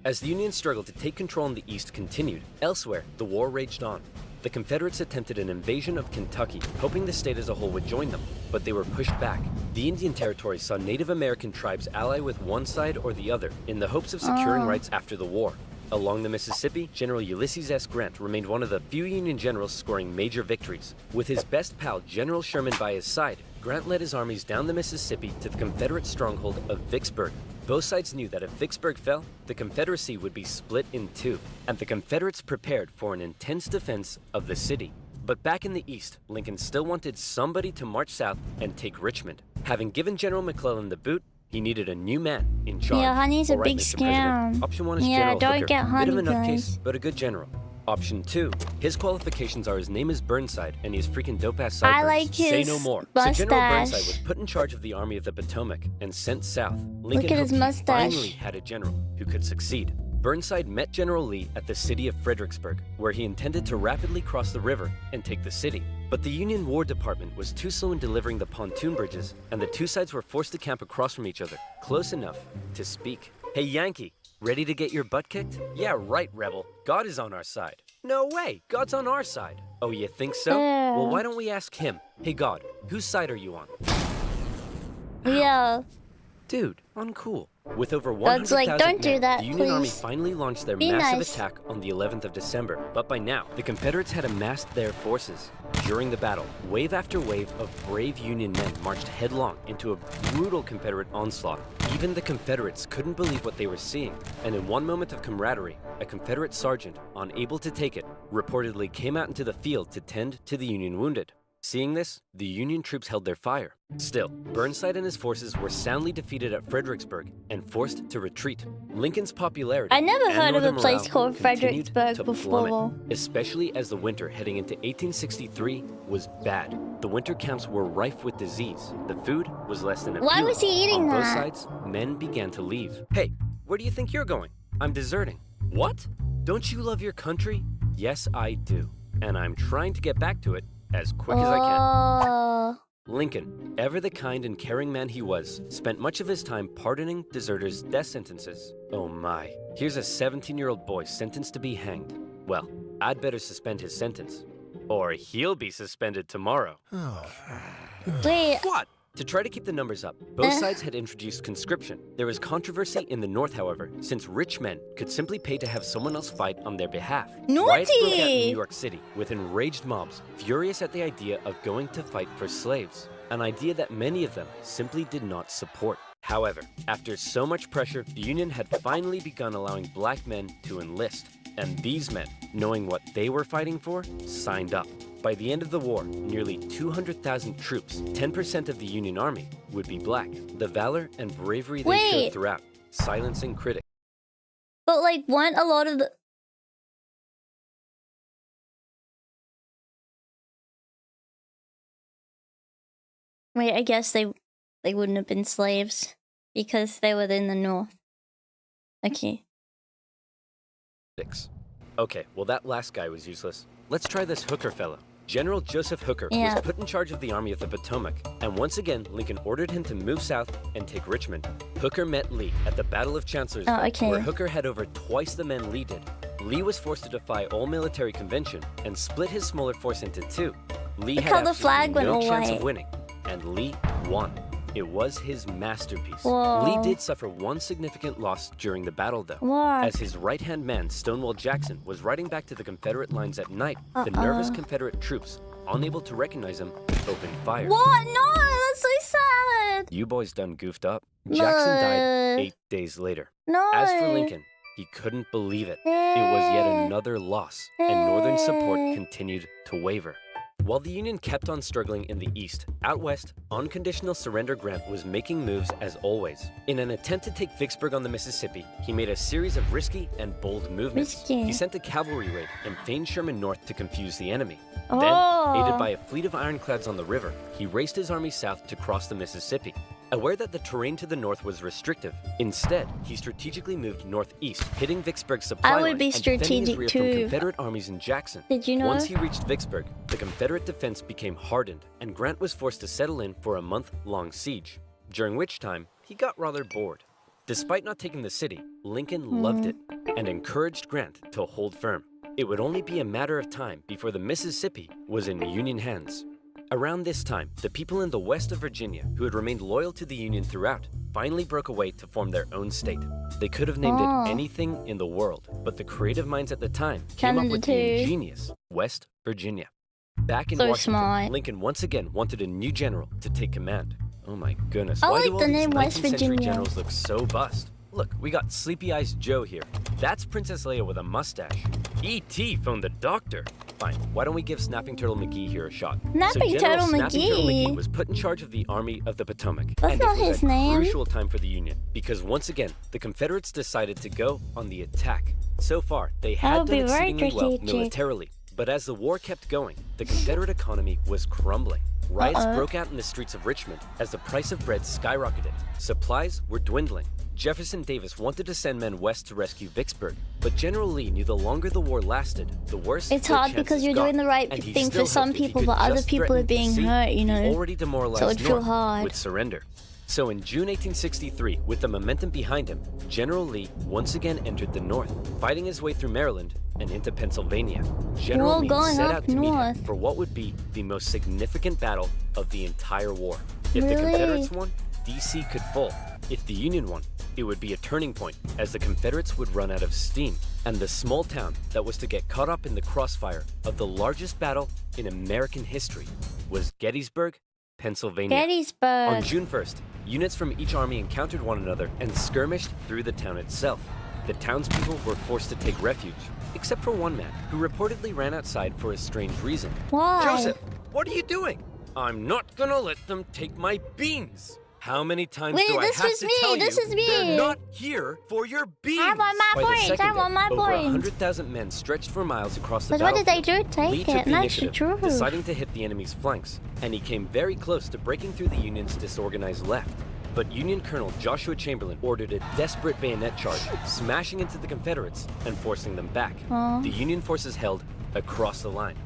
As the Union struggle to take control in the East continued, elsewhere, the war raged on. The Confederates attempted an invasion of Kentucky, hoping the state as a whole would join them, but they were pushed back. The Indian Territory saw Native American tribes ally with one side or the other in the hopes of securing rights after the war. Along the Mississippi, General Ulysses S. Grant remained one of the few Union generals scoring major victories. With his best pal, General Sherman, by his side, Grant led his armies down the Mississippi to the Confederate stronghold of Vicksburg. Both sides knew that if Vicksburg fell, the Confederacy would be split in two, and the Confederates prepared for an intense defense of the city. But back in the East, Lincoln still wanted somebody to march south and take Richmond. Having given General McClellan the boot, he needed a new man in charge. Yeah, Honey's a big Mr. scam. President. Option 1 is Yeah, General don't Hooker. get Honey, Bit of a guys. nutcase, but a good general. Option 2, his qualifications are his name is Burnside, and he has freaking dope-ass sideburns. I like Say his no more. mustache. So General Burnside was put in charge of the Army of the Potomac and sent south. Lincoln at his hoped he mustache. finally had a general who could succeed. Burnside met General Lee at the city of Fredericksburg, where he intended to rapidly cross the river and take the city. But the Union War Department was too slow in delivering the pontoon bridges, and the two sides were forced to camp across from each other, close enough to speak. Hey Yankee, ready to get your butt kicked? Yeah, right, rebel. God is on our side. No way! God's on our side. Oh, you think so? Well, why don't we ask him? Hey, God, whose side are you on? Yeah. Dude, uncool. With over God's 100,000 like, don't do men, that, the Union Army please. finally launched their Be massive nice. attack on the 11th of December. But by now, the Confederates had amassed their forces. During the battle, wave after wave of brave Union men marched headlong into a brutal Confederate onslaught. Even the Confederates couldn't believe what they were seeing, and in one moment of camaraderie, a Confederate sergeant, unable to take it, reportedly came out into the field to tend to the Union wounded. Seeing this, the Union troops held their fire. Still, Burnside and his forces were soundly defeated at Fredericksburg and forced to retreat. Lincoln's popularity I never and heard of a Northern place morale called continued Fredericksburg to before. plummet, especially as the winter heading into 1863 was bad. The winter camps were rife with disease. The food was less than appealing. Why was he eating On both that? sides, men began to leave. Hey, where do you think you're going? I'm deserting. What? Don't you love your country? Yes, I do. And I'm trying to get back to it as quick as I can. Oh. Lincoln, ever the kind and caring man he was, spent much of his time pardoning deserters' death sentences. Oh my, here's a 17-year-old boy sentenced to be hanged. Well, I'd better suspend his sentence. Or he'll be suspended tomorrow. Wait, What? To try to keep the numbers up, both sides had introduced conscription. There was controversy in the North, however, since rich men could simply pay to have someone else fight on their behalf. Riots broke out in naughty! New York City, with enraged mobs furious at the idea of going to fight for slaves, an idea that many of them simply did not support. However, after so much pressure, the Union had finally begun allowing black men to enlist. And these men, knowing what they were fighting for, signed up. By the end of the war, nearly 200,000 troops, 10% of the Union Army, would be black. The valor and bravery they showed Wait. throughout, silencing critics. But like, weren't a lot of the... Wait, I guess they wouldn't have been slaves because they were in the North. Okay. Okay, well that last guy was useless. Let's try this Hooker fellow. General Joseph Hooker Yeah. was put in charge of the Army of the Potomac, and once again, Lincoln ordered him to move south and take Richmond. Hooker met Lee at the Battle of Chancellorsville, Oh, okay. where Hooker had over twice the men Lee did. Lee was forced to defy all military convention and split his smaller force into two. Lee Look had how the absolutely flag went no all chance white. of winning, and Lee won. It was his masterpiece. Whoa. Lee did suffer one significant loss during the battle, though. What? As his right-hand man, Stonewall Jackson, was riding back to the Confederate lines at night, the nervous Confederate troops, unable to recognize him, opened fire. What? No, that's so sad. You boys done goofed up. Jackson died No. 8 days later. No. As for Lincoln, he couldn't believe it. It was yet another loss, and Northern support continued to waver. While the Union kept on struggling in the East, out west, unconditional surrender Grant was making moves as always. In an attempt to take Vicksburg on the Mississippi, he made a series of risky and bold movements. Risky. He sent a cavalry raid and feigned Sherman north to confuse the enemy. Oh. Then, aided by a fleet of ironclads on the river, he raced his army south to cross the Mississippi. Aware that the terrain to the north was restrictive, instead, he strategically moved northeast, hitting Vicksburg's supply I would line be and defending his strategic rear too. from Confederate armies in Jackson. Did you know? Once he reached Vicksburg, the Confederate defense became hardened, and Grant was forced to settle in for a month-long siege, during which time he got rather bored. Despite not taking the city, Lincoln loved it and encouraged Grant to hold firm. It would only be a matter of time before the Mississippi was in Union hands. Around this time, the people in the west of Virginia, who had remained loyal to the Union throughout, finally broke away to form their own state. They could have named it anything in the world, but the creative minds at the time came up Canada with the too. ingenious West Virginia. Back in So Washington, smart. Lincoln once again wanted a new general to take command. Oh my goodness, I why like do all the these name 19th West century Virginia. generals look so bust? Look, we got Sleepy Eyes Joe here. That's Princess Leia with a mustache. E.T. phoned the doctor. Fine, why don't we give Snapping Turtle McGee here a shot? Snapping General Turtle Snapping Turtle McGee? McGee was put in charge of the Army of the Potomac. That's and not it was his a name. crucial time for the Union, because once again, the Confederates decided to go on the attack. So far, they That had would done be very exceedingly well strategic. militarily, but as the war kept going, the Confederate economy was crumbling. Riots broke out in the streets of Richmond as the price of bread skyrocketed. Supplies were dwindling. Jefferson Davis wanted to send men west to rescue Vicksburg, but General Lee knew the longer the war lasted, the worse It's their hard because chances you're got, doing the right and he thing for still some hoped if he people, could but other just people are threaten being the sea, hurt, you the know. already demoralized So it'd feel North hard. would surrender. So in June 1863, with the momentum behind him, General Lee once again entered the North, fighting his way through Maryland and into Pennsylvania. General Lee set out to meet him for what would be the most significant battle of the entire war. If the Confederates won, DC could fall. If the Union won, it would be a turning point, as the Confederates would run out of steam, and the small town that was to get caught up in the crossfire of the largest battle in American history was Gettysburg, Pennsylvania. On June 1st, units from each army encountered one another and skirmished through the town itself. The townspeople were forced to take refuge, except for one man who reportedly ran outside for a strange reason. Why? Joseph, what are you doing? I'm not gonna let them take my beans. How many times do I have to tell you they're not here for your beans? I want my points. I want my over points. 100,000 men stretched for miles across the But what did they battlefield. do? Take Lee it. took the That's initiative, true. deciding to hit the enemy's flanks, and he came very close to breaking through the Union's disorganized left. But Union Colonel Joshua Chamberlain ordered a desperate bayonet charge, smashing into the Confederates and forcing them back. The Union forces held across the line.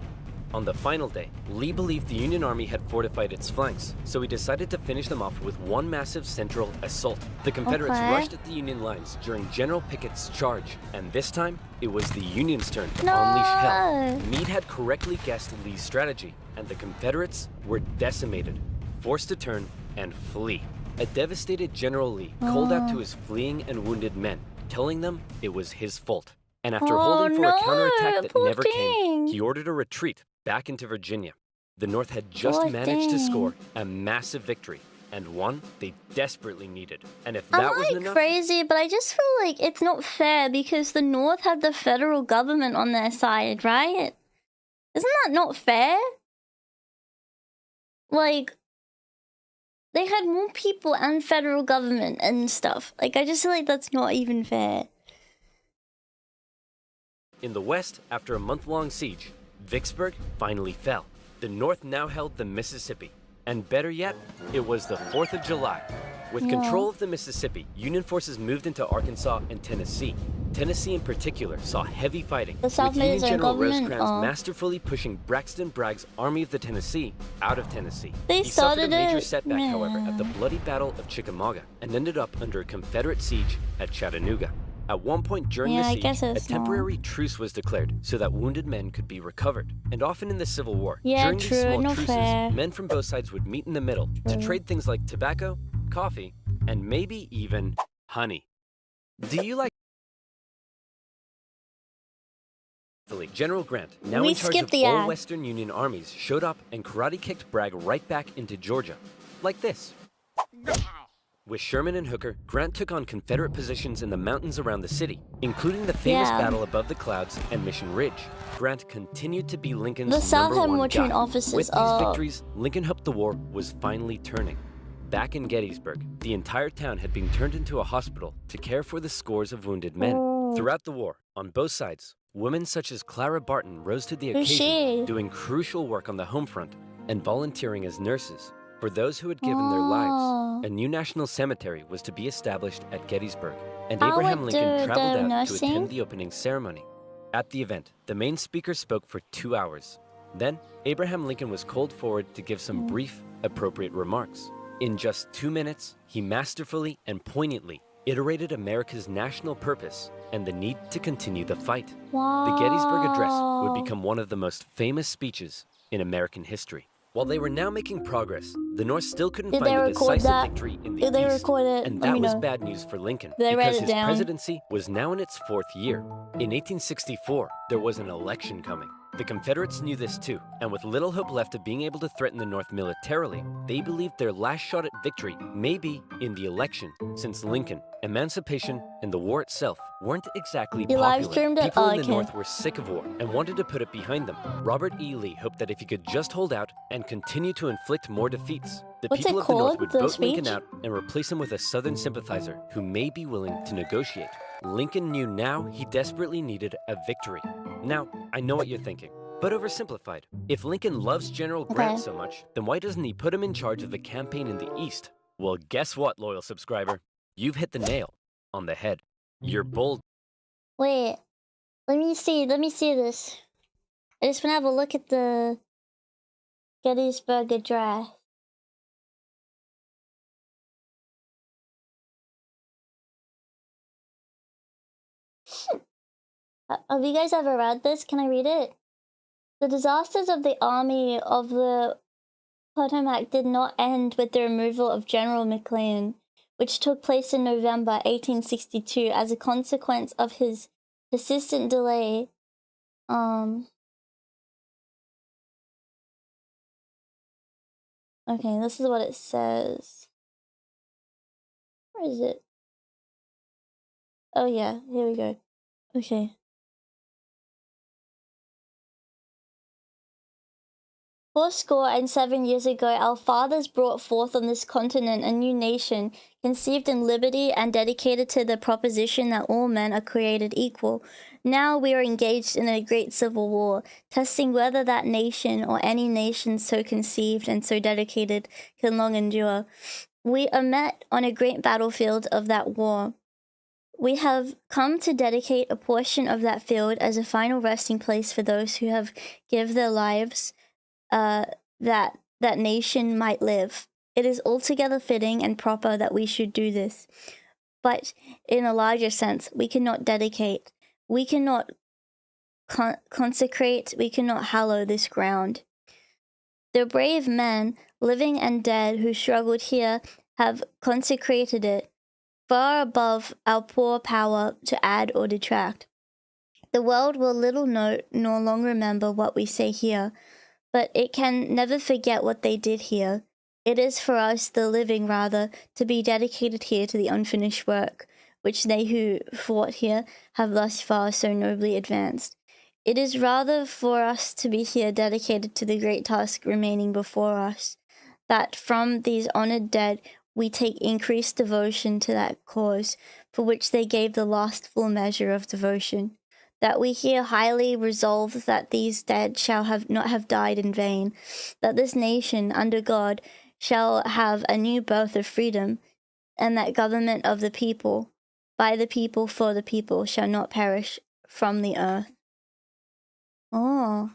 On the final day, Lee believed the Union Army had fortified its flanks, so he decided to finish them off with one massive central assault. The Confederates rushed at the Union lines during General Pickett's charge, and this time, it was the Union's turn to unleash hell. Meade had correctly guessed Lee's strategy, and the Confederates were decimated, forced to turn and flee. A devastated General Lee called out to his fleeing and wounded men, telling them it was his fault. And after holding for a counterattack that never came, he ordered a retreat back into Virginia. The North had just managed to score a massive victory, and one they desperately needed. And if that wasn't enough, crazy, but I just feel like it's not fair because the North had the federal government on their side, right? Isn't that not fair? Like, they had more people and federal government and stuff. Like, I just feel like that's not even fair. in the West, after a month-long siege, Vicksburg finally fell. The North now held the Mississippi. And better yet, it was the 4th of July. With control of the Mississippi, Union forces moved into Arkansas and Tennessee. Tennessee in particular saw heavy fighting, with Union General Rosecrans masterfully pushing Braxton Bragg's Army of the Tennessee out of Tennessee. He suffered a major setback, however, at the bloody Battle of Chickamauga, and ended up under a Confederate siege at Chattanooga. At one point during the siege, a temporary truce was declared so that wounded men could be recovered. And often in the Civil War, during these small truces, men from both sides would meet in the middle to trade things like tobacco, coffee, and maybe even honey. Do you like General Grant, now in charge of all Western Union armies, showed up and karate-kicked Bragg right back into Georgia. Like this. With Sherman and Hooker, Grant took on Confederate positions in the mountains around the city, including the famous battle above the clouds and Mission Ridge. Grant continued to be Lincoln's number one guy. With these victories, Lincoln hoped the war was finally turning. Back in Gettysburg, the entire town had been turned into a hospital to care for the scores of wounded men. Throughout the war, on both sides, women such as Clara Barton rose to the occasion, doing crucial work on the home front and volunteering as nurses. For those who had given their lives, a new national cemetery was to be established at Gettysburg, and Abraham Lincoln traveled out to attend the opening ceremony. At the event, the main speaker spoke for 2 hours. Then, Abraham Lincoln was called forward to give some brief, appropriate remarks. In just 2 minutes, he masterfully and poignantly iterated America's national purpose and the need to continue the fight. The Gettysburg Address would become one of the most famous speeches in American history. While they were now making progress, the North still couldn't find a decisive victory in the East, and that was bad news for Lincoln, because his presidency was now in its 4th year. In 1864, there was an election coming. The Confederates knew this too, and with little hope left of being able to threaten the North militarily, they believed their last shot at victory may be in the election, since Lincoln, emancipation, and the war itself weren't exactly popular. People in the North were sick of war and wanted to put it behind them. Robert E. Lee hoped that if he could just hold out and continue to inflict more defeats, the people of the North would vote Lincoln out and replace him with a Southern sympathizer who may be willing to negotiate. Lincoln knew now he desperately needed a victory. Now, I know what you're thinking, but oversimplified. If Lincoln loves General Grant so much, then why doesn't he put him in charge of the campaign in the East? Well, guess what, loyal subscriber? You've hit the nail on the head. You're bold. Wait, let me see this. I just want to have a look at the Gettysburg Address. Have you guys ever read this? Can I read it? The disasters of the army of the Potomac did not end with the removal of General McClellan, which took place in November 1862 as a consequence of his persistent delay. Okay, this is what it says. Where is it? Oh yeah, here we go. Okay. 407 years ago, our fathers brought forth on this continent a new nation, conceived in liberty and dedicated to the proposition that all men are created equal. Now we are engaged in a great civil war, testing whether that nation or any nation so conceived and so dedicated can long endure. We are met on a great battlefield of that war. We have come to dedicate a portion of that field as a final resting place for those who have given their lives that nation might live. It is altogether fitting and proper that we should do this. But in a larger sense, we cannot dedicate, we cannot consecrate, we cannot hallow this ground. The brave men, living and dead, who struggled here have consecrated it, far above our poor power to add or detract. The world will little note nor long remember what we say here, but it can never forget what they did here. It is for us, the living rather, to be dedicated here to the unfinished work, which they who fought here have thus far so nobly advanced. It is rather for us to be here dedicated to the great task remaining before us, that from these honoured dead we take increased devotion to that cause, for which they gave the last full measure of devotion. That we here highly resolve that these dead shall not have died in vain, that this nation, under God, shall have a new birth of freedom, and that government of the people, by the people, for the people, shall not perish from the earth. Oh.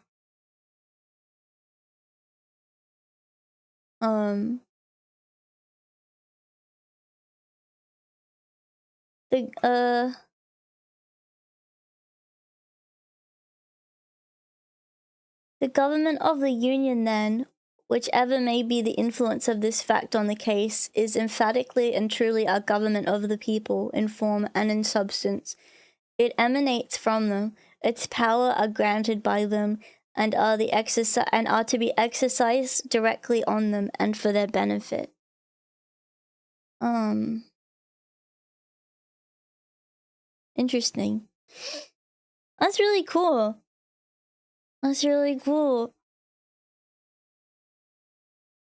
The government of the Union, then, whichever may be the influence of this fact on the case, is emphatically and truly our government of the people, in form and in substance. It emanates from them, its power are granted by them, and are to be exercised directly on them and for their benefit. Interesting. That's really cool. That's really cool.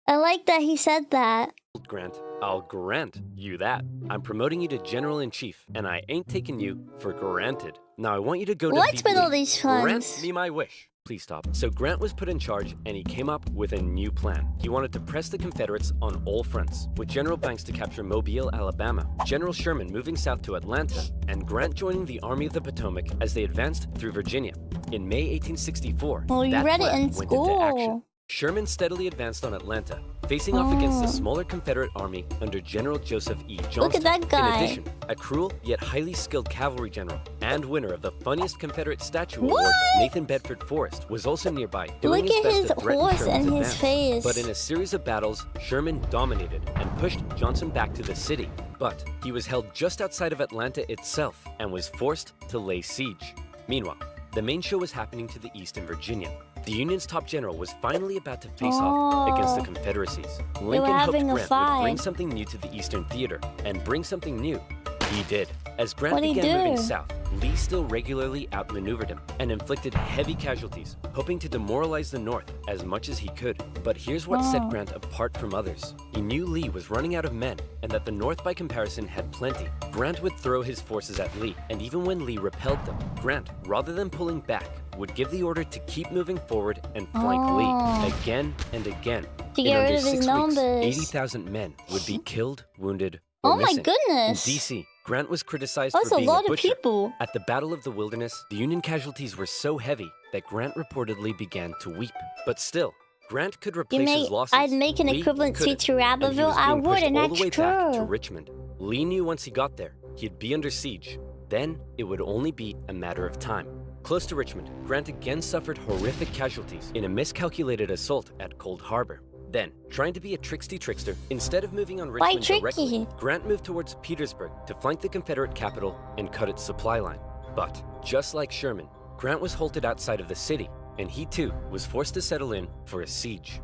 I like that he said that. Grant, I'll grant you that. I'm promoting you to General-in-Chief, and I ain't taking you for granted. Now I want you to go to What's with all these puns? Grant me my wish. Please stop. So Grant was put in charge, and he came up with a new plan. He wanted to press the Confederates on all fronts, with General Banks to capture Mobile, Alabama, General Sherman moving south to Atlanta, and Grant joining the Army of the Potomac as they advanced through Virginia. In May 1864, well, you that read it plan in went school. into action. Sherman steadily advanced on Atlanta, facing off against the smaller Confederate army under General Joseph E. Johnston. Look at that guy. In addition, a cruel yet highly skilled cavalry general and winner of the funniest Confederate statue award, Nathan Bedford Forrest, was also nearby, doing Look his at best his to threaten horse Sherman's and his advance. face. But in a series of battles, Sherman dominated and pushed Johnson back to the city. But he was held just outside of Atlanta itself and was forced to lay siege. Meanwhile, the main show was happening to the east in Virginia. The Union's top general was finally about to face off against the Confederacies. Lincoln hoped having a Grant fight. would bring something new to the Eastern Theater, and bring something new. He did. As Grant What'd he began moving do? south, Lee still regularly outmaneuvered him and inflicted heavy casualties, hoping to demoralize the North as much as he could. But here's what set Grant apart from others. He knew Lee was running out of men, and that the North by comparison had plenty. Grant would throw his forces at Lee, and even when Lee repelled them, Grant, rather than pulling back, would give the order to keep moving forward and flank Lee again and again. To In get under rid of 6 his weeks, numbers. 80,000 men would be killed, wounded, or Oh my missing. goodness. In D.C., Grant was criticized That's for a being lot a of butcher. people. At the Battle of the Wilderness, the Union casualties were so heavy that Grant reportedly began to weep. But still, Grant could replace his losses. I'd make an Lee equivalent couldn't, speech to and he Rabbitville. was I being would, pushed and all that's the way back to true. Richmond. Lee knew once he got there, he'd be under siege. Then it would only be a matter of time. Close to Richmond, Grant again suffered horrific casualties in a miscalculated assault at Cold Harbor. Then, trying to be a tricksy trickster, instead of moving on Richmond directly, tricky? Grant moved towards Petersburg to flank the Confederate capital and cut its supply line. But, just like Sherman, Grant was halted outside of the city, and he too was forced to settle in for a siege.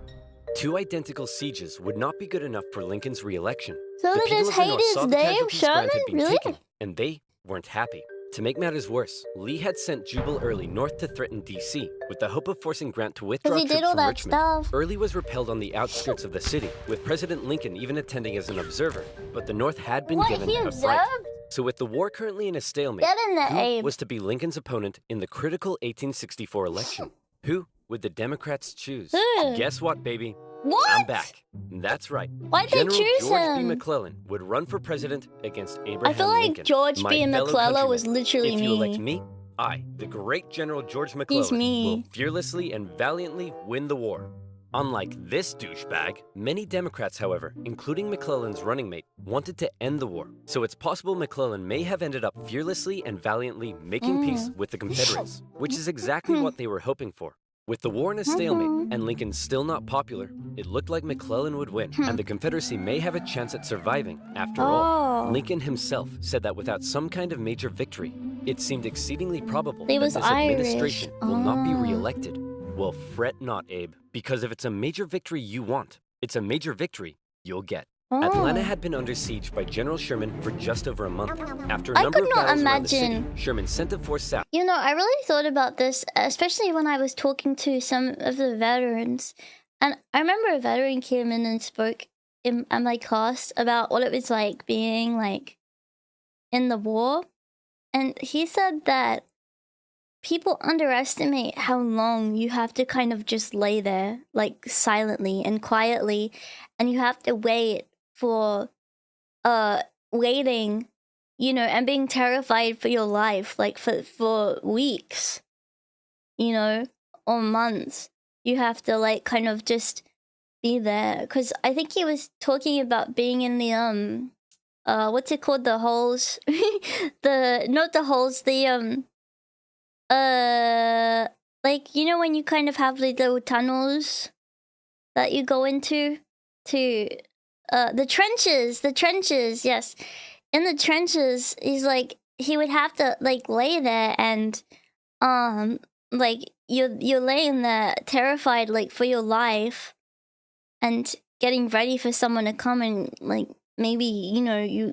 Two identical sieges would not be good enough for Lincoln's re-election. So The they people just of the hate North his saw the name, casualties Grant had Sherman? been Really? taking, and they weren't happy. To make matters worse, Lee had sent Jubal Early north to threaten D.C. with the hope of forcing Grant to withdraw Because he did troops all from that Richmond. stuff. Early was repelled on the outskirts of the city, with President Lincoln even attending as an observer, but the North had been What, given he a observed? fright. So with the war currently in a stalemate, Get in there, who Abe. was to be Lincoln's opponent in the critical 1864 election? Who would the Democrats choose? Who? Guess what, baby? What? I'm back. That's right. Why'd they General choose George B. him? McClellan would run for president against Abraham I feel like Lincoln. George My B. fellow McClellan was countrymen, literally if you elect me. me, I, the great General George McClellan, me. will fearlessly and valiantly win the war. Unlike this douchebag, many Democrats, however, including McClellan's running mate, wanted to end the war. So it's possible McClellan may have ended up fearlessly and valiantly making peace with the Confederates, which is exactly what they were hoping for. With the war in a stalemate and Lincoln still not popular, it looked like McClellan would win, and the Confederacy may have a chance at surviving. After all, Oh. Lincoln himself said that without some kind of major victory, it seemed exceedingly probable He that was this Irish. administration will not be Ah. re-elected. Well, fret not, Abe, because if it's a major victory you want, it's a major victory you'll get. Oh. Atlanta had been under siege by General Sherman for just over a month. After a I number could of not battles around the city, imagine- Sherman sent a force south. You know, I really thought about this, especially when I was talking to some of the veterans. And I remember a veteran came in and spoke in my class about what it was like being like in the war. And he said that people underestimate how long you have to kind of just lay there, like silently and quietly, and you have to wait for waiting, you know, and being terrified for your life, like for weeks, you know, or months. You have to like kind of just be there, because I think he was talking about being in the what's it called, the holes, like, you know, when you kind of have like little tunnels that you go into to the trenches, yes. In the trenches, he's like, he would have to like lay there and like you're laying there terrified like for your life and getting ready for someone to come and like maybe you know you're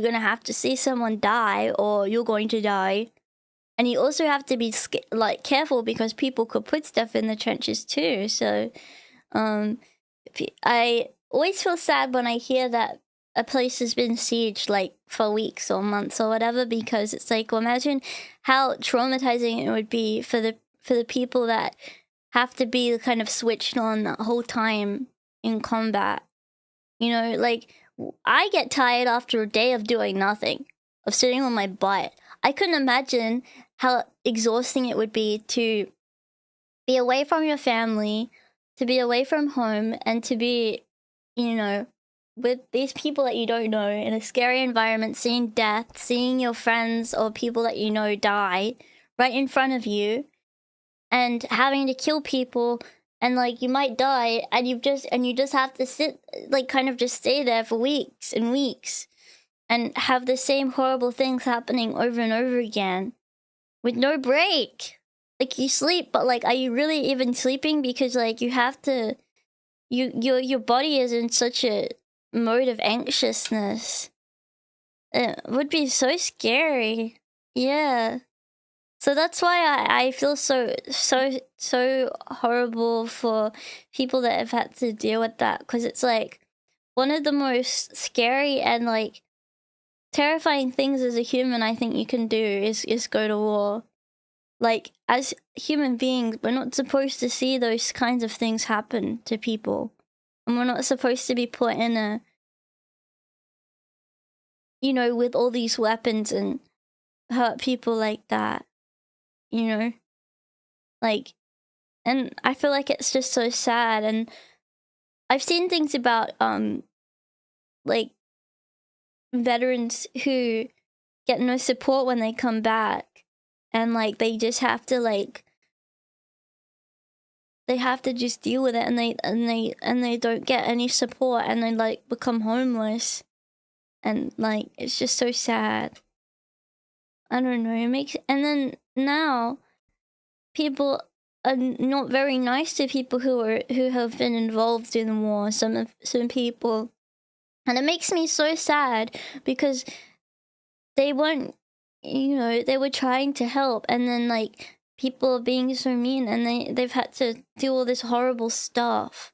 gonna have to see someone die or you're going to die. And you also have to be like careful because people could put stuff in the trenches too. So I always feel sad when I hear that a place has been sieged like for weeks or months or whatever, because it's like, well, imagine how traumatizing it would be for the people that have to be kind of switched on the whole time in combat. You know, like I get tired after a day of doing nothing, of sitting on my butt. I couldn't imagine how exhausting it would be to be away from your family, to be away from home, and to be, you know, with these people that you don't know in a scary environment, seeing death, seeing your friends or people that you know die right in front of you, and having to kill people, and like you might die, and you just have to sit, like kind of just stay there for weeks and weeks, and have the same horrible things happening over and over again, with no break. Like you sleep, but like, are you really even sleeping? Because like you have to, your body is in such a mode of anxiousness. It would be so scary. Yeah. So that's why I feel so horrible for people that have had to deal with that, because it's like one of the most scary and like terrifying things as a human I think you can do is go to war. Like, as human beings, we're not supposed to see those kinds of things happen to people. And we're not supposed to be put in a, you know, with all these weapons and hurt people like that. You know? Like, and I feel like it's just so sad. And I've seen things about, like, veterans who get no support when they come back, and like they just have to like they have to just deal with it, and they don't get any support, and they like become homeless, and like it's just so sad. I don't know. It makes, and then now people are not very nice to people who have been involved in the war. Some people, and it makes me so sad because they weren't, they were trying to help, and then like people are being so mean, and they've had to do all this horrible stuff,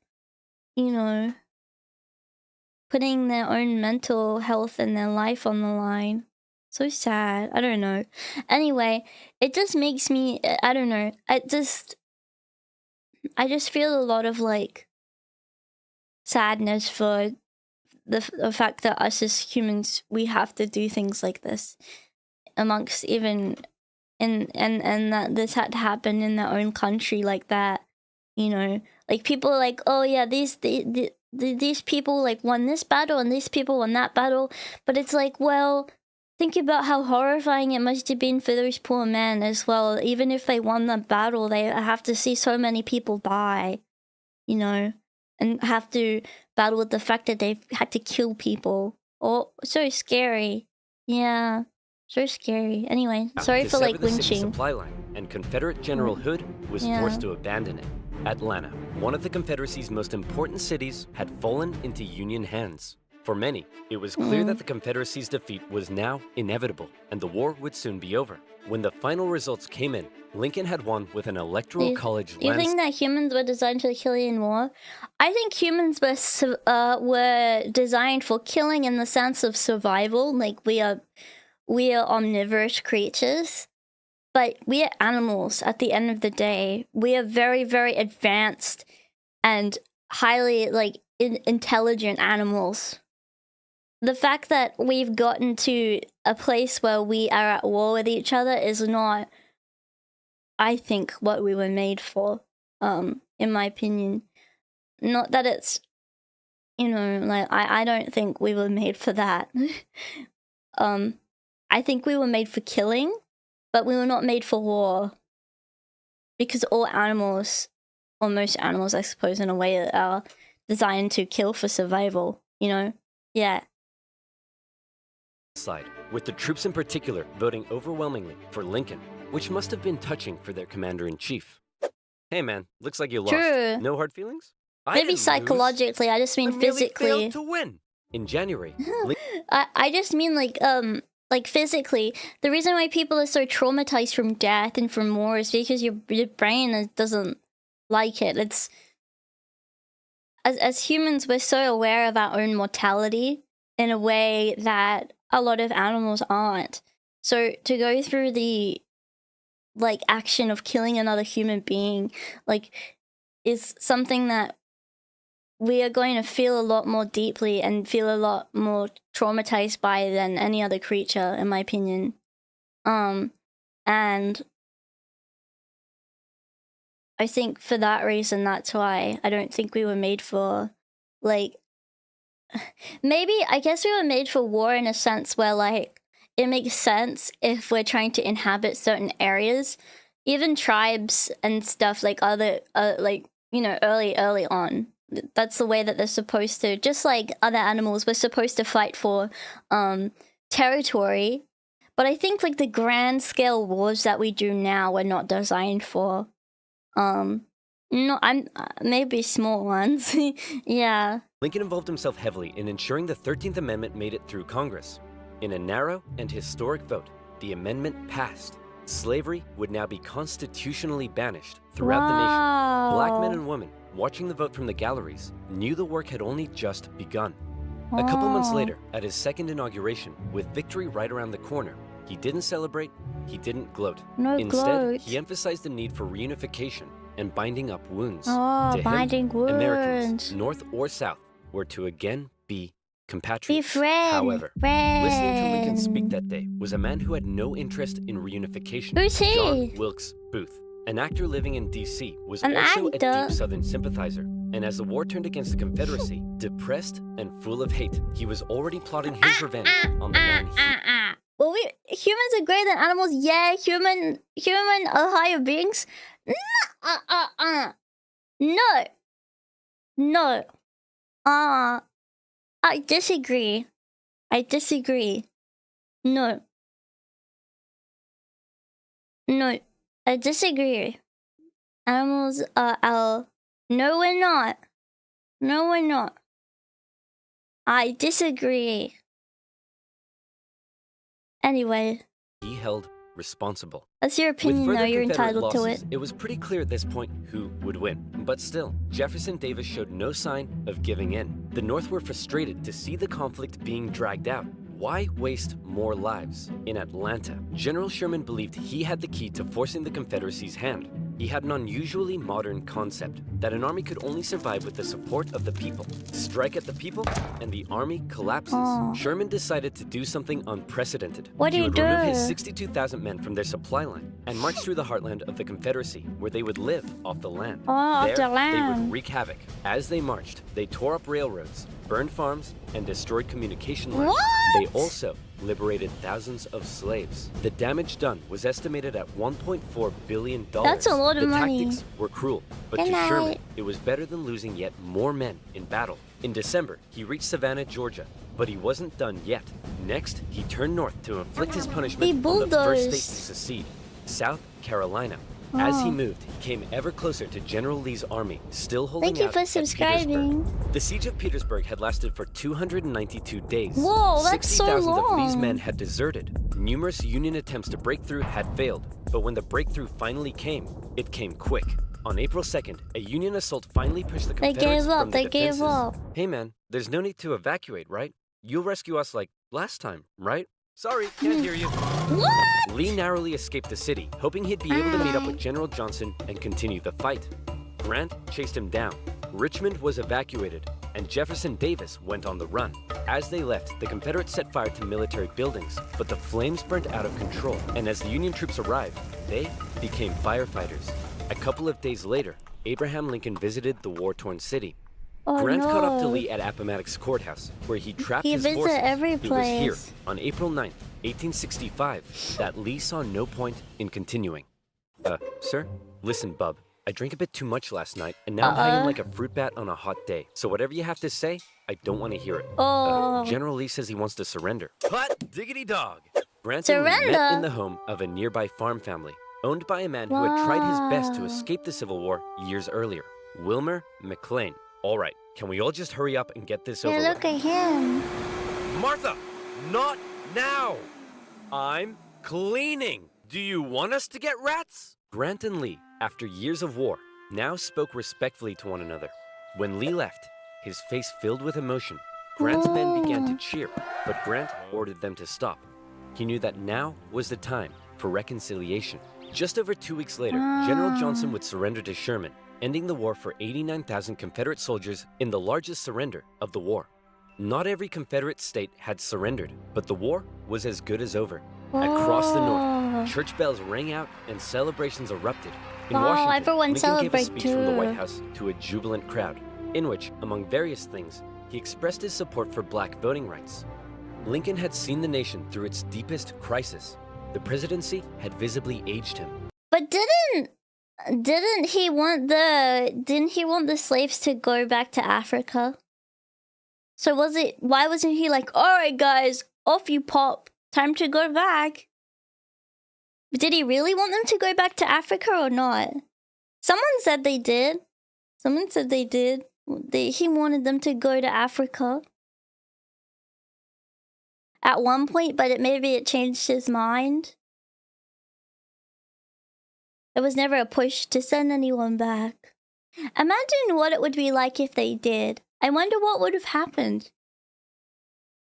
putting their own mental health and their life on the line. So sad. I don't know. Anyway, it just makes me, I don't know. I just feel a lot of like sadness for the fact that us as humans, we have to do things like this amongst even and that this had to happen in their own country like that. Like people are like, oh yeah, these people like won this battle and these people won that battle, but it's like, well, think about how horrifying it must have been for those poor men as well. Even if they won the battle, they have to see so many people die, and have to battle with the fact that they've had to kill people. Oh, so scary. Yeah, so scary. Anyway, sorry for like the city lynching. supply line, and Confederate General Hood was forced to abandon it. Atlanta, one of the Confederacy's most important cities, had fallen into Union hands. For many, it was clear that the Confederacy's defeat was now inevitable, and the war would soon be over. When the final results came in, Lincoln had won with an electoral college You think that humans were designed for killing war? I think humans were designed for killing in the sense of survival. Like we are omnivorous creatures, but we are animals at the end of the day. We are very, very advanced and highly like intelligent animals. The fact that we've gotten to a place where we are at war with each other is not, I think, what we were made for, in my opinion. Not that it's, like, I don't think we were made for that. I think we were made for killing, but we were not made for war. Because all animals, or most animals, I suppose, in a way, are designed to kill for survival, Yeah. Side, with the troops in particular voting overwhelmingly for Lincoln, which must have been touching for their commander-in-chief. Hey man, looks like you lost. True. No hard feelings? Maybe psychologically, I just mean physically. Failed to win. In January, I just mean like physically. The reason why people are so traumatized from death and from war is because your brain doesn't like it. It's as humans, we're so aware of our own mortality in a way that a lot of animals aren't. So to go through the like action of killing another human being like is something that we are going to feel a lot more deeply and feel a lot more traumatized by than any other creature, in my opinion. And I think for that reason, that's why I don't think we were made for like maybe, I guess we were made for war in a sense where, like, it makes sense if we're trying to inhabit certain areas. Even tribes and stuff, like, other, early on. That's the way that they're supposed to. Just like other animals, we're supposed to fight for territory. But I think, like, the grand-scale wars that we do now we're not designed for. Maybe small ones. Yeah. Lincoln involved himself heavily in ensuring the 13th Amendment made it through Congress. In a narrow and historic vote, the amendment passed. Slavery would now be constitutionally banished throughout the nation. Black men and women, watching the vote from the galleries, knew the work had only just begun. A couple months later, at his second inauguration, with victory right around the corner, he didn't celebrate, he didn't gloat. Instead, he emphasized the need for reunification and binding up wounds. To him, Americans, North or South, were to again be compatriots. Be friends. However, listening to Lincoln speak that day was a man who had no interest in reunification. Who's he? John Wilkes Booth, an actor living in D.C., was also a deep Southern sympathizer. And as the war turned against the Confederacy, depressed and full of hate, he was already plotting his revenge on the man he... Well, humans are greater than animals. Yeah, human are higher beings. No. No. I disagree. No. No. I disagree. Animals are our... No, we're not. No, we're not. I disagree. Anyway. He held responsible. That's your opinion, though. You're entitled to it. It was pretty clear at this point who would win. But still, Jefferson Davis showed no sign of giving in. The North were frustrated to see the conflict being dragged out. Why waste more lives? In Atlanta, General Sherman believed he had the key to forcing the Confederacy's hand. He had an unusually modern concept that an army could only survive with the support of the people. Strike at the people, and the army collapses. Sherman decided to do something unprecedented. What do He you would do? remove his 62,000 men from their supply line and march through the heartland of the Confederacy, where they would live off the land. Off There, the they land. would wreak havoc. As they marched, they tore up railroads, burned farms, and destroyed communication lines. What? They also liberated thousands of slaves. The damage done was estimated at $1.4 billion. That's a lot of money. The tactics were cruel, but Good to night. Sherman, it was better than losing yet more men in battle. In December, he reached Savannah, Georgia, but he wasn't done yet. Next, he turned north to inflict his punishment He on the first state bulldozed. to secede, South Carolina. As he moved, he came ever closer to General Lee's army, still holding Thank you out for at subscribing. Petersburg. The siege of Petersburg had lasted for 292 days. Whoa, that's so 60,000 of Lee's long. men had deserted. Numerous Union attempts to break through had failed, but when the breakthrough finally came, it came quick. On April 2nd, a Union assault finally pushed the They Confederates gave up, from the they gave defenses. up. Hey man, there's no need to evacuate, right? You'll rescue us like last time, right? Sorry, can't hear you. What? Lee narrowly escaped the city, hoping he'd be able to meet up with General Johnson and continue the fight. Grant chased him down. Richmond was evacuated, and Jefferson Davis went on the run. As they left, the Confederates set fire to military buildings, but the flames burnt out of control, and as the Union troops arrived, they became firefighters. A couple of days later, Abraham Lincoln visited the war-torn city. Oh, Grant no. caught up to Lee at Appomattox Courthouse, where he trapped He his visited forces. every It was here, place. on April 9th, 1865, that Lee saw no point in continuing. Sir? Listen, bub. I drank a bit too much last night, and now I'm hanging like a fruit bat on a hot day. So whatever you have to say, I don't want to hear it. Oh. General Lee says he wants to surrender. Hot diggity dog! Grant and Lee met Surrender? in the home of a nearby farm family, owned by a man who had tried his best to Wow. escape the Civil War years earlier, Wilmer McLean. All right, can we all just hurry up and get this over Yeah, with? look at him. Martha, not now! I'm cleaning. Do you want us to get rats? Grant and Lee, after years of war, now spoke respectfully to one another. When Lee left, his face filled with emotion, Grant's men began to cheer, but Grant ordered them to stop. He knew that now was the time for reconciliation. Just over 2 weeks later, General Johnson would surrender to Sherman, ending the war for 89,000 Confederate soldiers in the largest surrender of the war. Not every Confederate state had surrendered, but the war was as good as over. Across the North, church bells rang out and celebrations erupted. In Wow, Washington, everyone Lincoln gave a celebrate speech from the White too. House to a jubilant crowd, in which, among various things, he expressed his support for black voting rights. Lincoln had seen the nation through its deepest crisis. The presidency had visibly aged him. But didn't he want the slaves to go back to Africa? So why wasn't he like, alright guys, off you pop, time to go back? Did he really want them to go back to Africa or not? Someone said they did. He wanted them to go to Africa at one point, but maybe it changed his mind. It was never a push to send anyone back. Imagine what it would be like if they did. I wonder what would have happened.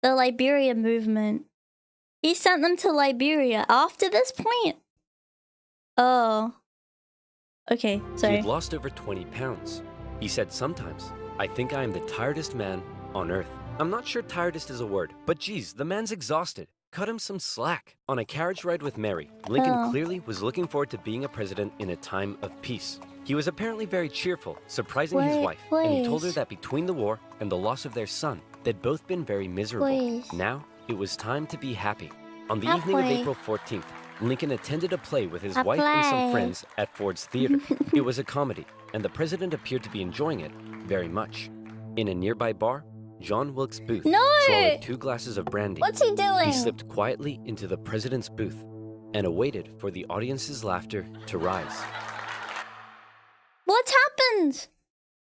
The Liberia movement. He sent them to Liberia after this point. Oh. Okay, He sorry. had lost over 20 pounds. He said sometimes, I think I am the tiredest man on earth. I'm not sure tiredest is a word, but geez, the man's exhausted. Cut him some slack. On a carriage ride with Mary, Lincoln clearly was looking forward to being a president in a time of peace. He was apparently very cheerful, surprising his wife, and he told her that between the war and the loss of their son, they'd both been very miserable. Now, it was time to be happy. On the evening of play. April 14th, Lincoln attended a play with his A wife and some play. friends at Ford's Theater. It was a comedy, and the president appeared to be enjoying it very much. In a nearby bar, John Wilkes Booth No! swallowed 2 glasses of brandy. What's he doing? He slipped quietly into the president's booth and awaited for the audience's laughter to rise. What happened?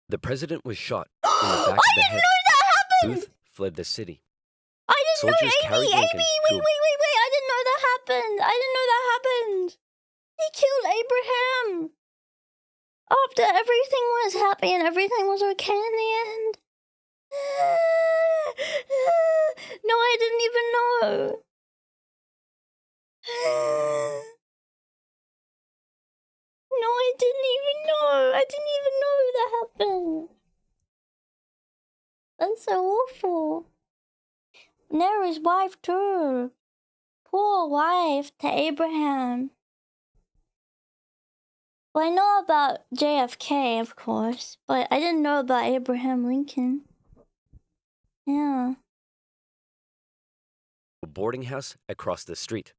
The president was shot in the back of the I didn't head. know that happened! Booth fled the city. I didn't know, Soldiers carried Amy, Lincoln Amy, to wait, a- I didn't know that happened. I didn't know that happened. He killed Abraham. After everything was happy and everything was okay in the end. No, I didn't even know. No, I didn't even know. I didn't even know that happened. That's so awful. Near his wife too. Poor wife to Abraham. Well, I know about JFK, of course, but I didn't know about Abraham Lincoln. Yeah. A boarding house across the street.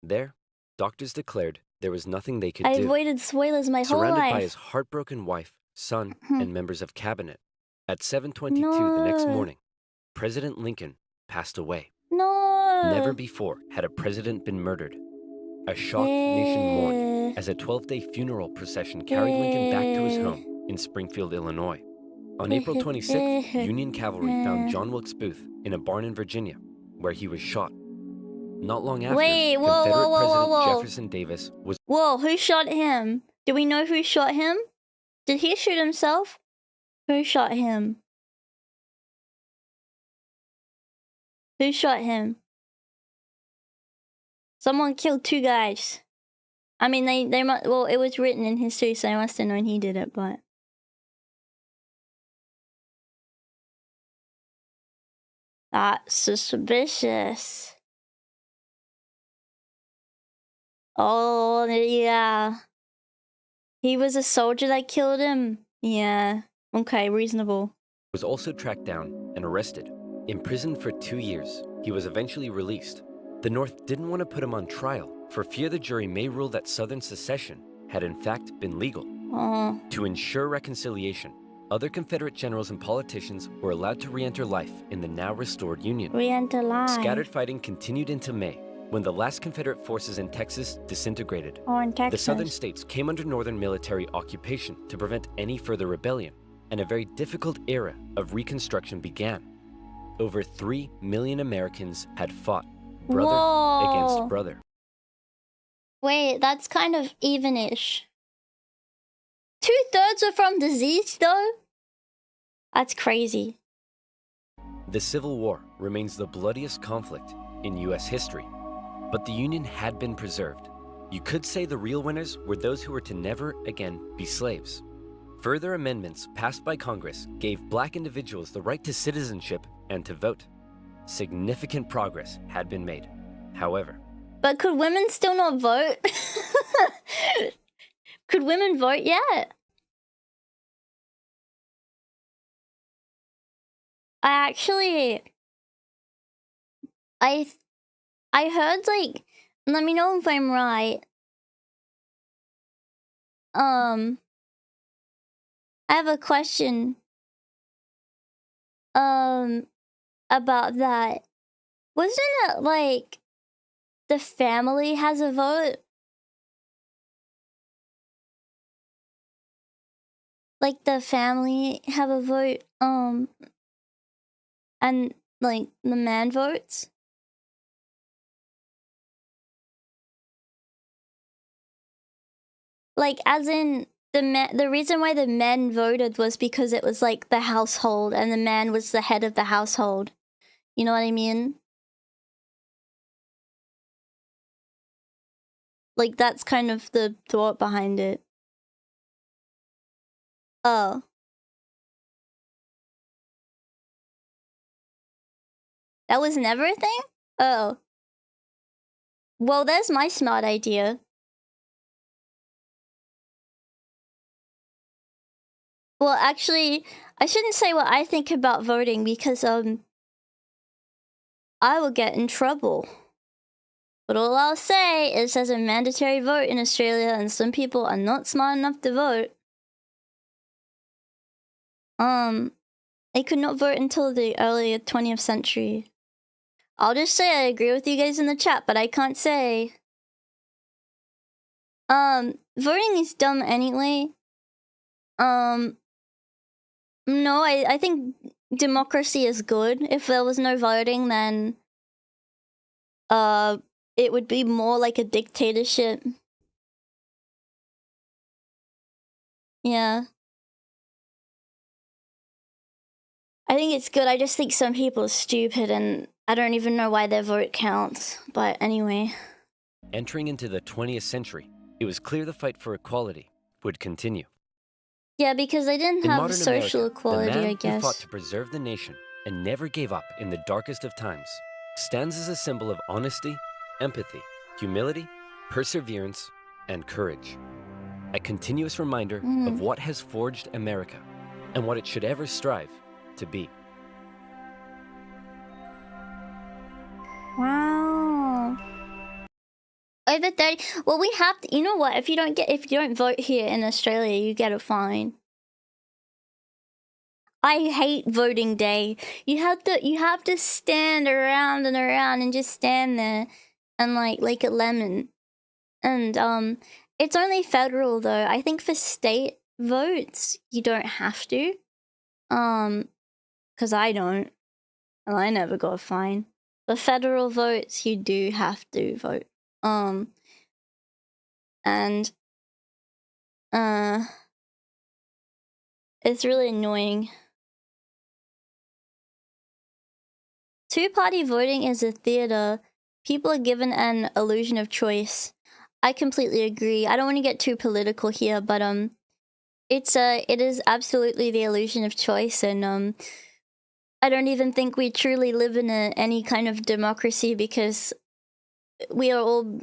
There, doctors declared there was nothing they could I do. avoided spoilers my whole Surrounded life. by his heartbroken wife, son, and members of cabinet. At 7:22 the next No. morning, President Lincoln passed away. No. Never before had a president been murdered. A shocked nation mourned as a 12-day funeral procession carried Lincoln back to his home in Springfield, Illinois. On April 26th, Union cavalry found John Wilkes Booth in a barn in Virginia, where he was shot. Not long after, Wait, whoa, Confederate whoa, whoa, President whoa, whoa. Jefferson Davis was Whoa, who shot him? Do we know who shot him? Did he shoot himself? Who shot him? Who shot him? Someone killed 2 guys. I mean, they must, well, it was written in history, so they must have known he did it, but. That's suspicious. Oh, yeah. He was a soldier that killed him? Yeah. Okay, reasonable. also tracked down and arrested. Imprisoned for 2 years, he was eventually released. The North didn't want to put him on trial for fear the jury may rule that Southern secession had in fact been legal. Oh. To ensure reconciliation, other Confederate generals and politicians were allowed to re-enter life in the now restored Union. Re-enter life. Scattered fighting continued into May, when the last Confederate forces in Texas disintegrated. Or in Texas. The southern states came under Northern military occupation to prevent any further rebellion, and a very difficult era of Reconstruction began. Over 3 million Americans had fought, brother Whoa. against brother. Wait, that's kind of even-ish. 2/3 are from disease, though? That's crazy. The Civil War remains the bloodiest conflict in US history, but the Union had been preserved. You could say the real winners were those who were to never again be slaves. Further amendments passed by Congress gave black individuals the right to citizenship and to vote. Significant progress had been made. However, But could women still not vote? Could women vote yet? I heard, like, let me know if I'm right. I have a question. About that. Wasn't it like the family has a vote? Like the family have a vote, and like the man votes? Like, as in the reason why the men voted was because it was like the household and the man was the head of the household. You know what I mean? Like, that's kind of the thought behind it. Oh. That was never a thing? Oh. Well, there's my smart idea. Well, actually, I shouldn't say what I think about voting because, I will get in trouble. But all I'll say is there's a mandatory vote in Australia and some people are not smart enough to vote. They could not vote until the early 20th century. I'll just say I agree with you guys in the chat, but I can't say. Voting is dumb anyway. No, I think democracy is good. If there was no voting, then it would be more like a dictatorship. Yeah. I think it's good. I just think some people are stupid and I don't even know why their vote counts. But anyway. Entering into the 20th century, it was clear the fight for equality would continue. Yeah, because they didn't In have modern social America, equality, the man I who guess. fought to preserve the nation and never gave up in the darkest of times stands as a symbol of honesty, empathy, humility, perseverance, and courage. A continuous reminder of what has forged America and what it should ever strive to be. Wow. Over 30. Well, we have to, you know what? If you don't vote here in Australia, you get a fine. I hate voting day. You have to stand around and around and just stand there and like a lemon. And it's only federal though. I think for state votes you don't have to. Cuz I don't. And I never got a fine. For federal votes you do have to vote. And it's really annoying. Two-party voting is a theater. People are given an illusion of choice. I completely agree. I don't want to get too political here, but it is absolutely the illusion of choice, and I don't even think we truly live in any kind of democracy because we are all,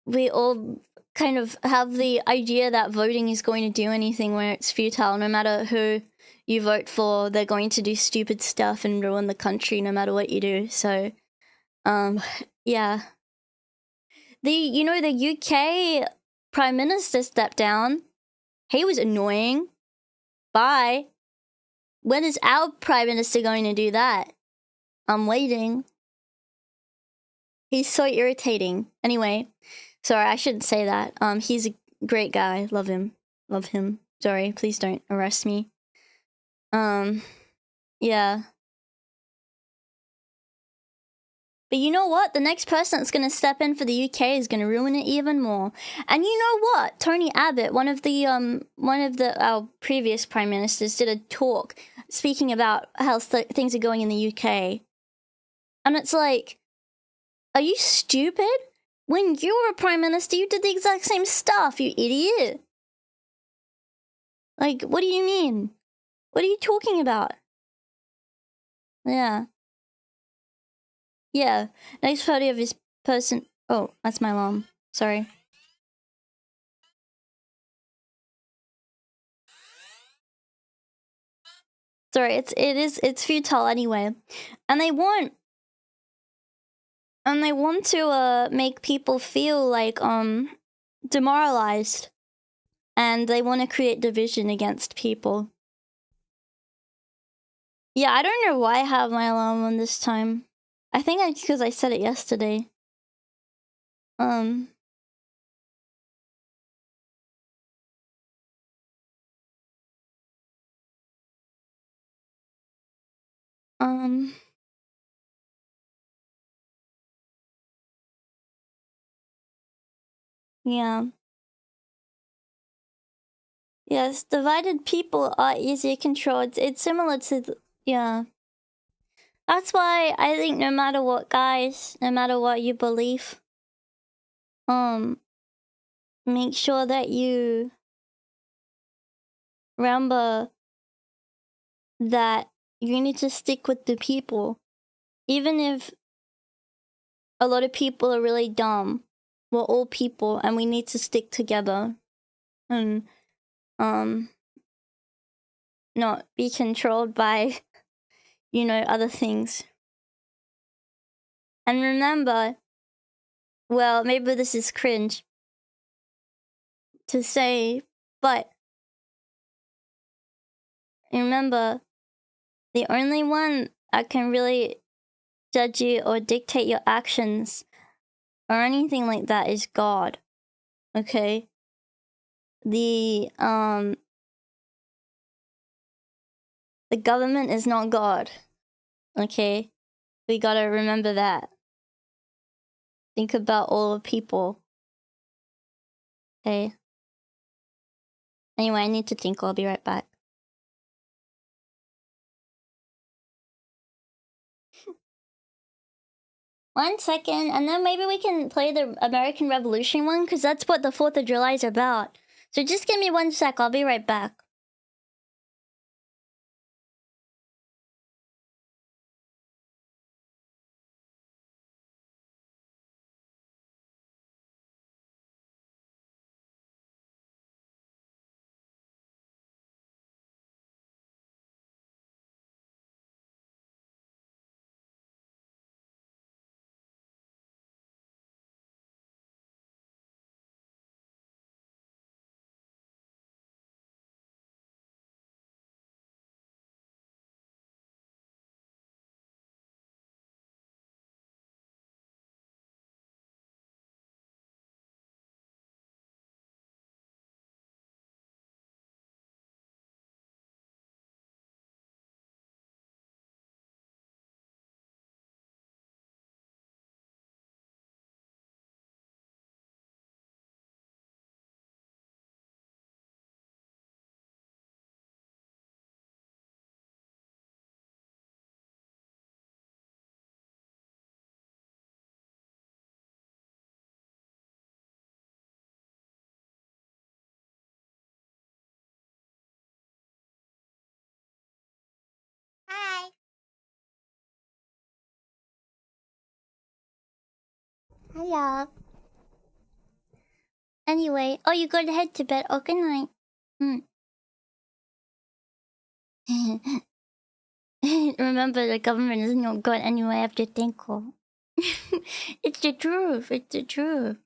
we all kind of have the idea that voting is going to do anything where it's futile. No matter who you vote for, they're going to do stupid stuff and ruin the country no matter what you do. So, yeah. The UK Prime Minister stepped down. He was annoying. Bye. When is our Prime Minister going to do that? I'm waiting. He's so irritating. Anyway, sorry, I shouldn't say that. He's a great guy. Love him. Love him. Sorry, please don't arrest me. Yeah. But you know what? The next person that's going to step in for the UK is going to ruin it even more. And you know what? Tony Abbott, one of our previous prime ministers, did a talk speaking about how things are going in the UK. And it's like, are you stupid? When you were a prime minister, you did the exact same stuff, you idiot. Like, what do you mean? What are you talking about? Yeah. Yeah. Next photo of this person. Oh, that's my alarm. Sorry. Sorry, it's futile anyway. And they want to make people feel like demoralized. And they want to create division against people. Yeah, I don't know why I have my alarm on this time. I think it's because I said it yesterday. Yeah. Yes, divided people are easier controlled. It's similar to, yeah. That's why I think no matter what, guys, no matter what you believe, make sure that you remember that you need to stick with the people. Even if a lot of people are really dumb, we're all people and we need to stick together and not be controlled by other things. And remember, well, maybe this is cringe to say, but remember, the only one that can really judge you or dictate your actions or anything like that is God. Okay? The government is not God. Okay? We gotta remember that. Think about all the people. Okay? Anyway, I need to think. I'll be right back. One second, and then maybe we can play the American Revolution one, because that's what the 4th of July is about. So just give me 1 sec, I'll be right back. Hi. Hello. Anyway, oh, you go to head to bed. Oh, good night. Remember, the government is not good anyway after Tenko. It's the truth. It's the truth.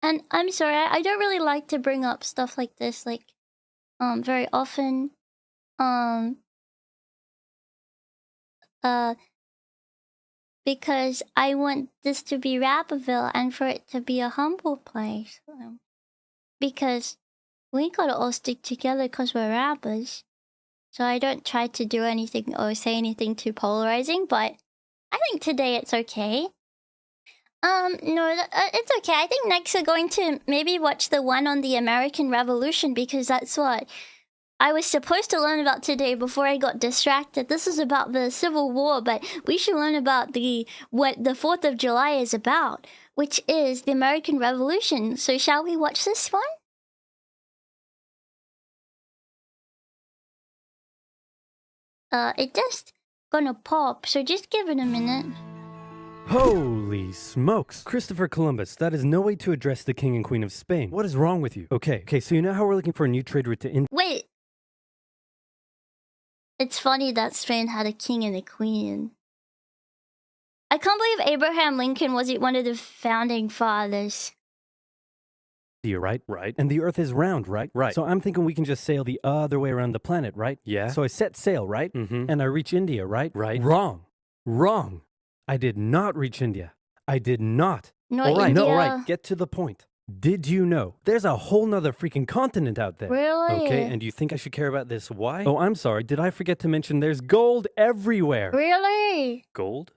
And I'm sorry, I don't really like to bring up stuff like this, like, very often. Because I want this to be Rabbitville and for it to be a humble place. Because we gotta all stick together because we're Rabbas. So I don't try to do anything or say anything too polarizing, but I think today it's okay. No, it's okay. I think next we're going to maybe watch the one on the American Revolution, because that's what I was supposed to learn about today before I got distracted. This is about the Civil War, but we should learn about what the 4th of July is about, which is the American Revolution. So shall we watch this one? It just gonna pop, so just give it a minute. Holy smokes! Christopher Columbus, that is no way to address the King and Queen of Spain. What is wrong with you? Okay, so you know how we're looking for a new trade route to India? Wait! It's funny that Spain had a king and a queen. I can't believe Abraham Lincoln was one of the founding fathers. Right? And the Earth is round, right? So I'm thinking we can just sail the other way around the planet, right? Yeah. So I set sail, right? And I reach India, right? Wrong. I did not reach India. I did not. All right, get to the point. Did you know there's a whole nother freaking continent out there? Really? Okay, and do you think I should care about this? Why? Oh, I'm sorry. Did I forget to mention there's gold everywhere? Really? Gold?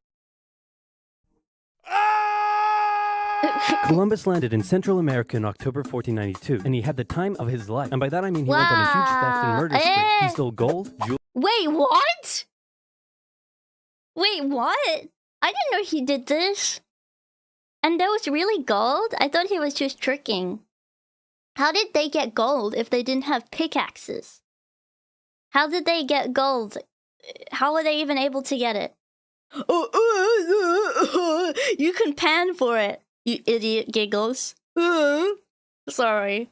Columbus landed in Central America in October 1492, and he had the time of his life. And by that I mean he went on a huge theft and murder spree. He stole gold, jewelry... Wait, what? I didn't know he did this. And that was really gold? I thought he was just tricking. How did they get gold if they didn't have pickaxes? How did they get gold? How were they even able to get it? You can pan for it, you idiot giggles. Sorry.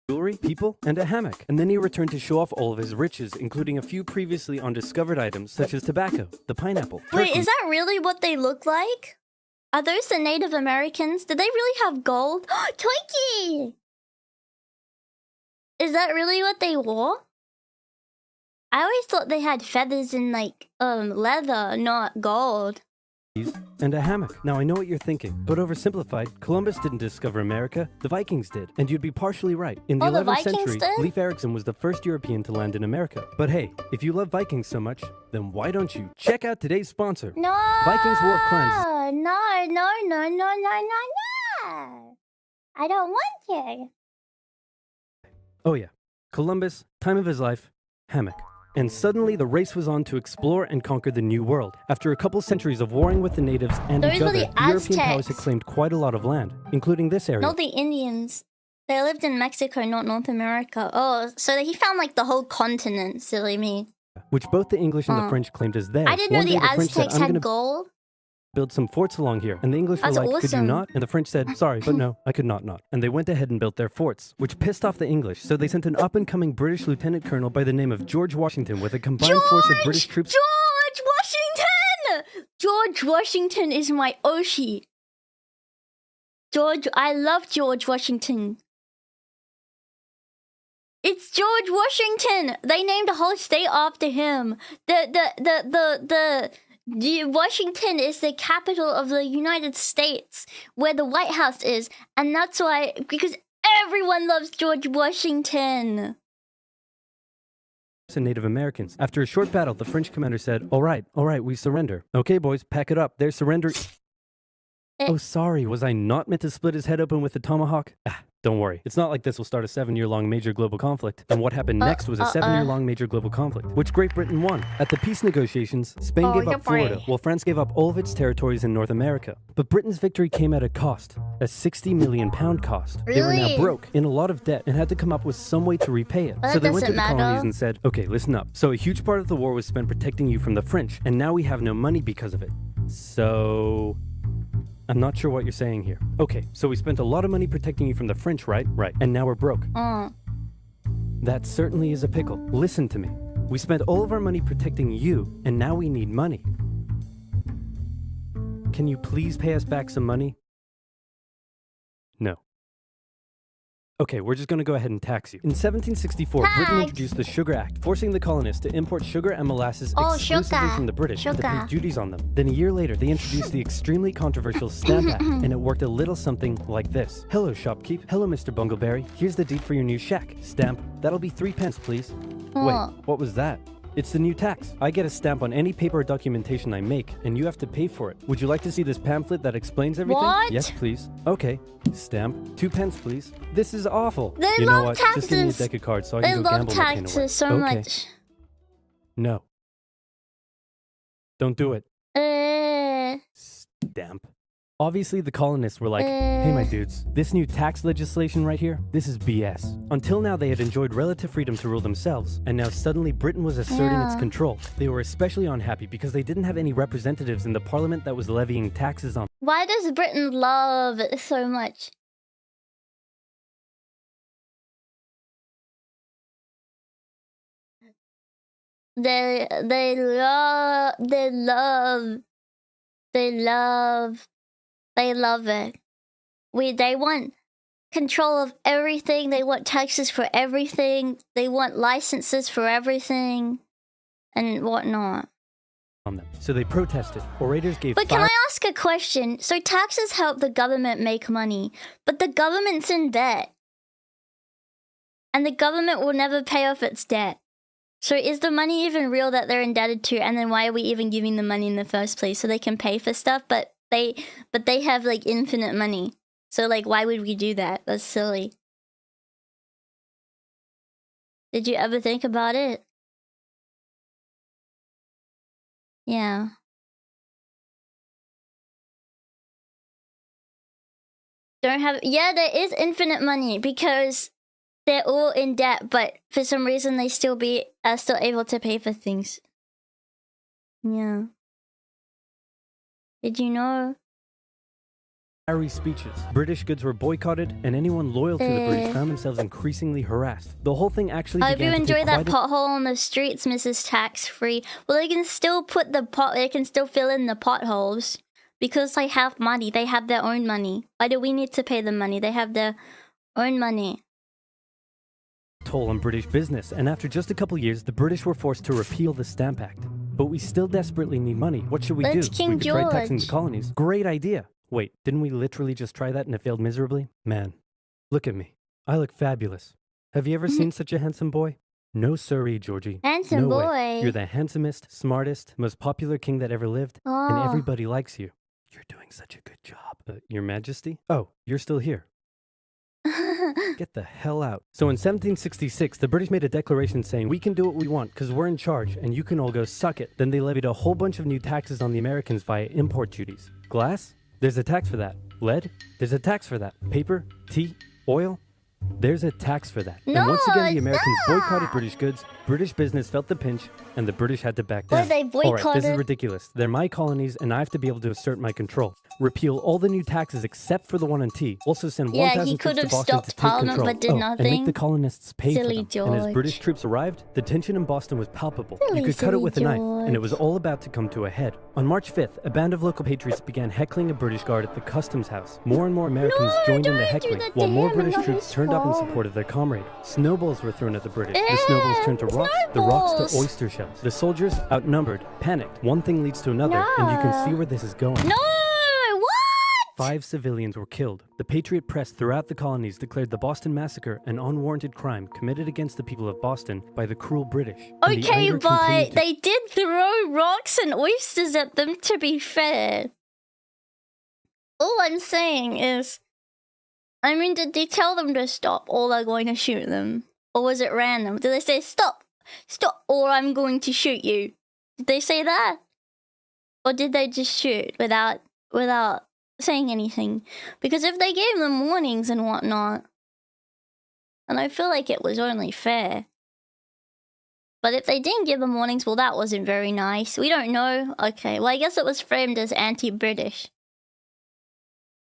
Jewelry, people, and a hammock. And then he returned to show off all of his riches, including a few previously undiscovered items, such as tobacco, the pineapple, Wait, turkey. is that really what they look like? Are those the Native Americans? Did they really have gold? Twinkie! Is that really what they wore? I always thought they had feathers and like leather, not gold. And a hammock. Now I know what you're thinking, but oversimplified, Columbus didn't discover America, the Vikings did. And you'd be partially right. In the 11th century, Leif Erikson was the first European to land in America. But hey, if you love Vikings so much, then why don't you check out today's sponsor? No! Vikings War of Clans. No. I don't want to. Oh yeah, Columbus, time of his life, hammock. And suddenly the race was on to explore and conquer the New World. After a couple centuries of warring with the natives and each other, the European powers had claimed quite a lot of land, including this area. Not the Indians. They lived in Mexico, not North America. Oh, so he found like the whole continent, silly me. Which both the English and the French claimed as theirs. I didn't know the Aztecs had gold. Build some forts along here. And the English were like, could you not? And the French said, sorry, but no, I could not. And they went ahead and built their forts, which pissed off the English. So they sent an up-and-coming British lieutenant colonel by the name of George Washington with a combined force of British troops. George Washington! George Washington is my Oshi. I love George Washington. It's George Washington! They named a whole state after him. Washington is the capital of the United States, where the White House is, and that's why, because everyone loves George Washington. And Native Americans. After a short battle, the French commander said, all right, we surrender. Okay, boys, pack it up. They're surrendering. Oh, sorry, was I not meant to split his head open with a tomahawk? Don't worry. It's not like this will start a 7-year-long major global conflict. And what happened next was a 7-year-long major global conflict, which Great Britain won. At the peace negotiations, Spain gave up Florida, while France gave up all of its territories in North America. But Britain's victory came at a cost, a £60 million cost. Really? They were now broke, in a lot of debt, and had to come up with some way to repay it. So they went to the colonies and said, okay, listen up. So a huge part of the war was spent protecting you from the French, and now we have no money because of it. So... I'm not sure what you're saying here. Okay, so we spent a lot of money protecting you from the French, right? Right. And now we're broke. That certainly is a pickle. Listen to me. We spent all of our money protecting you, and now we need money. Can you please pay us back some money? No. Okay, we're just going to go ahead and tax you. In 1764, Britain introduced the Sugar Act, forcing the colonists to import sugar and molasses exclusively from the British and to pay duties on them. Then a year later, they introduced the extremely controversial Stamp Act, and it worked a little something like this. Hello, shopkeep. Hello, Mr. Bungleberry. Here's the deed for your new shack. Stamp. That'll be 3 pence, please. Wait, what was that? It's the new tax. I get a stamp on any paper or documentation I make, and you have to pay for it. Would you like to see this pamphlet that explains everything? What? Yes, please. Okay. Stamp. 2 pence, please. This is awful. They you love know what? taxes. Just give me a deck of cards so I can go gamble my pain away. taxes so much. No. Don't do it. Stamp. Obviously, the colonists were like, hey, my dudes, this new tax legislation right here, this is BS. Until now, they had enjoyed relative freedom to rule themselves, and now suddenly Britain was asserting its control. They were especially unhappy because they didn't have any representatives in the parliament that was levying taxes on. Why does Britain love it so much? They love it. They want control of everything. They want taxes for everything. They want licenses for everything and whatnot. On them. So they protested. Orators gave But can I ask a question? So taxes help the government make money, but the government's in debt. And the government will never pay off its debt. So is the money even real that they're indebted to? And then why are we even giving them money in the first place? So they can pay for stuff, but they have like infinite money. So like, why would we do that? That's silly. Did you ever think about it? Yeah. Yeah, there is infinite money because they're all in debt, but for some reason they are still able to pay for things. Yeah. Did you know? Fiery speeches. British goods were boycotted, and anyone loyal to the British found themselves increasingly harassed. The whole thing actually began to I hope you enjoy that pothole on the streets, Mrs. Tax Free. Well, they can still put they can still fill in the potholes. because they have money. They have their own money. Why do we need to pay them money? They have their own money. Toll on British business, and after just a couple years, the British were forced to repeal the Stamp Act. But we still desperately need money. What should we do? Let's King we could try taxing the George. colonies. Great idea. Wait, didn't we literally just try that and it failed miserably? Man, look at me. I look fabulous. Have you ever seen such a handsome boy? No sirree, Georgie. Handsome no boy. Way. You're the handsomest, smartest, most popular king that ever lived, and Oh. everybody likes you. You're doing such a good job. Your Majesty? Oh, you're still here. Get the hell out. So in 1766, the British made a declaration saying, we can do what we want because we're in charge and you can all go suck it. Then they levied a whole bunch of new taxes on the Americans via import duties. Glass? There's a tax for that. Lead? There's a tax for that. Paper? Tea? Oil? There's a tax for that. No, and once again, the it's Americans not. boycotted British goods. British business felt the pinch, and the British had to back Why down. they All right, this is boycotted? ridiculous. They're my colonies, and I have to be able to assert my control. Repeal all the new taxes except for the one on tea. Also send Yeah, 1,000 he troops could to have Boston stopped to take Parliament, control. but did and nothing. make the colonists pay Silly for them. And as George. British troops arrived, the tension in Boston was palpable. Silly, You could cut it silly with a knife, and it was George. all about to come to a head. On March 5th, a band of local patriots began heckling a British guard at the customs house. More and more Americans No, joined in the don't do heckling, that to while more him, British not troops his turned up in fault. support of their comrade. Snowballs were thrown at the British. The snowballs turned to rocks, the rocks snowballs. to oyster shells. The soldiers, outnumbered, panicked. One thing leads to another, and you can see where this is going. No! What? 5 civilians were killed. The Patriot press throughout the colonies declared the Boston Massacre an unwarranted crime committed against the people of Boston by the cruel British. And the Okay, anger but continued to- they did throw rocks and oysters at them, to be fair. All I'm saying is, I mean, did they tell them to stop or they're going to shoot them? Or was it random? Did they say, stop, stop, or I'm going to shoot you? Did they say that? Or did they just shoot without saying anything? Because if they gave them warnings and whatnot, and I feel like it was only fair. But if they didn't give them warnings, well, that wasn't very nice. We don't know. Okay, well, I guess it was framed as anti-British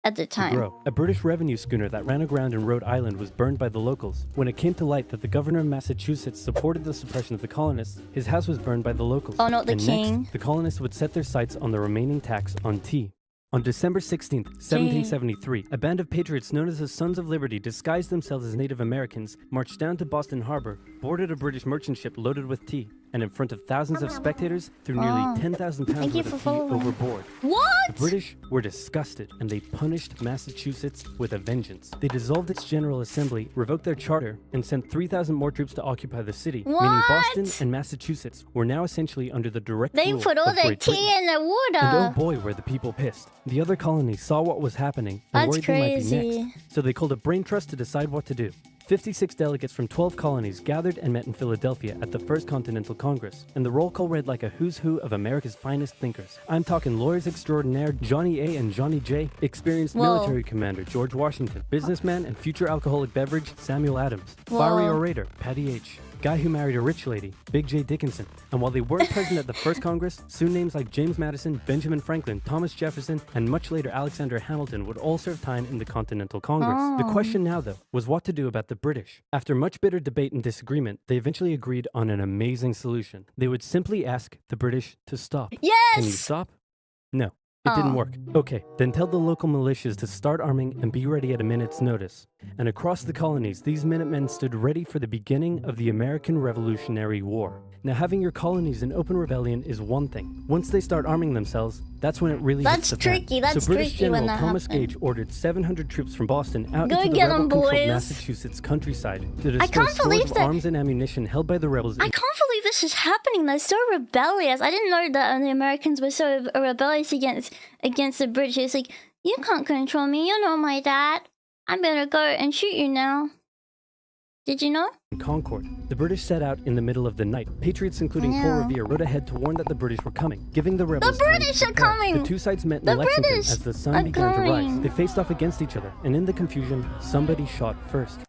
at the time. grow. A British revenue schooner that ran aground in Rhode Island was burned by the locals. When it came to light that the governor of Massachusetts supported the suppression of the colonists, his house was burned by the locals. Oh, not the and king. Next, the colonists would set their sights on the remaining tax on tea. On December 16th, 1773, a band of patriots known as the Sons of Liberty disguised themselves as Native Americans, marched down to Boston Harbor, boarded a British merchant ship loaded with tea, and in front of thousands of spectators, threw nearly 10,000 pounds Thank you worth for of tea following. overboard. The What? British were disgusted, and they punished Massachusetts with a vengeance. They dissolved its General Assembly, revoked their charter, and sent 3,000 more troops to occupy the city, meaning What? Boston and Massachusetts were now essentially under the direct They rule put all of their Great Britain. tea in the water. And oh boy, were the people pissed. The other colonies saw what was happening and That's worried they might be crazy. next. So they called a brain trust to decide what to do. 56 delegates from 12 colonies gathered and met in Philadelphia at the First Continental Congress, and the roll call read like a who's who of America's finest thinkers. I'm talking lawyers extraordinaire Johnny A. and Johnny J, experienced Whoa. military commander George Washington, businessman and future alcoholic beverage Samuel Adams, fiery Whoa. orator Patty H., guy who married a rich lady, Big J. Dickinson. And while they weren't present at the first Congress, soon names like James Madison, Benjamin Franklin, Thomas Jefferson, and much later Alexander Hamilton would all serve time in the Continental Congress. The Oh. question now, though, was what to do about the British. After much bitter debate and disagreement, they eventually agreed on an amazing solution. They would simply ask the British to stop. Can you Yes! stop? No. It didn't Oh. work. Okay, then tell the local militias to start arming and be ready at a minute's notice. And across the colonies, these Minutemen stood ready for the beginning of the American Revolutionary War. Now, having your colonies in open rebellion is one thing. Once they start arming themselves, that's when it really That's hits the fan. tricky, that's so British tricky General when that Thomas happens. Gage ordered 700 troops from Boston out Go into the get 'em, rebel-controlled boys. Massachusetts countryside to destroy can't stores believe of that- arms and ammunition held by the rebels. I can't believe this is happening. They're so rebellious. I didn't know that the Americans were so rebellious against the British. It's like, you can't control me. You know my dad. I better go and shoot you now. Did you know? in Concord. The British set out in the middle of the night. Patriots, including Paul Yeah. Revere, rode ahead to warn that the British were coming, giving the rebels time to British are prepare. coming! The two sides met in The Lexington British as the sun are began to rise. coming! They faced off against each other, and in the confusion, somebody shot first.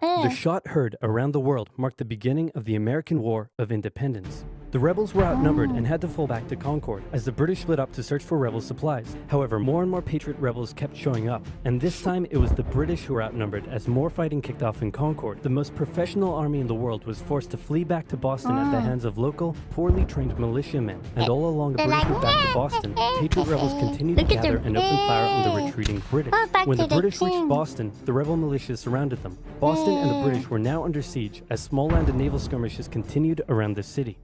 Eh. The shot heard around the world marked the beginning of the American War of Independence. The rebels were outnumbered and had to fall back to Concord as the British split up to search for rebel supplies. However, more and more Patriot rebels kept showing up, and this time it was the British who were outnumbered as more fighting kicked off in Concord. The most professional army in the world was forced to flee back to Boston at the hands of local, poorly trained militiamen. And all along the British route back to Boston, Patriot rebels continued to gather and open fire on the retreating British. When the British reached Boston, the rebel militia surrounded them. Boston and the British were now under siege as small land and naval skirmishes continued around the city.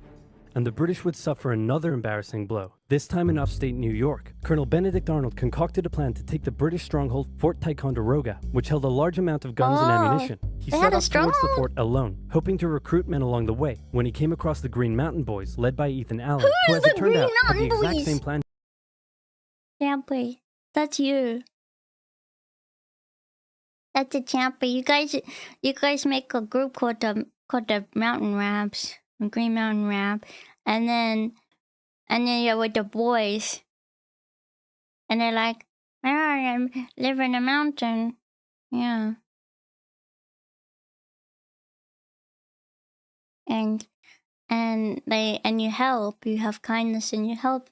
And the British would suffer another embarrassing blow, this time in upstate New York. Colonel Benedict Arnold concocted a plan to take the British stronghold Fort Ticonderoga, which held a large amount of guns and ammunition. He set off towards the fort alone, hoping to recruit men along the way, when he came across the Green Mountain Boys, led by Ethan Allen, who as it turned out had the exact same plan. Champy, that's you. That's a Champy. You guys make a group called the Mountain Rabs. Green Mountain Rab, and then you're with the boys, and they're like, I live in a mountain, yeah, and you help, you have kindness and you help.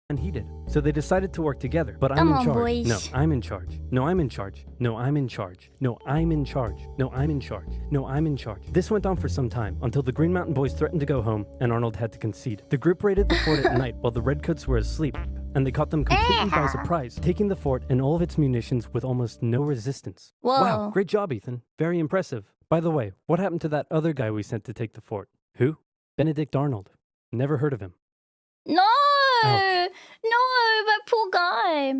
And he did. So they decided to work together. But I'm in charge. Boys. No, I'm in charge. No, I'm in charge. No, I'm in charge. No, I'm in charge. No, I'm in charge. No, I'm in charge. This went on for some time until the Green Mountain Boys threatened to go home and Arnold had to concede. The group raided the fort at night while the Redcoats were asleep, and they caught them completely by surprise, taking the fort and all of its munitions with almost no resistance. Whoa. Wow, great job, Ethan. Very impressive. By the way, what happened to that other guy we sent to take the fort? Who? Benedict Arnold. Never heard of him. No! Ouch. No, but poor guy.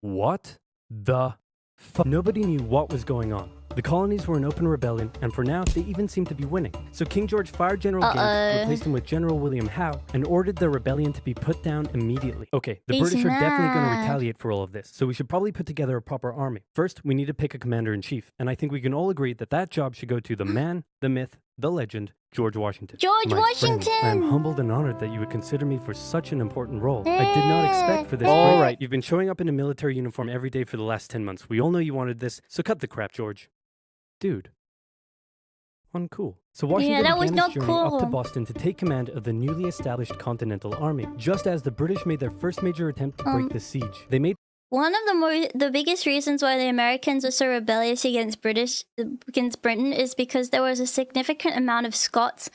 What the fuck? Nobody knew what was going on. The colonies were in open rebellion, and for now, they even seemed to be winning. So King George fired General Gates, replaced him with General William Howe, and ordered the rebellion to be put down immediately. Okay, the British are definitely going to retaliate for all of this, so we should probably put together a proper army. First, we need to pick a commander-in-chief, and I think we can all agree that that job should go to the man, the myth, the legend, George Washington. George My Washington! Friend, I am humbled and honored that you would consider me for such an important role. I did not expect for this. All right, you've been showing up in a military uniform every day for the last 10 months. We all know you wanted this, so cut the crap, George. Dude. Uncool. So Washington began his journey up to Boston to take command of the newly established Continental Army, just as the British made their first major attempt to break the siege. They made one of the biggest reasons why the Americans were so rebellious against Britain is because there was a significant amount of Scots,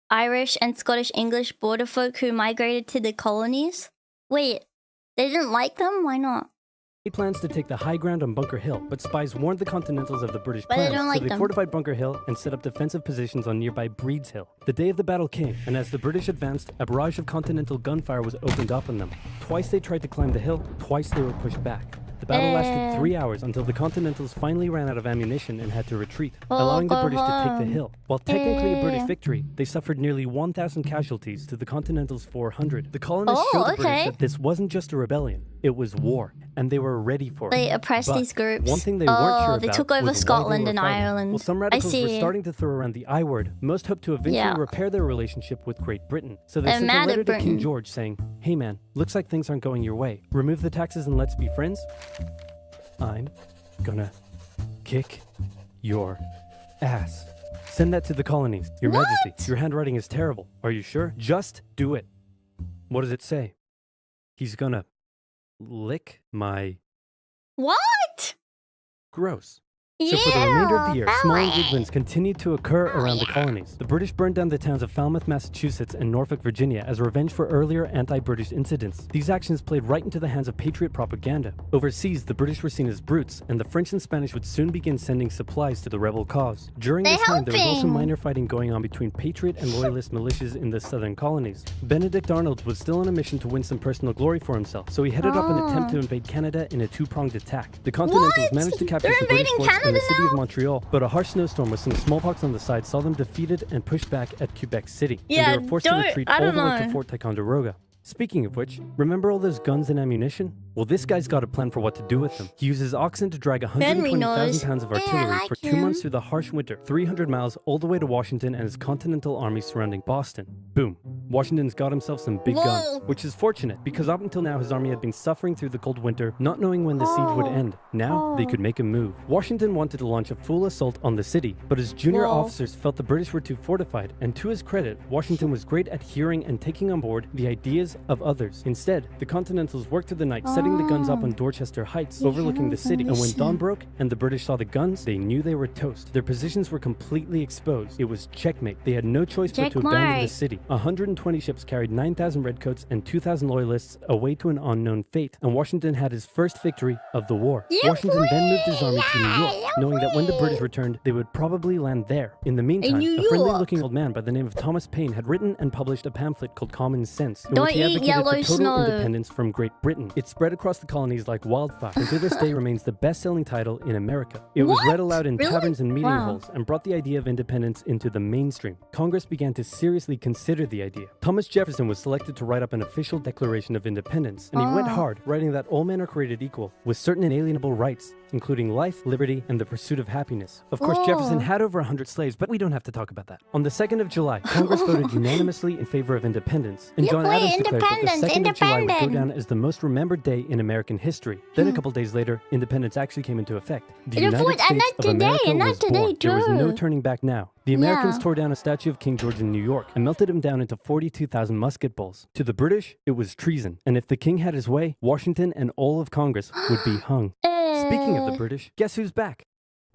Irish, and Scottish English border folk who migrated to the colonies. Wait, they didn't like them? Why not? plans to take the high ground on Bunker Hill, but spies warned the Continentals of the British plans, so they fortified Bunker Hill and set up defensive positions on nearby Breeds Hill. The day of the battle came, and as the British advanced, a barrage of Continental gunfire was opened up on them. Twice they tried to climb the hill, twice they were pushed back. The battle lasted 3 hours until the Continentals finally ran out of ammunition and had to retreat, allowing the British to take the hill. While technically a British victory, they suffered nearly 1,000 casualties to the Continentals' 400. The colonists showed the British that this wasn't just a rebellion, it was war, and they were ready for it. They oppressed these groups. One thing they weren't sure about they took over was Scotland why they were and fighting. Ireland. Well, some radicals were starting to throw around the I word. Most hoped to eventually repair their relationship with Great Britain. So they sent a letter to King George saying, "Hey man, looks like things aren't going your way. Remove the taxes and let's be friends." I'm gonna kick your ass. Send that to the colonies. Your Majesty, your handwriting is terrible. Are you sure? Just do it. What does it say? He's gonna lick my... What? Gross. So for the remainder of the year, small engagements continued to occur around the colonies. The British burned down the towns of Falmouth, Massachusetts and Norfolk, Virginia as revenge for earlier anti-British incidents. These actions played right into the hands of patriot propaganda. Overseas, the British were seen as brutes, and the French and Spanish would soon begin sending supplies to the rebel cause. During this time, there was also minor fighting going on between patriot and loyalist militias in the southern colonies. Benedict Arnold was still on a mission to win some personal glory for himself, so he headed up an attempt to invade Canada in a two-pronged attack. The Continentals managed to capture some British forts in the city of Montreal, but a harsh snowstorm with some smallpox on the side saw them defeated and pushed back at Quebec City. And they were forced to retreat all the way to Fort Ticonderoga. Speaking of which, remember all those guns and ammunition? Well, this guy's got a plan for what to do with them. He uses oxen to drag 120,000 pounds of artillery for 2 months through the harsh winter, 300 miles all the way to Washington and his continental army surrounding Boston. Boom. Washington's got himself some big guns, which is fortunate because up until now his army had been suffering through the cold winter, not knowing when the siege would end. Now, they could make a move. Washington wanted to launch a full assault on the city, but his junior officers felt the British were too fortified, and to his credit, Washington was great at hearing and taking on board the ideas of others. Instead, the Continentals worked through the night, setting the guns up on Dorchester Heights, overlooking the city, and when dawn broke and the British saw the guns, they knew they were toast. Their positions were completely exposed. It was checkmate. They had no choice but to abandon the city. 120 ships carried 9,000 redcoats and 2,000 loyalists away to an unknown fate, and Washington had his first victory of the war. Washington then moved his army to New York, knowing that when the British returned, they would probably land there. In the meantime, a friendly-looking old man by the name of Thomas Paine had written and published a pamphlet called Common Sense, in which he advocated for total independence from Great Britain. It spread across the colonies like wildfire, and to this day remains the best-selling title in America. It was read aloud in taverns and meeting halls, and brought the idea of independence into the mainstream. Congress began to seriously consider the idea. Thomas Jefferson was selected to write up an official Declaration of Independence, and he went hard, writing that all men are created equal, with certain inalienable rights, including life, liberty, and the pursuit of happiness. Of course, Jefferson had over 100 slaves, but we don't have to talk about that. On the 2nd of July, Congress voted unanimously in favor of independence, and John Adams declared that the 2nd of July would go down as the most remembered day in American history. Then a couple days later, independence actually came into effect. The United States of America was born. There was no turning back now. The Americans tore down a statue of King George in New York and melted him down into 42,000 musket balls. To the British, it was treason, and if the king had his way, Washington and all of Congress would be hung. Speaking of the British, guess who's back?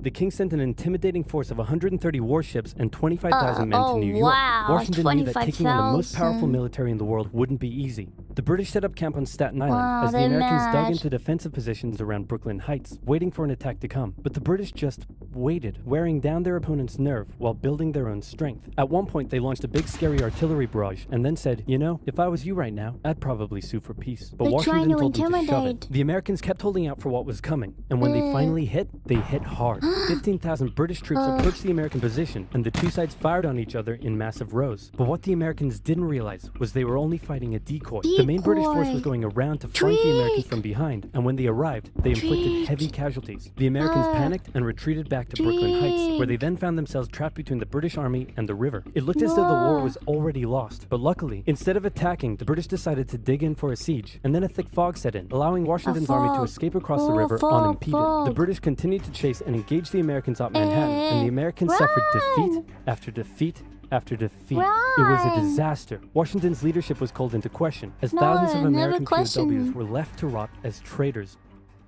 The king sent an intimidating force of 130 warships and 25,000 men to New York. Washington knew that taking on the most powerful military in the world wouldn't be easy. The British set up camp on Staten Island as the Americans dug into defensive positions around Brooklyn Heights, waiting for an attack to come. But the British just waited, wearing down their opponent's nerve while building their own strength. At one point, they launched a big scary artillery barrage and then said, you know, if I was you right now, I'd probably sue for peace. But Washington told them to shove it. The Americans kept holding out for what was coming, and when they finally hit, they hit hard. 15,000 British troops approached the American position, and the two sides fired on each other in massive rows. But what the Americans didn't realize was they were only fighting a decoy. The main British force was going around to flank the Americans from behind, and when they arrived, they inflicted heavy casualties. The Americans panicked and retreated back to Brooklyn Heights, where they then found themselves trapped between the British army and the river. It looked as though the war was already lost, but luckily, instead of attacking, the British decided to dig in for a siege, and then a thick fog set in, allowing Washington's army to escape across the river unimpeded. The British continued to chase and engage the Americans up Manhattan, and the Americans suffered defeat after defeat after defeat. It was a disaster. Washington's leadership was called into question, as thousands of American POWs were left to rot as traitors.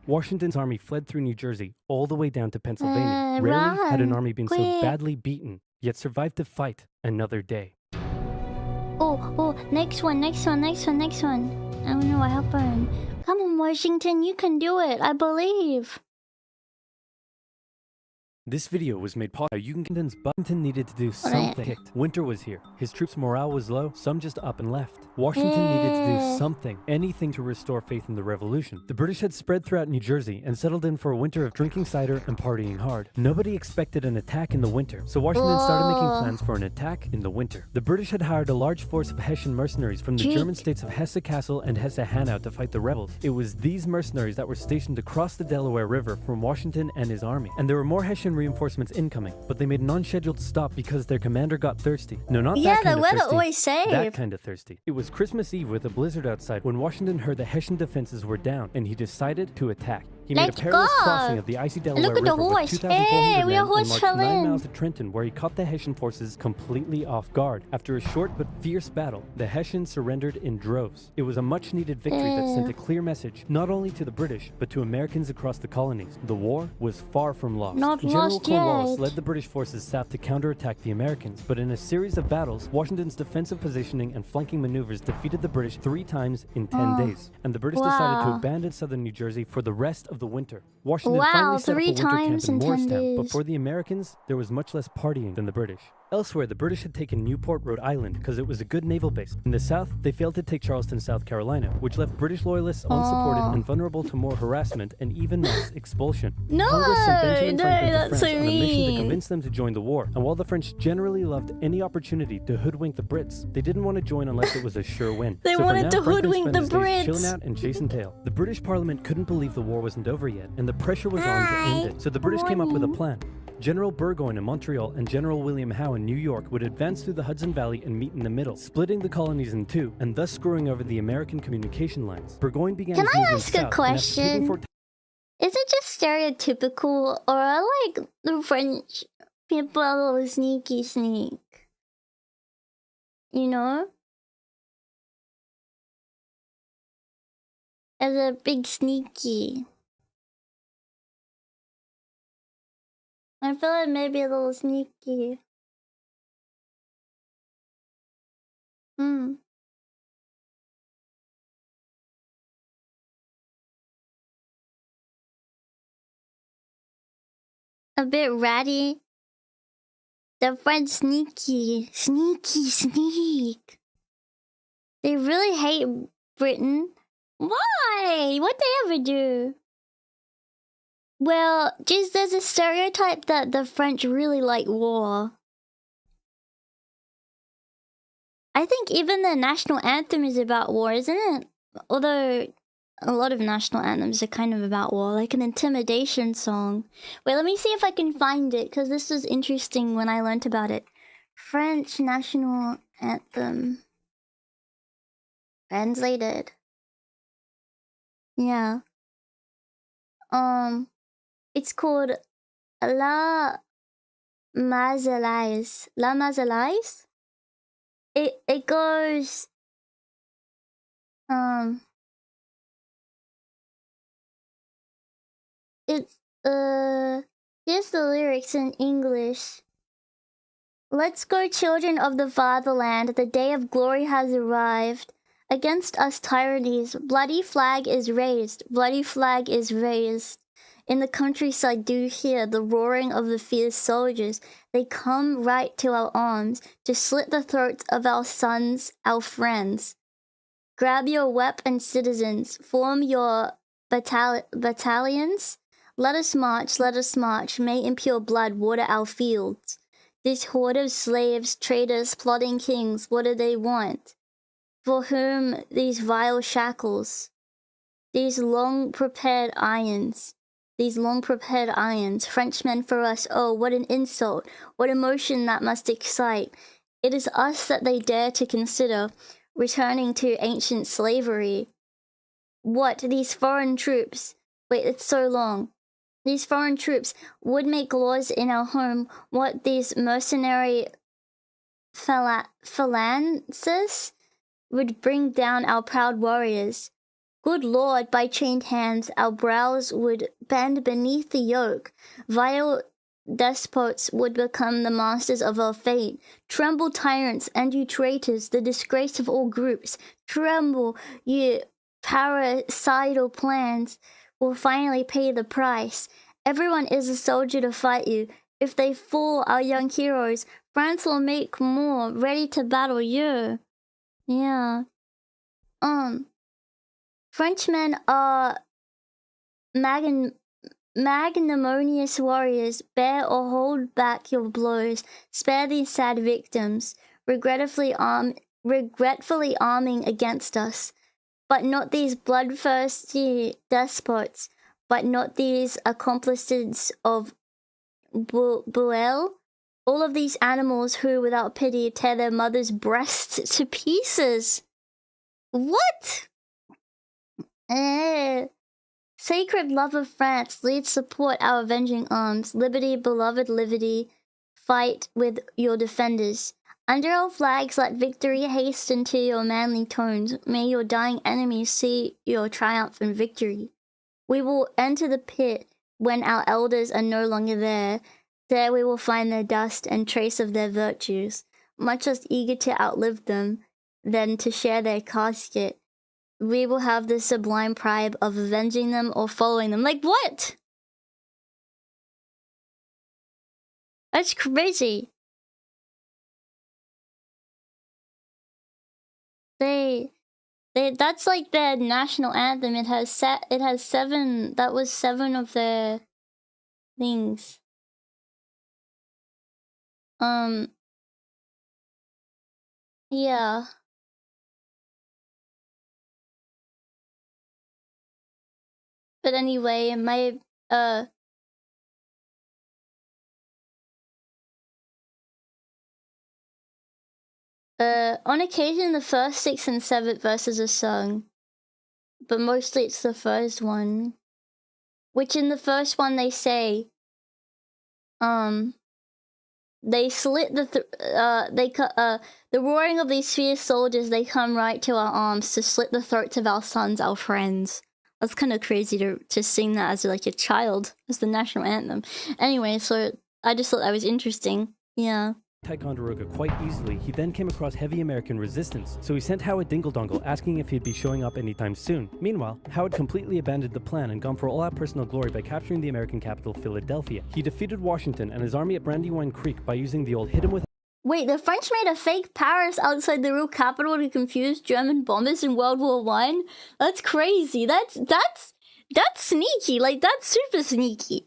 Washington's army fled through New Jersey all the way down to Pennsylvania. Rarely had an army been so badly beaten, yet survived to fight another day. Next one. I don't know what happened. Come on, Washington, you can do it. I believe. This video was made possible. Washington needed to do something. Winter was here. His troops' morale was low. Some just up and left. Washington needed to do something, anything to restore faith in the revolution. The British had spread throughout New Jersey and settled in for a winter of drinking cider and partying hard. Nobody expected an attack in the winter, so Washington started making plans for an attack in the winter. The British had hired a large force of Hessian mercenaries from the German states of Hesse-Kassel and Hesse-Hanau to fight the rebels. It was these mercenaries that were stationed across the Delaware River from Washington and his army. And there were more Hessian reinforcements incoming, but they made an unscheduled stop because their commander got thirsty. No, not that kind of thirsty. That kind of thirsty. It was Christmas Eve with a blizzard outside when Washington heard the Hessian defenses were down, and he decided to attack. He made a perilous crossing of the icy Delaware River with 2,400 men and marched 9 miles to Trenton, where he caught the Hessian forces completely off guard. After a short but fierce battle, the Hessians surrendered in droves. It was a much-needed victory that sent a clear message, not only to the British, but to Americans across the colonies. The war was far from lost. General Cornwallis led the British forces south to counterattack the Americans, but in a series of battles, Washington's defensive positioning and flanking maneuvers defeated the British 3 times in 10 days, and the British decided to abandon southern New Jersey for the rest of the winter. Washington finally set up a winter camp in Morristown, but for the Americans, there was much less partying than the British. Elsewhere, the British had taken Newport, Rhode Island, because it was a good naval base. In the south, they failed to take Charleston, South Carolina, which left British loyalists unsupported and vulnerable to more harassment and even mass expulsion. No, Congress sent Benjamin no, Franklin to that's France so on a mission to mean. convince them to join the war. And while the French generally loved any opportunity to hoodwink the Brits, they didn't want to join unless it was a sure win. They So for wanted now, to Franklin hoodwink spent the his days Brits. chilling out and chasing tail. The British Parliament couldn't believe the war wasn't over yet, and the pressure was on to end it. So the British came up with a plan. General Burgoyne in Montreal and General William Howe in New York would advance through the Hudson Valley and meet in the middle, splitting the colonies in two, and thus screwing over the American communication lines. Burgoyne began Can his I movement ask a south, and after taking question? Fort Is it just stereotypical, or are like the French people a little sneaky sneak? You know? As a big sneaky. I feel like maybe a little sneaky. Hmm. A bit ratty. The French sneaky. Sneaky sneak. They really hate Britain. Why? What'd they ever do? Well, just there's a stereotype that the French really like war. I think even the national anthem is about war, isn't it? Although a lot of national anthems are kind of about war, like an intimidation song. Wait, let me see if I can find it, because this was interesting when I learnt about it. French national anthem. Translated. Yeah. It's called La Marseillaise. La Marseillaise? It goes it's here's the lyrics in English. Let's go, children of the fatherland, the day of glory has arrived. Against us tyrannies, bloody flag is raised, bloody flag is raised. In the countryside do you hear the roaring of the fierce soldiers. They come right to our arms to slit the throats of our sons, our friends. Grab your weapons, citizens, form your battalions. Let us march, may impure blood water our fields. This horde of slaves, traitors, plotting kings, what do they want? For whom these vile shackles? These long-prepared irons, Frenchmen for us, oh, what an insult, what emotion that must excite. It is us that they dare to consider, returning to ancient slavery. What, these foreign troops, wait, it's so long. These foreign troops would make laws in our home, what these mercenary phalanxes would bring down our proud warriors. Good Lord, by chained hands our brows would bend beneath the yoke. Vile despots would become the masters of our fate. Tremble, tyrants, and you traitors, the disgrace of all groups. Tremble, you parricidal plans will finally pay the price. Everyone is a soldier to fight you. If they fall, our young heroes, France will make more, ready to battle you. Yeah. Frenchmen are magnanimous warriors. Bear or hold back your blows. Spare these sad victims, regretfully arming against us. But not these bloodthirsty despots. But not these accomplices of Buell. All of these animals who, without pity, tear their mother's breasts to pieces. What? Sacred love of France, lead, support our avenging arms. Liberty, beloved liberty, fight with your defenders. Under our flags, let victory hasten to your manly tones. May your dying enemies see your triumph and victory. We will enter the pit when our elders are no longer there. There we will find their dust and trace of their virtues, much less eager to outlive them than to share their casket. We will have the sublime pride of avenging them or following them. Like, what? That's crazy. That's like their national anthem. It has 7. That was 7 of their things. Yeah. But anyway, my on occasion the first, 6th, and 7th verses are sung, but mostly it's the first one. Which in the first one they say, they slit the roaring of these fierce soldiers, they come right to our arms to slit the throats of our sons, our friends. That's kind of crazy to sing that as like a child, as the national anthem. Anyway, so I just thought that was interesting. Yeah. Ticonderoga quite easily, he then came across heavy American resistance, so he sent Howard Dingle-Dongle asking if he'd be showing up anytime soon. Meanwhile, Howard completely abandoned the plan and gone for all-out personal glory by capturing the American capital, Philadelphia. He defeated Washington and his army at Brandywine Creek by using the old hit him with... Wait, the French made a fake Paris outside the real capital to confuse German bombers in World War I? That's crazy. That's sneaky. Like, that's super sneaky.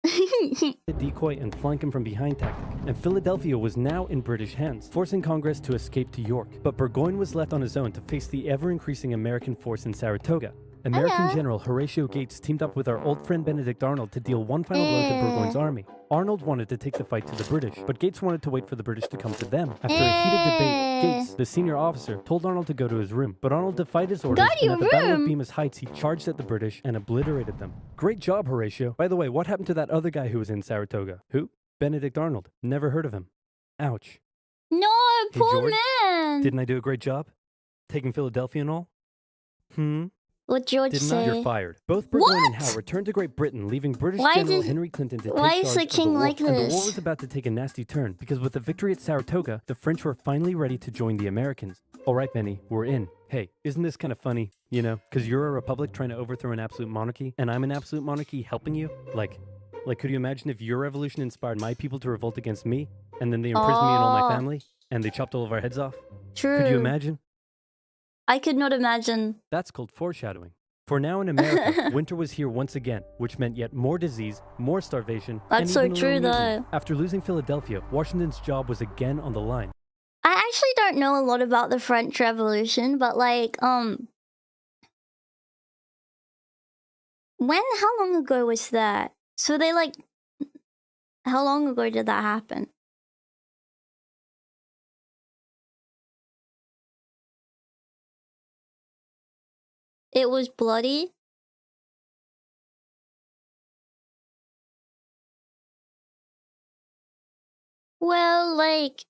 A decoy and flank him from behind tactic, and Philadelphia was now in British hands, forcing Congress to escape to York. But Burgoyne was left on his own to face the ever-increasing American force in Saratoga. American General Horatio Gates teamed up with our old friend Benedict Arnold to deal one final blow to Burgoyne's army. Arnold wanted to take the fight to the British, but Gates wanted to wait for the British to come to them. After a heated debate, Gates, the senior officer, told Arnold to go to his room, but Arnold defied his orders, and at the Battle of Bemis Heights, he charged at the British and obliterated them. Great job, Horatio. By the way, what happened to that other guy who was in Saratoga? Who? Benedict Arnold. Never heard of him. Ouch. No, Hey, poor George, man. Didn't I do a great job? Taking Philadelphia and all? What George Didn't say? I? You're fired. Both Burgoyne and Howe returned to Great Britain, leaving British General Henry Clinton to take why charge is the of king the war. like And the war this? was about to take a nasty turn, because with the victory at Saratoga, the French were finally ready to join the Americans. All right, Benny, we're in. Hey, isn't this kind of funny? You know, because you're a republic trying to overthrow an absolute monarchy, and I'm an absolute monarchy helping you? Like, could you imagine if your revolution inspired my people to revolt against me, and then they imprisoned me and all my family, and they chopped all of our heads off? True. Could you imagine? I could not imagine. That's called foreshadowing. For now in America, winter was here once again, which meant yet more disease, more starvation, That's and so even a true, little mutiny. though. After losing Philadelphia, Washington's job was again on the line. I actually don't know a lot about the French Revolution, but like, how long ago was that? So they like, how long ago did that happen? It was bloody. Well, like,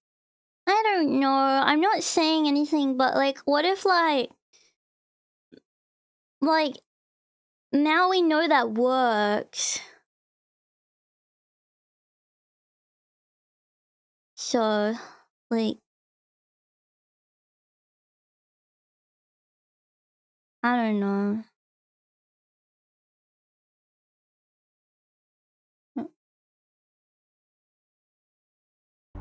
I don't know. I'm not saying anything, but like, what if like, now we know that works. So, like, I don't know.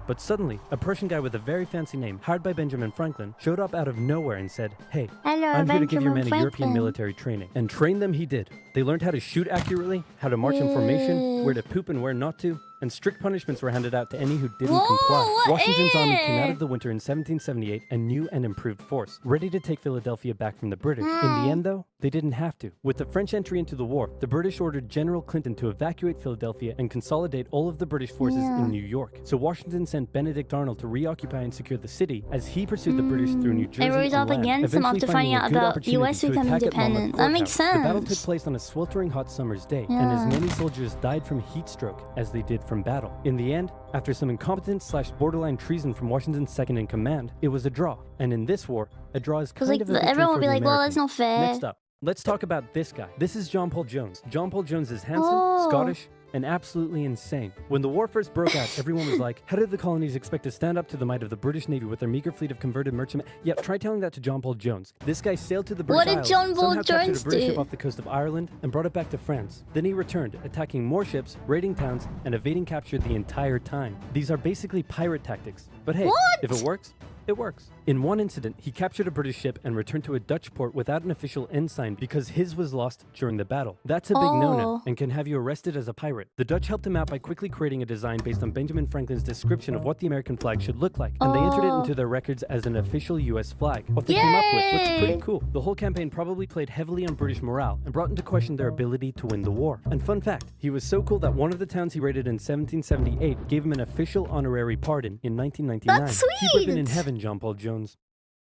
But suddenly, a Prussian guy with a very fancy name, hired by Benjamin Franklin, showed up out of nowhere and said, "Hey, Hello, I'm here to give your men Benjamin a European Franklin. military training." And train them he did. They learned how to shoot accurately, how to march in formation, where to poop and where not to, and strict punishments were handed out to any who didn't comply. Washington's army came out of the winter in 1778, a new and improved force, ready to take Philadelphia back from the British. In the end, though, they didn't have to. With the French entry into the war, the British ordered General Clinton to evacuate Philadelphia and consolidate all of the British forces in New York. So Washington sent Benedict Arnold to reoccupy and secure the city as he pursued the British through New Jersey It rose and up land, against them eventually after finding a out good about opportunity US to becoming attack at Monmouth independent. That makes Courthouse. The battle took sense. place on a sweltering hot summer's day, and as many soldiers died from heat stroke as they did from battle. In the end, after some incompetence/borderline treason from Washington's second in command, it was a draw. And in this war, a draw is kind like, of a victory everyone for would be the like, well, that's Americans. not fair. Next up, let's talk about this guy. This is John Paul Jones. John Paul Jones is handsome, Oh. Scottish, and absolutely insane. When the war first broke out, everyone was like, how did the colonies expect to stand up to the might of the British Navy with their meager fleet of converted merchantmen? Yep, try telling that to John Paul Jones. This guy sailed to the British What did Isles, John Paul somehow captured Jones a British do? ship off the coast of Ireland and brought it back to France. Then he returned, attacking more ships, raiding towns, and evading capture the entire time. These are basically pirate tactics. But hey, What? if it works, It works. In one incident, he captured a British ship and returned to a Dutch port without an official ensign because his was lost during the battle. That's a big no-no and can have you arrested as a pirate. The Dutch helped him out by quickly creating a design based on Benjamin Franklin's description of what the American flag should look like, and they entered it into their records as an official US flag. What they came up with looks pretty cool. The whole campaign probably played heavily on British morale and brought into question their ability to win the war. And fun fact, he was so cool that one of the towns he raided in 1778 gave him an official honorary pardon in 1999. That's sweet! Keep living in heaven, John Paul Jones.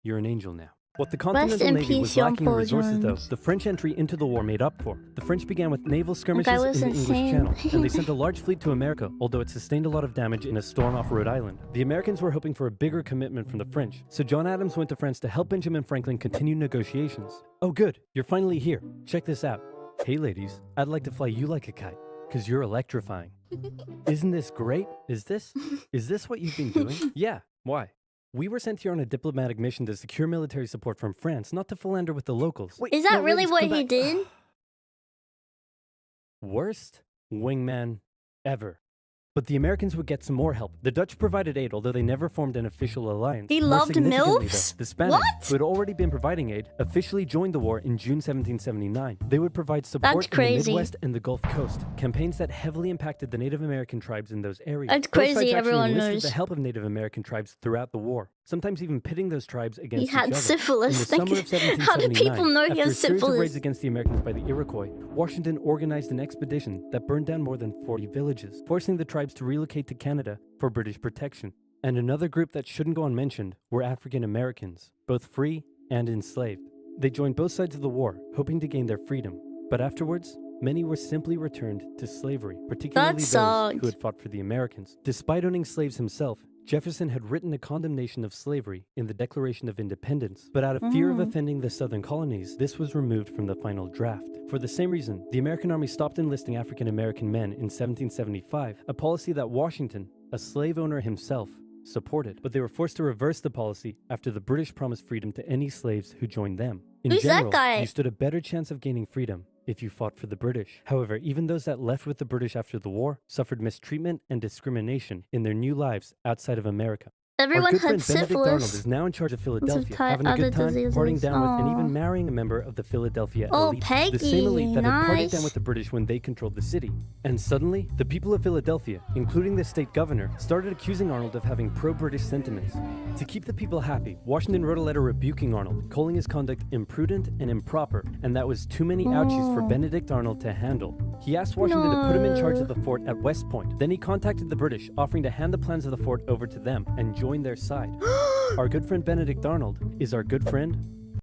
You're an angel now. What the Rest Continental in Navy peace, was Jean lacking in Paul resources, though, Jones. the French entry into the war made up for. The French began with naval skirmishes was in the English insane. Channel, and they sent a large fleet to America, although it sustained a lot of damage in a storm off Rhode Island. The Americans were hoping for a bigger commitment from the French, so John Adams went to France to help Benjamin Franklin continue negotiations. Oh good, you're finally here. Check this out. Hey ladies, I'd like to fly you like a kite, because you're electrifying. Isn't this great? Is this what you've been doing? Yeah, why? We were sent here on a diplomatic mission to secure military support from France, not to philander with the locals. Wait, Is that no, really ladies, what come he back. did? Worst wingman ever. But the Americans would get some more help. The Dutch provided aid, although they never formed an official alliance. He More loved significantly, MILFs? though, the Spanish, What? who had already been providing aid, officially joined the war in June 1779. They would provide support That's in the crazy. Midwest and the Gulf Coast, campaigns that heavily impacted the Native American tribes in those areas. That's Both sides crazy, actually everyone enlisted knows. the help of Native American tribes throughout the war, sometimes even pitting those tribes against He each had other. syphilis. In the summer of How do 1779, people know he after has a series of raids syphilis? against the Americans by the Iroquois, Washington organized an expedition that burned down more than 40 villages, forcing the tribes to relocate to Canada for British protection. And another group that shouldn't go unmentioned were African Americans, both free and enslaved. They joined both sides of the war, hoping to gain their freedom. But afterwards, many were simply returned to slavery, particularly those sucked. who had fought for the Americans. Despite owning slaves himself, Jefferson had written a condemnation of slavery in the Declaration of Independence, but out of fear of offending the southern colonies, this was removed from the final draft. For the same reason, the American Army stopped enlisting African American men in 1775, a policy that Washington, a slave owner himself, supported. But they were forced to reverse the policy after the British promised freedom to any slaves who joined them. In Who's that general, guy? you stood a better chance of gaining freedom if you fought for the British. However, even those that left with the British after the war suffered mistreatment and discrimination in their new lives outside of America. Our Everyone good had friend Benedict Arnold syphilis. is now in charge of Philadelphia, ty- having a good other time, diseases. partying down with, and Aw. even marrying a member of the Philadelphia Oh, elite. Peggy, The same elite that had partied nice. down with the British when they controlled the city. And suddenly, the people of Philadelphia, including the state governor, started accusing Arnold of having pro-British sentiments. To keep the people happy, Washington wrote a letter rebuking Arnold, calling his conduct imprudent and improper, and that was too many ouchies for Oh. Benedict Arnold to handle. He asked Washington to put him in charge of the fort at West Point. Then he contacted the British, offering to hand the plans of the fort over to them and join their side. Our good friend Benedict Arnold is our good friend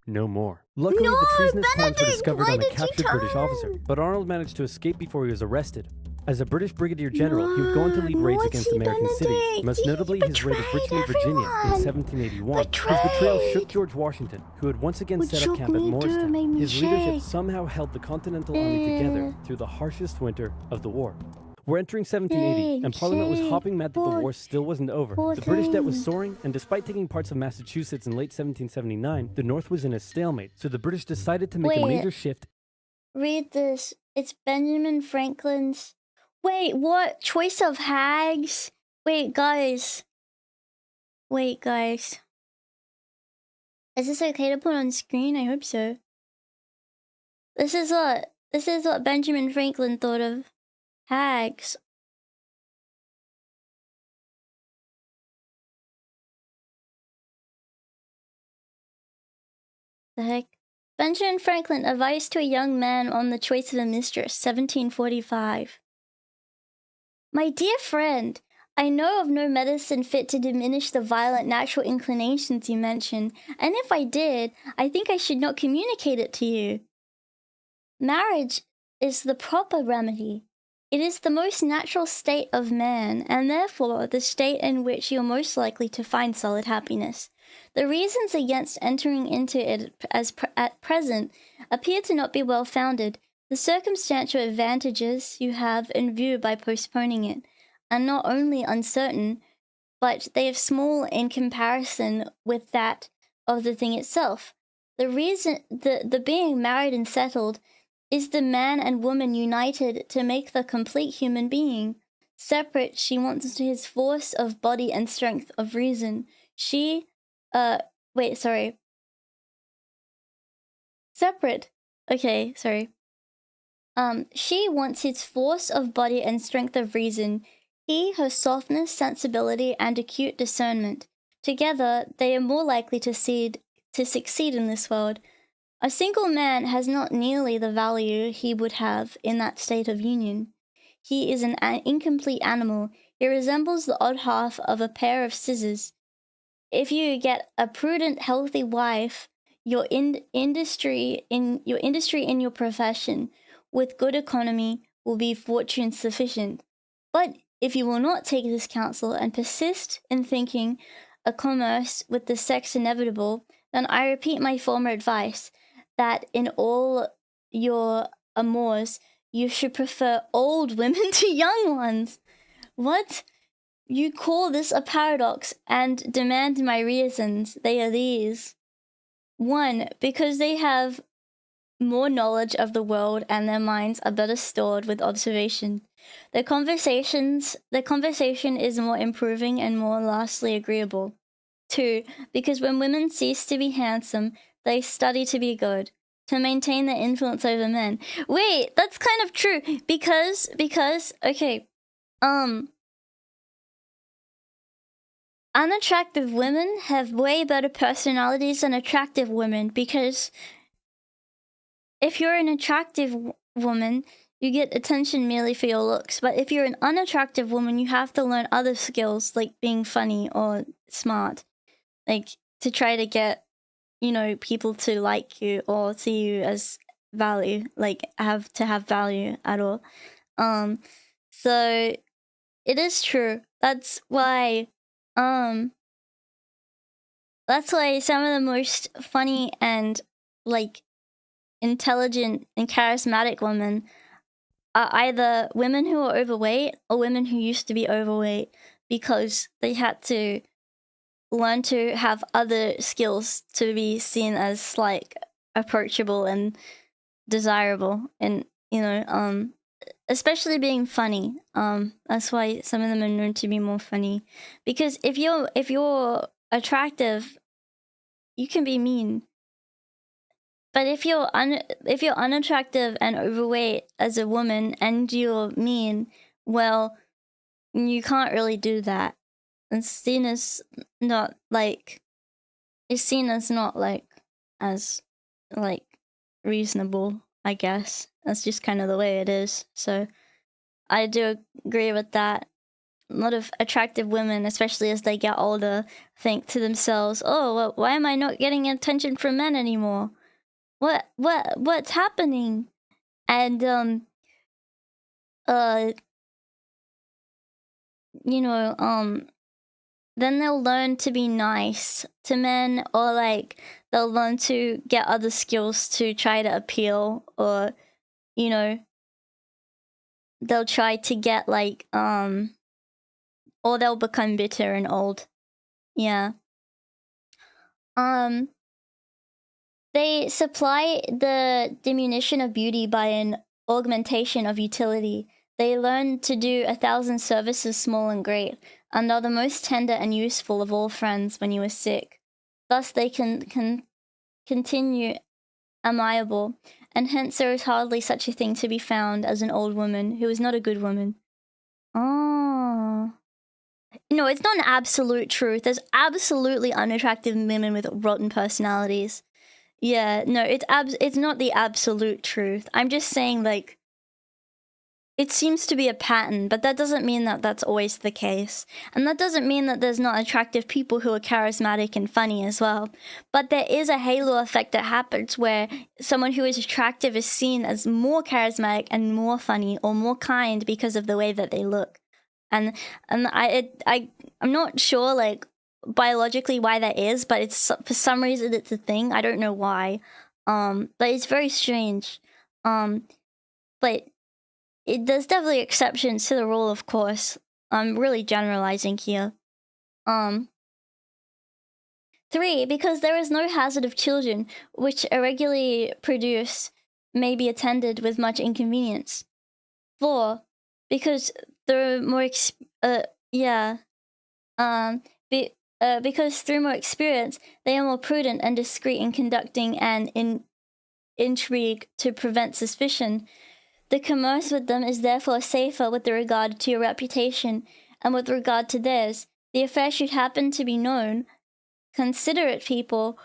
no more. Luckily, No, the treasonous plans were Benedict, discovered why on a did you captured British turn? officer, but Arnold managed to escape before he was arrested. As a British brigadier general, he would go on to lead raids Naughty against American cities, Benedict. most He notably his raid of betrayed Richmond, Virginia in everyone. 1781. His betrayal shook George Washington, who had once again What set up shook camp at me too, Morristown. made me His leadership shake. somehow held the Continental Army together through the harshest winter of the war. We're entering 1780, and Parliament was Shake, hopping mad that the poor- war still wasn't over. poor The British debt was thing. soaring, and despite taking parts of Massachusetts in late 1779, the North was in a stalemate, so the British decided to make a Wait. major shift. Read this. It's Benjamin Franklin's. Wait, what? Choice of hags? Wait, guys. Wait, guys. Is this okay to put on screen? I hope so. This is what Benjamin Franklin thought of hags. The heck? Benjamin Franklin, advice to a young man on the choice of a mistress, 1745. My dear friend, I know of no medicine fit to diminish the violent natural inclinations you mention, and if I did, I think I should not communicate it to you. Marriage is the proper remedy. It is the most natural state of man, and therefore the state in which you are most likely to find solid happiness. The reasons against entering into it at present appear to not be well founded. The circumstantial advantages you have in view by postponing it are not only uncertain, but they are small in comparison with that of the thing itself. The reason, the being married and settled, is the man and woman united to make the complete human being. Separate, she wants his force of body and strength of reason. She Wait, sorry. Separate. Okay, sorry. She wants his force of body and strength of reason, he her softness, sensibility, and acute discernment. Together, they are more likely to succeed in this world. A single man has not nearly the value he would have in that state of union. He is an incomplete animal. He resembles the odd half of a pair of scissors. If you get a prudent, healthy wife, your industry in your profession, with good economy, will be fortune sufficient. But if you will not take this counsel and persist in thinking a commerce with the sex inevitable, then I repeat my former advice, that in all your amours you should prefer old women to young ones. What? You call this a paradox, and demand my reasons. They are these. 1. Because they have more knowledge of the world and their minds are better stored with observation. Their conversation is more improving and more lastly agreeable. 2. Because when women cease to be handsome, they study to be good, to maintain their influence over men. Wait, that's kind of true, because, okay, unattractive women have way better personalities than attractive women, because if you're an attractive woman, you get attention merely for your looks. But if you're an unattractive woman, you have to learn other skills like being funny or smart, like to try to get, people to like you or see you as value, like have value at all. So it is true. That's why some of the most funny and like intelligent and charismatic women are either women who are overweight or women who used to be overweight, because they had to learn to have other skills to be seen as like approachable and desirable, and especially being funny. That's why some of them are known to be more funny, because if you're attractive, you can be mean. But if you're unattractive and overweight as a woman and you're mean, well, you can't really do that. It's seen as not like as like reasonable, I guess. That's just kind of the way it is. So I do agree with that. A lot of attractive women, especially as they get older, think to themselves, "Oh, well, why am I not getting attention from men anymore? What's happening?" And then they'll learn to be nice to men, or like they'll learn to get other skills to try to appeal, or they'll try to get like or they'll become bitter and old. Yeah. They supply the diminution of beauty by an augmentation of utility. They learn to do 1,000 services small and great, and are the most tender and useful of all friends when you are sick. Thus they can continue amiable, and hence there is hardly such a thing to be found as an old woman who is not a good woman. Oh. No, it's not an absolute truth. There's absolutely unattractive women with rotten personalities. Yeah, no, it's not the absolute truth. I'm just saying, like, it seems to be a pattern, but that doesn't mean that that's always the case. And that doesn't mean that there's not attractive people who are charismatic and funny as well. But there is a halo effect that happens where someone who is attractive is seen as more charismatic and more funny or more kind because of the way that they look. And I'm not sure, like, biologically why that is, but it's for some reason it's a thing. I don't know why, but it's very strange. But there's definitely exceptions to the rule, of course. I'm really generalizing here. 3, because there is no hazard of children, which irregularly produced may be attended with much inconvenience. 4, because there are more because through more experience, they are more prudent and discreet in conducting an intrigue to prevent suspicion. The commerce with them is therefore safer with regard to your reputation and with regard to theirs. The affair should happen to be known. Considerate people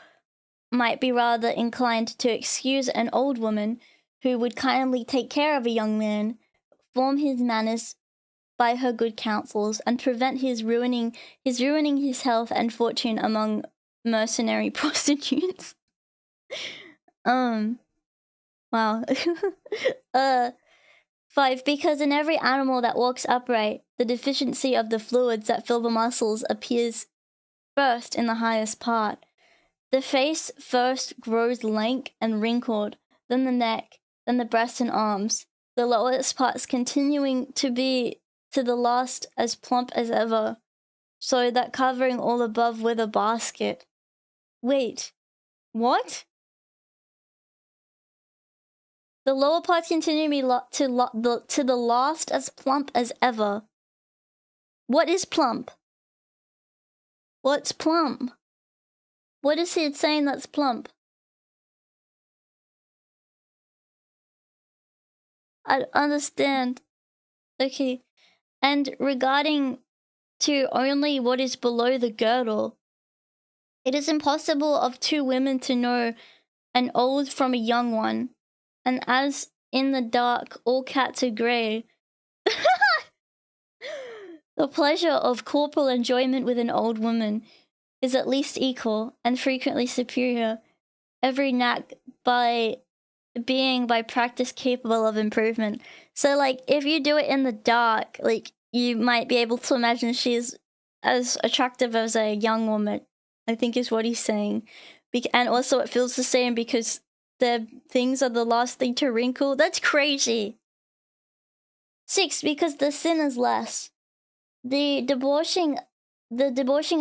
might be rather inclined to excuse an old woman who would kindly take care of a young man, form his manners by her good counsels, and prevent his ruining his health and fortune among mercenary prostitutes. Wow. 5. Because in every animal that walks upright, the deficiency of the fluids that fill the muscles appears first in the highest part. The face first grows lank and wrinkled, then the neck, then the breast and arms, the lowest parts continuing to be to the last as plump as ever, so that covering all above with a basket. Wait, what? The lower parts continue to the last as plump as ever. What is plump? What's plump? What is he saying that's plump? I understand. Okay. And regarding to only what is below the girdle, it is impossible of two women to know an old from a young one, and as in the dark all cats are grey, the pleasure of corporal enjoyment with an old woman is at least equal and frequently superior, every knack by being by practice capable of improvement. So like if you do it in the dark, like you might be able to imagine she's as attractive as a young woman, I think is what he's saying. And also it feels the same because the things are the last thing to wrinkle. That's crazy. 6. Because the sin is less. The debauching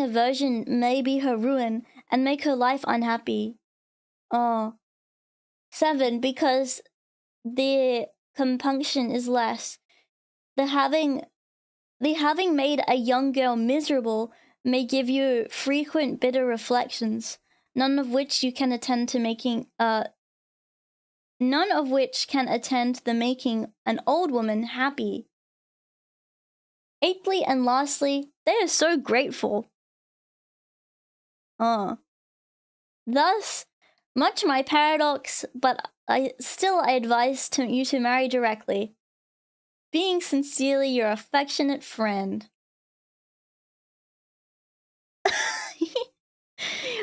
aversion may be her ruin and make her life unhappy. 7. Because the compunction is less. The having made a young girl miserable may give you frequent bitter reflections, none of which can attend the making an old woman happy. 8thly and lastly, they are so grateful. Thus, much my paradox, but I advise you to marry directly, being sincerely your affectionate friend.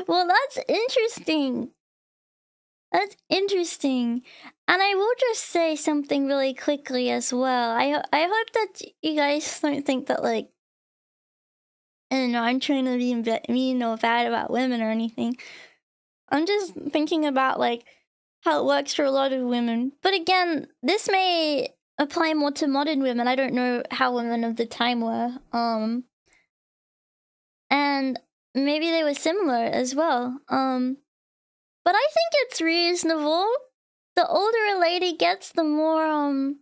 Well, that's interesting. That's interesting. And I will just say something really quickly as well. I hope that you guys don't think that, like, I don't know, I'm trying to be mean or bad about women or anything. I'm just thinking about, like, how it works for a lot of women. But again, this may apply more to modern women. I don't know how women of the time were. And maybe they were similar as well. But I think it's reasonable. The older a lady gets, the more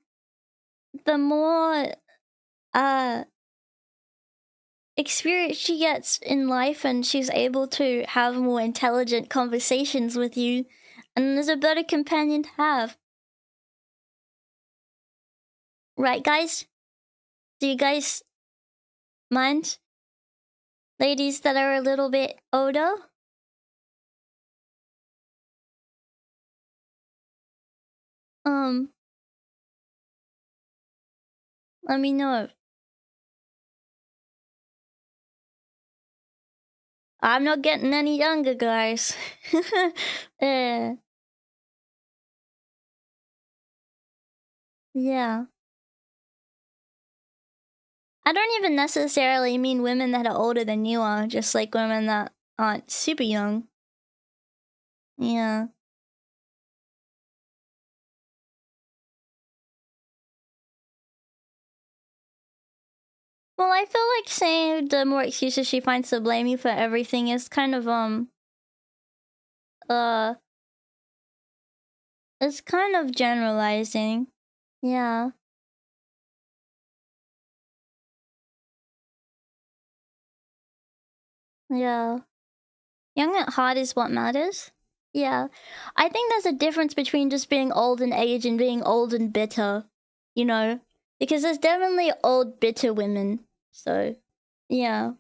experience she gets in life, and she's able to have more intelligent conversations with you, and there's a better companion to have. Right, guys? Do you guys mind? Ladies that are a little bit older? Let me know. I'm not getting any younger, guys. Yeah. I don't even necessarily mean women that are older than you are, just like women that aren't super young. Yeah. Well, I feel like saying the more excuses she finds to blame you for everything is kind of, it's kind of generalizing. Yeah. Yeah. Young at heart is what matters. Yeah. I think there's a difference between just being old in age and being old and bitter, you know? Because there's definitely old bitter women. So, yeah.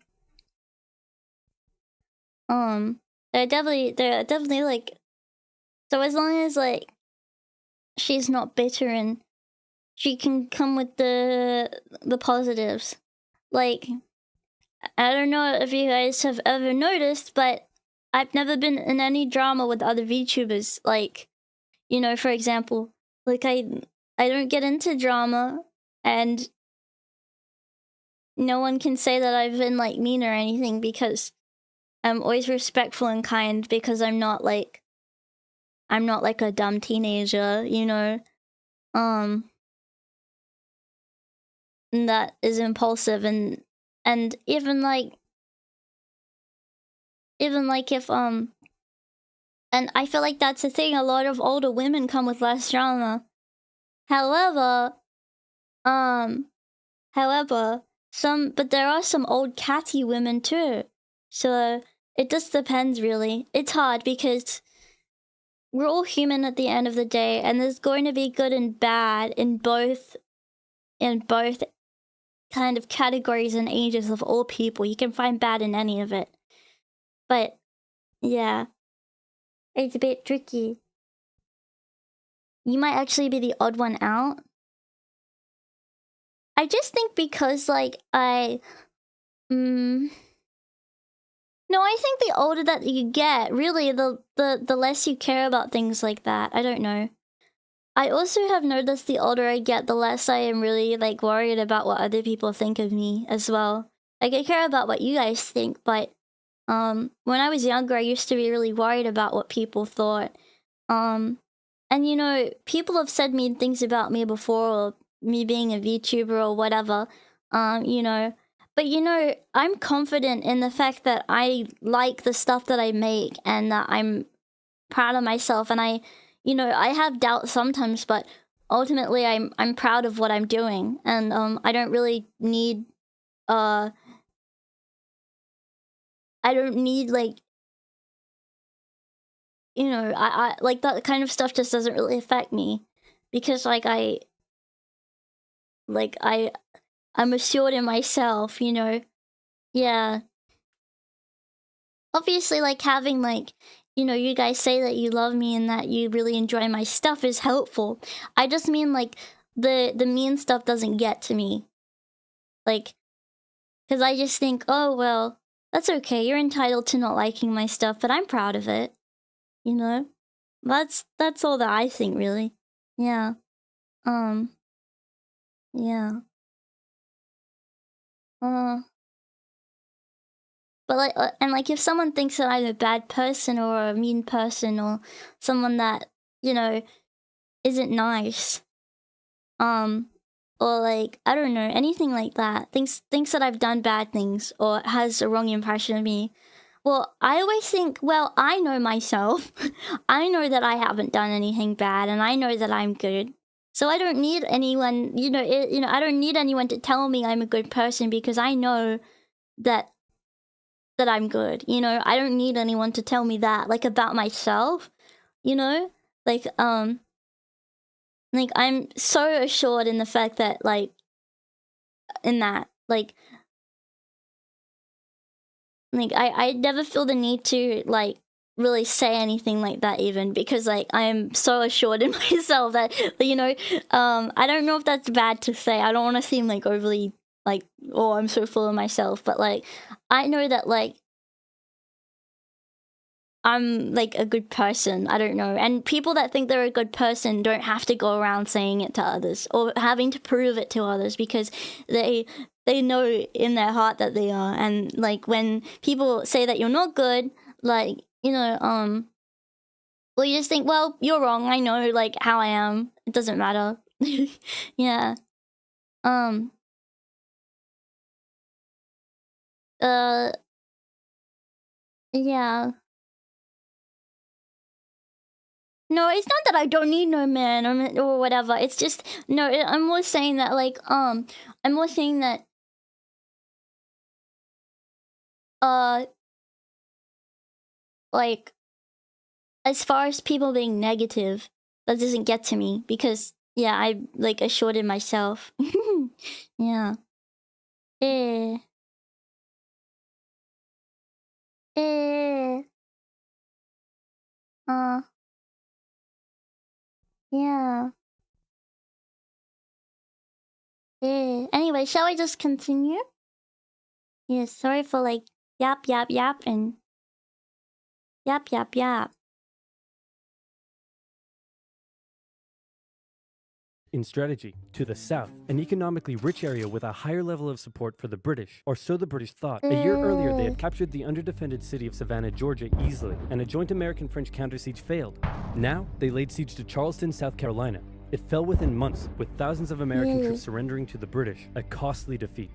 They're definitely like, so as long as like she's not bitter and she can come with the positives. Like, I don't know if you guys have ever noticed, but I've never been in any drama with other VTubers. Like, you know, for example, like I don't get into drama, and no one can say that I've been like mean or anything because I'm always respectful and kind because I'm not like a dumb teenager, you know. That is impulsive and even like if and I feel like that's the thing, a lot of older women come with less drama. However, but there are some old catty women too. So it just depends really. It's hard because we're all human at the end of the day, and there's going to be good and bad in both kind of categories and ages of all people. You can find bad in any of it. But yeah, it's a bit tricky. You might actually be the odd one out. I just think because like no, I think the older that you get, really the less you care about things like that. I don't know. I also have noticed the older I get, the less I am really like worried about what other people think of me as well. Like I care about what you guys think, but when I was younger, I used to be really worried about what people thought. And you know, people have said mean things about me before, or me being a VTuber or whatever. You know, but you know, I'm confident in the fact that I like the stuff that I make and that I'm proud of myself, and I have doubts sometimes, but ultimately I'm proud of what I'm doing, and I don't really need I don't need like, you know, I like that kind of stuff just doesn't really affect me because like I'm assured in myself, you know. Yeah. Obviously, like having like, you know, you guys say that you love me and that you really enjoy my stuff is helpful. I just mean like the mean stuff doesn't get to me. Like, because I just think, oh well, that's okay. You're entitled to not liking my stuff, but I'm proud of it. You know, that's all that I think, really. Yeah. Yeah. But like, and like, if someone thinks that I'm a bad person or a mean person or someone that, you know, isn't nice, or like, I don't know, anything like that, thinks that I've done bad things or has a wrong impression of me, well, I always think, well, I know myself. I know that I haven't done anything bad, and I know that I'm good. So I don't need anyone, I don't need anyone to tell me I'm a good person because I know that I'm good. You know, I don't need anyone to tell me that, like, about myself. You know, like I'm so assured in the fact that I never feel the need to like really say anything like that, even because like I am so assured in myself that, you know, I don't know if that's bad to say. I don't want to seem like overly like, oh, I'm so full of myself, but like I know that like I'm like a good person. I don't know. And people that think they're a good person don't have to go around saying it to others or having to prove it to others because they know in their heart that they are. And like when people say that you're not good, like, you know, well, you just think, well, you're wrong. I know like how I am. It doesn't matter. Yeah. Yeah. No, it's not that I don't need no man or whatever. It's just no. I'm more saying that like I'm more saying that like, as far as people being negative, that doesn't get to me because yeah, I like assured it myself. Yeah. Eh. Eh. Yeah. Eh. Anyway, shall we just continue? Yeah, sorry for like yap yap yap and yap yap yap. In strategy, to the south, an economically rich area with a higher level of support for the British, or so the British thought. A year earlier, they had captured the underdefended city of Savannah, Georgia easily, and a joint American-French counter-siege failed. Now, they laid siege to Charleston, South Carolina. It fell within months, with thousands of American troops surrendering to the British, a costly defeat.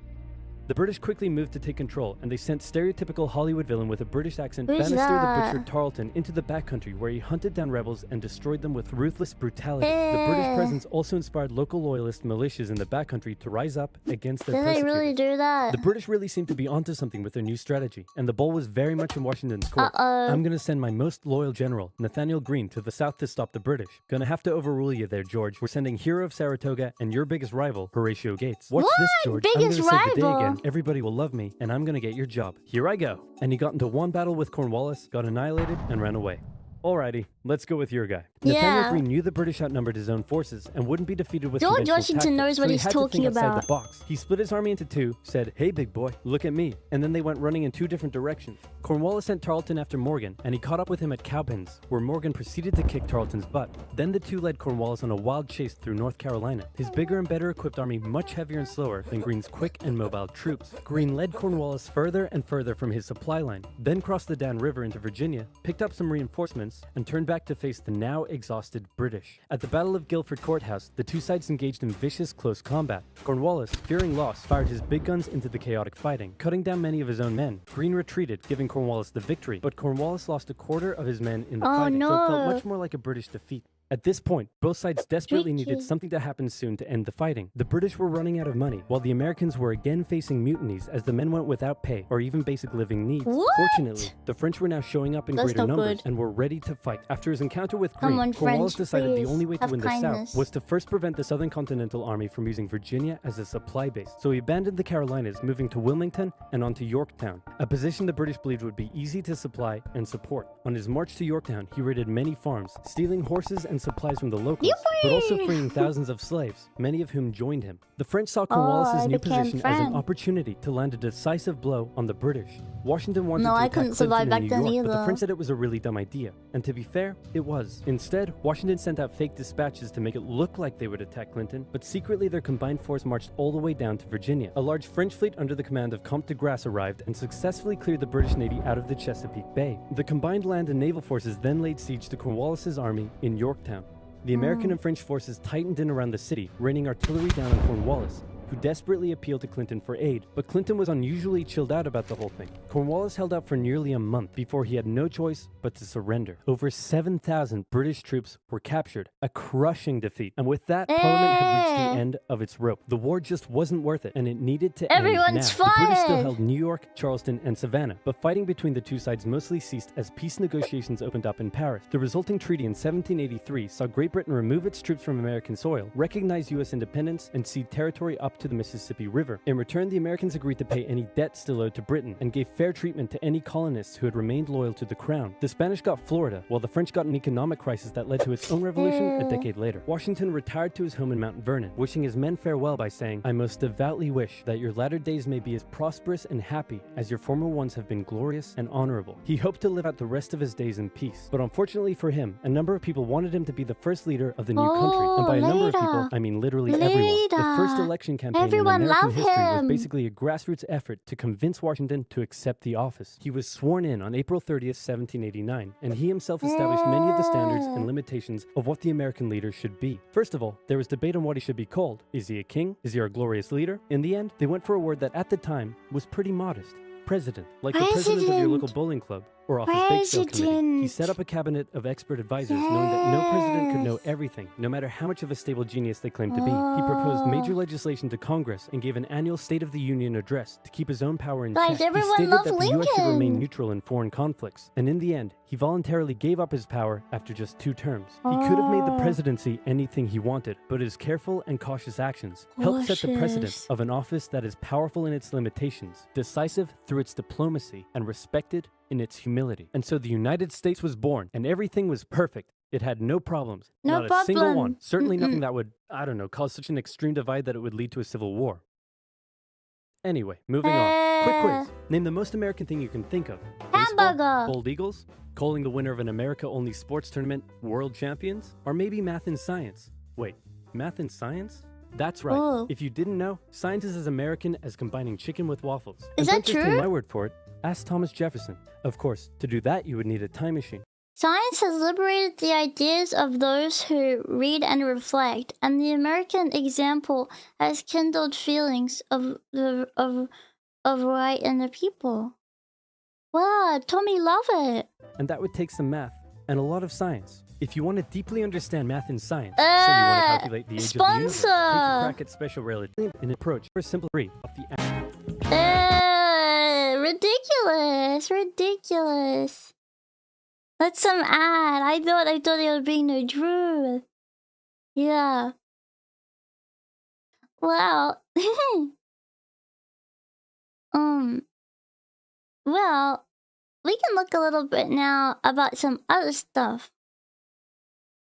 The British quickly moved to take control, and they sent stereotypical Hollywood villain with a British accent Bannister the Butcher Tarleton into the backcountry where he hunted down rebels and destroyed them with ruthless brutality. The British presence also inspired local loyalist militias in the backcountry to rise up against their persecutors. Did they really do that? The British really seemed to be onto something with their new strategy, and the ball was very much in Washington's court. I'm gonna send my most loyal general, Nathaniel Greene, to the south to stop the British. Gonna have to overrule you there, George. We're sending hero of Saratoga and your biggest rival, Horatio Gates. Watch this, George. Biggest I'm gonna save the day rival? again. Everybody will love me, and I'm gonna get your job. Here I go. And he got into one battle with Cornwallis, got annihilated, and ran away. Alrighty, let's go with your guy. Nathaniel Greene knew the British outnumbered his own forces and wouldn't be defeated with George conventional Washington tactics, knows what so he he's had to talking think outside about. the box. He split his army into two, said, "Hey big boy, look at me," and then they went running in two different directions. Cornwallis sent Tarleton after Morgan, and he caught up with him at Cowpens, where Morgan proceeded to kick Tarleton's butt. Then the two led Cornwallis on a wild chase through North Carolina, his bigger and better equipped army much heavier and slower than Greene's quick and mobile troops. Greene led Cornwallis further and further from his supply line, then crossed the Dan River into Virginia, picked up some reinforcements, and turned back to face the now exhausted British. At the Battle of Guilford Courthouse, the two sides engaged in vicious close combat. Cornwallis, fearing loss, fired his big guns into the chaotic fighting, cutting down many of his own men. Greene retreated, giving Cornwallis the victory, but Cornwallis lost a quarter of his men in the fighting, so it felt much more like a British defeat. At this point, both sides desperately needed something to happen soon to end the fighting. The British were running out of money, while the Americans were again facing mutinies as the men went without pay or even basic living needs. Fortunately, the French were now showing up in greater numbers and were ready to fight. After his encounter with Greene, Cornwallis decided the only way to win the South was to first prevent the Southern Continental Army from using Virginia as a supply base. So he abandoned the Carolinas, moving to Wilmington and on to Yorktown, a position the British believed would be easy to supply and support. On his march to Yorktown, he raided many farms, stealing horses and supplies from the locals, but also freeing thousands of slaves, many of whom joined him. The French saw Cornwallis' new position as an opportunity to land a decisive blow on the British. Washington wanted to attack Clinton in New York, but the French said it was a really dumb idea. And to be fair, it was. Instead, Washington sent out fake dispatches to make it look like they would attack Clinton, but secretly their combined force marched all the way down to Virginia. A large French fleet under the command of Comte de Grasse arrived and successfully cleared the British Navy out of the Chesapeake Bay. The combined land and naval forces then laid siege to Cornwallis' army in Yorktown. The American and French forces tightened in around the city, raining artillery down on Cornwallis, who desperately appealed to Clinton for aid, but Clinton was unusually chilled out about the whole thing. Cornwallis held out for nearly a month before he had no choice but to surrender. Over 7,000 British troops were captured, a crushing defeat, and with that, Parliament had reached the end of its rope. The war just wasn't worth it, and it needed to end now. The British still held New York, Charleston, and Savannah, but fighting between the two sides mostly ceased as peace negotiations opened up in Paris. The resulting treaty in 1783 saw Great Britain remove its troops from American soil, recognize U.S. independence, and cede territory up to the Mississippi River. In return, the Americans agreed to pay any debt still owed to Britain and gave fair treatment to any colonists who had remained loyal to the crown. The Spanish got Florida, while the French got an economic crisis that led to its own revolution a decade later. Washington retired to his home in Mount Vernon, wishing his men farewell by saying, "I most devoutly wish that your latter days may be as prosperous and happy as your former ones have been glorious and honorable." He hoped to live out the rest of his days in peace, but unfortunately for him, a number of people wanted him to be the first leader of the new country, and by a number of people, I mean literally everyone. The first election campaign in American history was basically a grassroots effort to convince Washington to accept the office. He was sworn in on April 30th, 1789, and he himself established many of the standards and limitations of what the American leader should be. First of all, there was debate on what he should be called. Is he a king? Is he our glorious leader? In the end, they went for a word that at the time was pretty modest. President, like the president of your local bowling club. or off his bake sale committee. He President. set up a cabinet of expert advisors, knowing that no president could know everything, no matter how much of a stable genius they claimed to be. He proposed major legislation to Congress and gave an annual State of the Union address to keep his own power in Guys, check. He everyone stated loved that the U.S. should remain Lincoln. neutral in foreign conflicts, and in the end, he voluntarily gave up his power after just 2 terms. He could have made the presidency anything he wanted, but his careful and cautious actions helped set the precedent Cautious. of an office that is powerful in its limitations, decisive through its diplomacy, and respected in its humility. And so the United States was born, and everything was perfect. It had no problems. No Not a single problem. one. Certainly nothing that would, I don't know, cause such an extreme divide that it would lead to a civil war. Anyway, moving on. Quick quiz. Name the most American thing you can think of. Baseball, Hamburger. Bald Eagles, calling the winner of an America-only sports tournament world champions, or maybe math and science. Wait, math and science? That's right. Whoa. If you didn't know, science is as American as combining chicken with waffles. Is And that don't just take true? my word for it. Ask Thomas Jefferson. Of course, to do that, you would need a time machine. Science has liberated the ideas of those who read and reflect, and the American example has kindled feelings of right in the people. Wow, Tommy love it. And that would take some math and a lot of science. If you want to deeply understand math and science, say you want to calculate the age of the universe, take a sponsor. crack at special relativity and approach for a simple three of the Ridiculous. That's some ad. I thought it was being the truth. Yeah. Well, well, we can look a little bit now about some other stuff.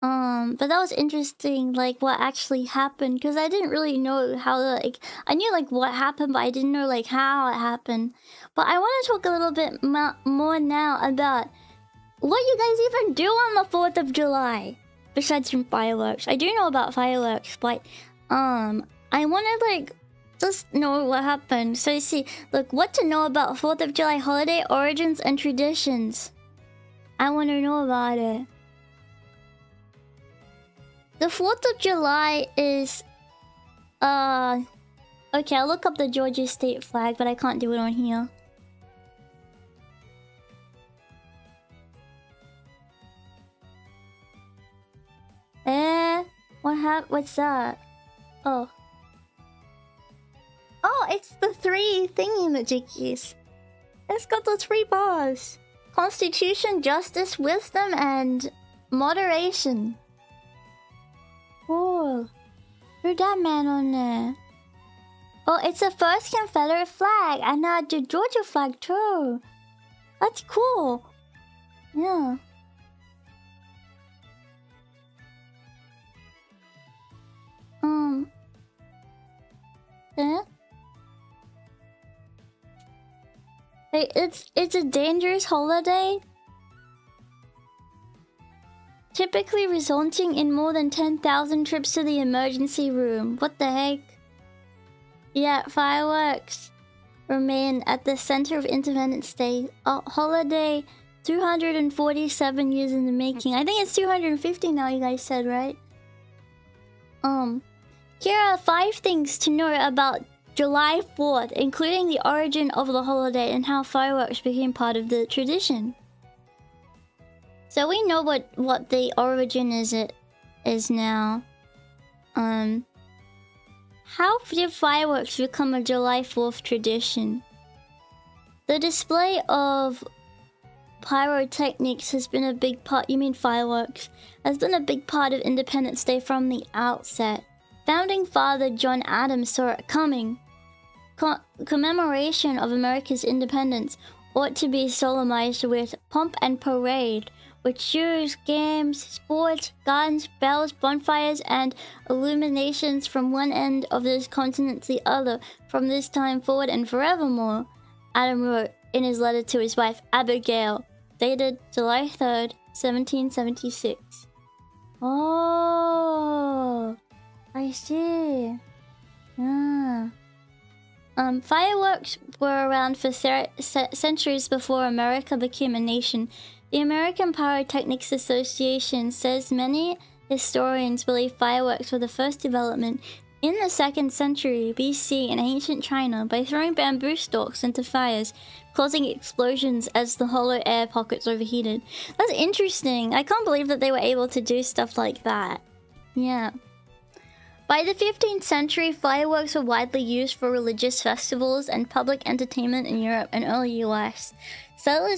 But that was interesting, like what actually happened, because I didn't really know how, like, I knew like what happened, but I didn't know like how it happened. But I want to talk a little bit more now about what you guys even do on the 4th of July, besides from fireworks. I do know about fireworks, but I want to like just know what happened. So you see, look, what to know about 4th of July holiday origins and traditions. I want to know about it. The 4th of July is, okay, I'll look up the Georgia state flag, but I can't do it on here. What's that? Oh, it's the 3 thingy-majiggies. It's got the 3 bars. Constitution, justice, wisdom, and moderation. Oh, who's that man on there? Oh, it's the first Confederate flag, and the Georgia flag too. That's cool. Yeah. Yeah. Hey, it's a dangerous holiday, typically resulting in more than 10,000 trips to the emergency room. What the heck? Yeah, fireworks remain at the center of Independence Day. A holiday 247 years in the making. I think it's 250 now, you guys said, right? Here are 5 things to know about July 4th, including the origin of the holiday and how fireworks became part of the tradition. So we know what the origin is now. How did fireworks become a July 4th tradition? The display of pyrotechnics has been a big part. You mean fireworks? Has been a big part of Independence Day from the outset. Founding Father John Adams saw it coming. Commemoration of America's independence ought to be solemnized with pomp and parade, with shows, games, sports, guns, bells, bonfires, and illuminations from one end of this continent to the other, from this time forward and forevermore, Adam wrote in his letter to his wife Abigail, dated July 3rd, 1776. Oh, I see. Yeah. Fireworks were around for centuries before America became a nation. The American Pyrotechnics Association says many historians believe fireworks were the first development In the 2nd century BC in ancient China by throwing bamboo stalks into fires, causing explosions as the hollow air pockets overheated. That's interesting. I can't believe that they were able to do stuff like that. Yeah. By the 15th century, fireworks were widely used for religious festivals and public entertainment in Europe and early US. Early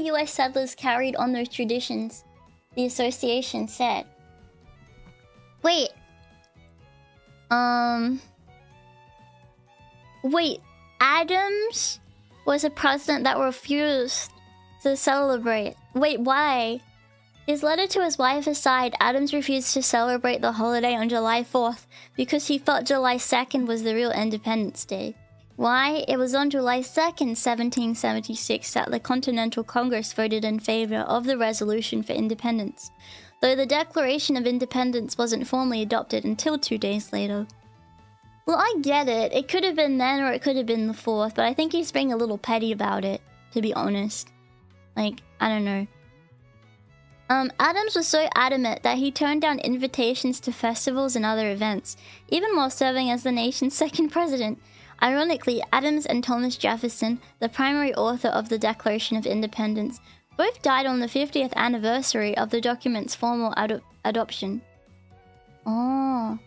US settlers carried on those traditions, the association said. Wait. Wait, Adams was a president that refused to celebrate. Wait, why? His letter to his wife aside, Adams refused to celebrate the holiday on July 4th because he felt July 2nd was the real Independence Day. Why? It was on July 2nd, 1776 that the Continental Congress voted in favor of the resolution for independence, though the Declaration of Independence wasn't formally adopted until 2 days later. Well, I get it. It could have been then or it could have been the 4th, but I think he's being a little petty about it, to be honest. Like, I don't know. Adams was so adamant that he turned down invitations to festivals and other events, even while serving as the nation's 2nd president. Ironically, Adams and Thomas Jefferson, the primary author of the Declaration of Independence, both died on the 50th anniversary of the document's formal adoption. Oh.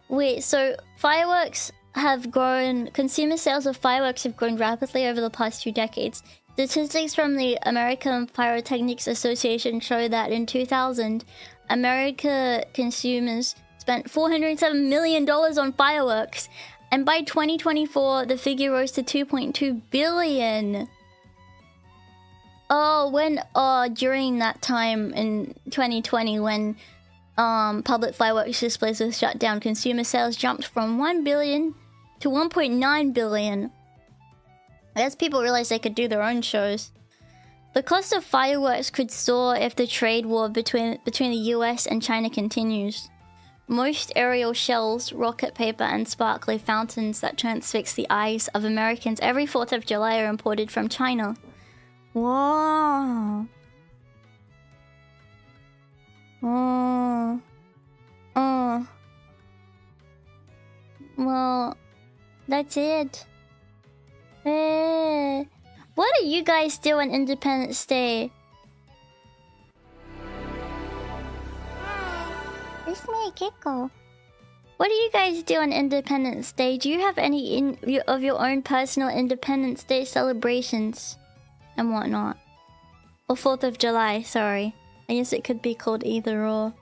Wait, so fireworks have grown... Consumer sales of fireworks have grown rapidly over the past 2 decades. Statistics from the American Pyrotechnics Association show that in 2000, American consumers spent $407 million on fireworks. And by 2024, the figure rose to $2.2 billion. During that time in 2020 when public fireworks displays were shut down, consumer sales jumped from 1 billion to 1.9 billion. I guess people realized they could do their own shows. The cost of fireworks could soar if the trade war between the US and China continues. Most aerial shells, rocket paper, and sparkly fountains that transfix the eyes of Americans every 4th of July are imported from China. Whoa. Oh. Oh. Well, that's it. What do you guys do on Independence Day? It's me, Kiko. What do you guys do on Independence Day? Do you have any of your own personal Independence Day celebrations and whatnot? Or 4th of July, sorry. I guess it could be called either or.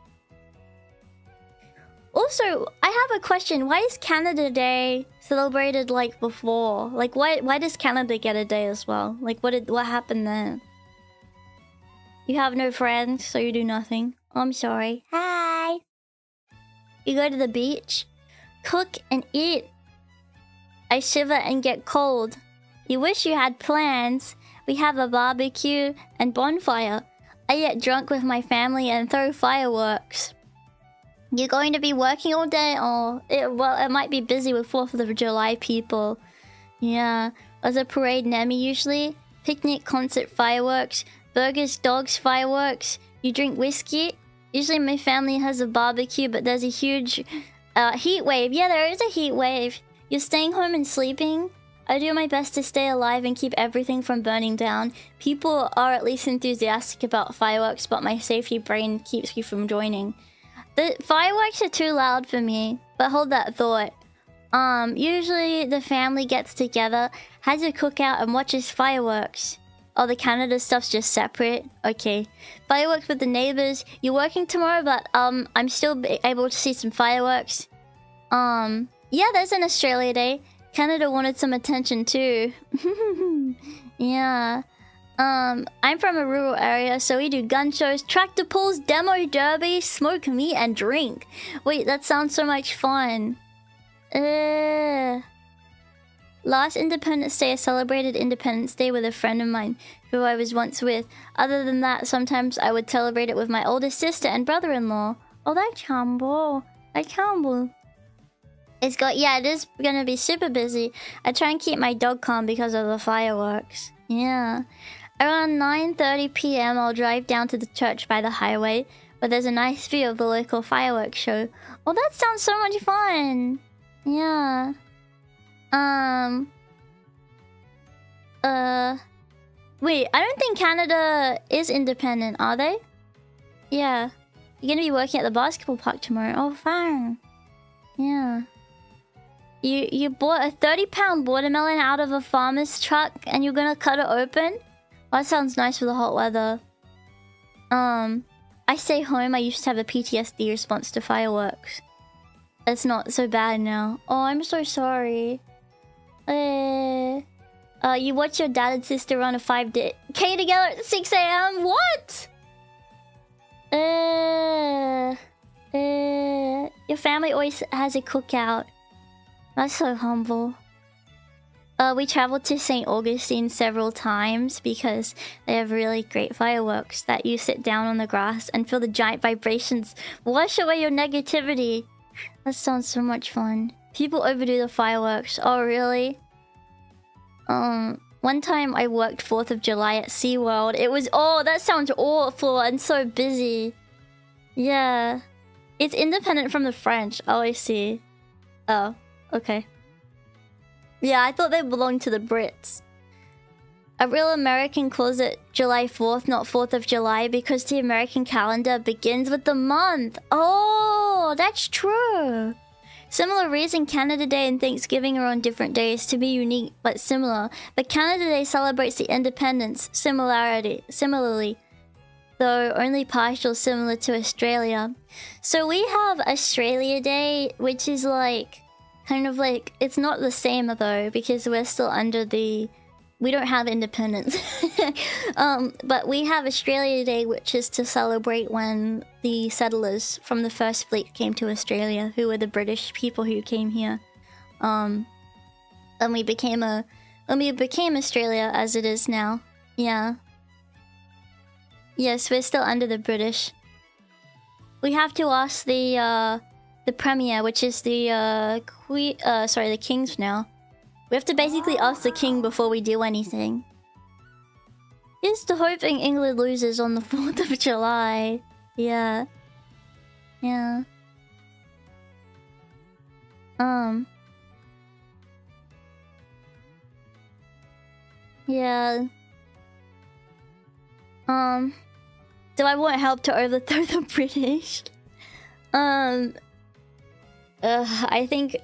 Also, I have a question. Why is Canada Day celebrated like before? Like, why does Canada get a day as well? Like, what happened there? You have no friends, so you do nothing. Oh, I'm sorry. Hi. You go to the beach, cook and eat. I shiver and get cold. You wish you had plans. We have a barbecue and bonfire. I get drunk with my family and throw fireworks. You're going to be working all day? Oh, it might be busy with 4th of July people. Yeah. There's a parade near me usually. Picnic, concert, fireworks. Burgers, dogs, fireworks. You drink whiskey. Usually my family has a barbecue, but there's a huge heat wave. Yeah, there is a heat wave. You're staying home and sleeping. I do my best to stay alive and keep everything from burning down. People are at least enthusiastic about fireworks, but my safety brain keeps me from joining. The fireworks are too loud for me, but hold that thought. Usually the family gets together, has a cookout, and watches fireworks. Oh, the Canada stuff's just separate? Okay. Fireworks with the neighbors. You're working tomorrow, but I'm still able to see some fireworks. Yeah, there's an Australia Day. Canada wanted some attention too. Yeah. I'm from a rural area, so we do gun shows, tractor pulls, demo derby, smoke meat, and drink. Wait, that sounds so much fun. Last Independence Day, I celebrated Independence Day with a friend of mine who I was once with. Other than that, sometimes I would celebrate it with my oldest sister and brother-in-law. Oh, that's humble. That's humble. It is gonna be super busy. I try and keep my dog calm because of the fireworks. Yeah. Around 9:30 p.m. I'll drive down to the church by the highway. but there's a nice view of the local fireworks show. Oh, that sounds so much fun. Yeah. Wait, I don't think Canada is independent, are they? Yeah. You're gonna be working at the basketball park tomorrow. Oh, fine. Yeah. You bought a 30-pound watermelon out of a farmer's truck and you're gonna cut it open? Well, that sounds nice for the hot weather. I stay home. I used to have a PTSD response to fireworks. It's not so bad now. Oh, I'm so sorry. You watch your dad and sister run a 5K together at 6 a.m. What? Your family always has a cookout. That's so humble. We traveled to St. Augustine several times because they have really great fireworks that you sit down on the grass and feel the giant vibrations wash away your negativity. That sounds so much fun. People overdo the fireworks. Oh, really? One time I worked 4th of July at SeaWorld. It was... Oh, that sounds awful and so busy. Yeah. It's independent from the French. Oh, I see. Oh, okay. Yeah, I thought they belonged to the Brits. A real American calls it July 4th, not 4th of July, because the American calendar begins with the month. Oh, that's true. Similar reason Canada Day and Thanksgiving are on different days to be unique but similar. But Canada Day celebrates the independence similarly, though only partial similar to Australia. So we have Australia Day, which is like... kind of like... It's not the same though, because we're still under the... We don't have independence. But we have Australia Day, which is to celebrate when the settlers from the First Fleet came to Australia, who were the British people who came here. And we became Australia as it is now. Yeah. Yes, we're still under the British. We have to ask the Premier, which is the the Kings now. We have to basically ask the King before we do anything. Here's to hoping England loses on the 4th of July. Yeah. Yeah. Yeah. Do I want help to overthrow the British? I think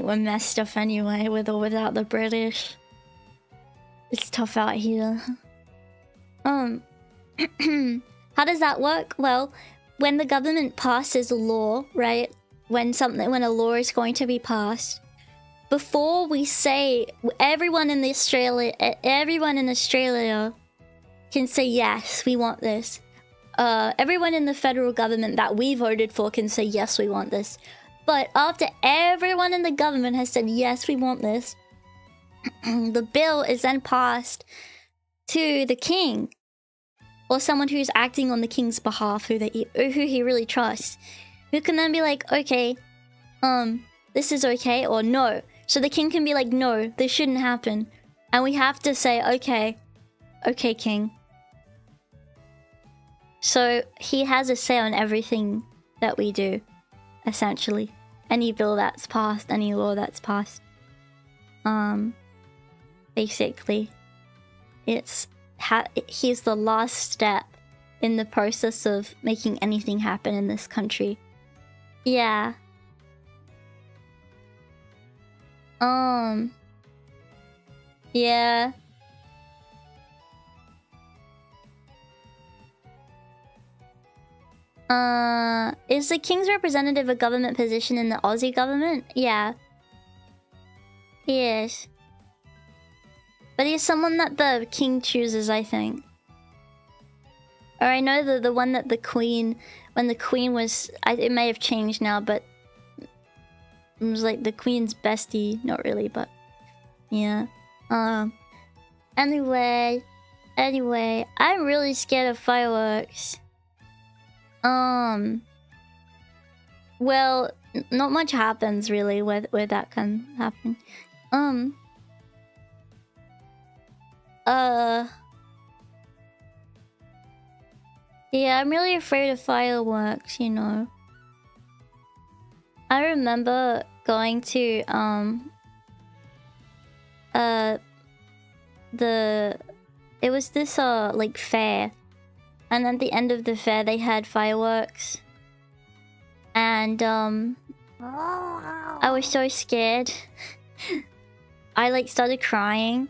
we're messed up anyway, with or without the British. It's tough out here. How does that work? Well, when the government passes a law, right? When a law is going to be passed, before we say everyone in Australia can say yes, we want this. Everyone in the federal government that we voted for can say yes, we want this. But after everyone in the government has said, yes, we want this, the bill is then passed to the king. Or someone who's acting on the king's behalf, who he really trusts. Who can then be like, okay, this is okay, or no. So the king can be like, no, this shouldn't happen. And we have to say, okay, king. So he has a say on everything that we do. Essentially, any bill that's passed, any law that's passed. Basically, he's the last step in the process of making anything happen in this country. Yeah. Yeah. Is the king's representative a government position in the Aussie government? Yeah. He is. But he's someone that the king chooses, I think. Or I know the one that the queen... When the queen was... it may have changed now, but... It was like the queen's bestie. Not really, but... Yeah. Anyway, I'm really scared of fireworks. Well, not much happens really with that can happen. Yeah, I'm really afraid of fireworks, you know. I remember going to it was this like fair, and at the end of the fair they had fireworks, and I was so scared. I like started crying,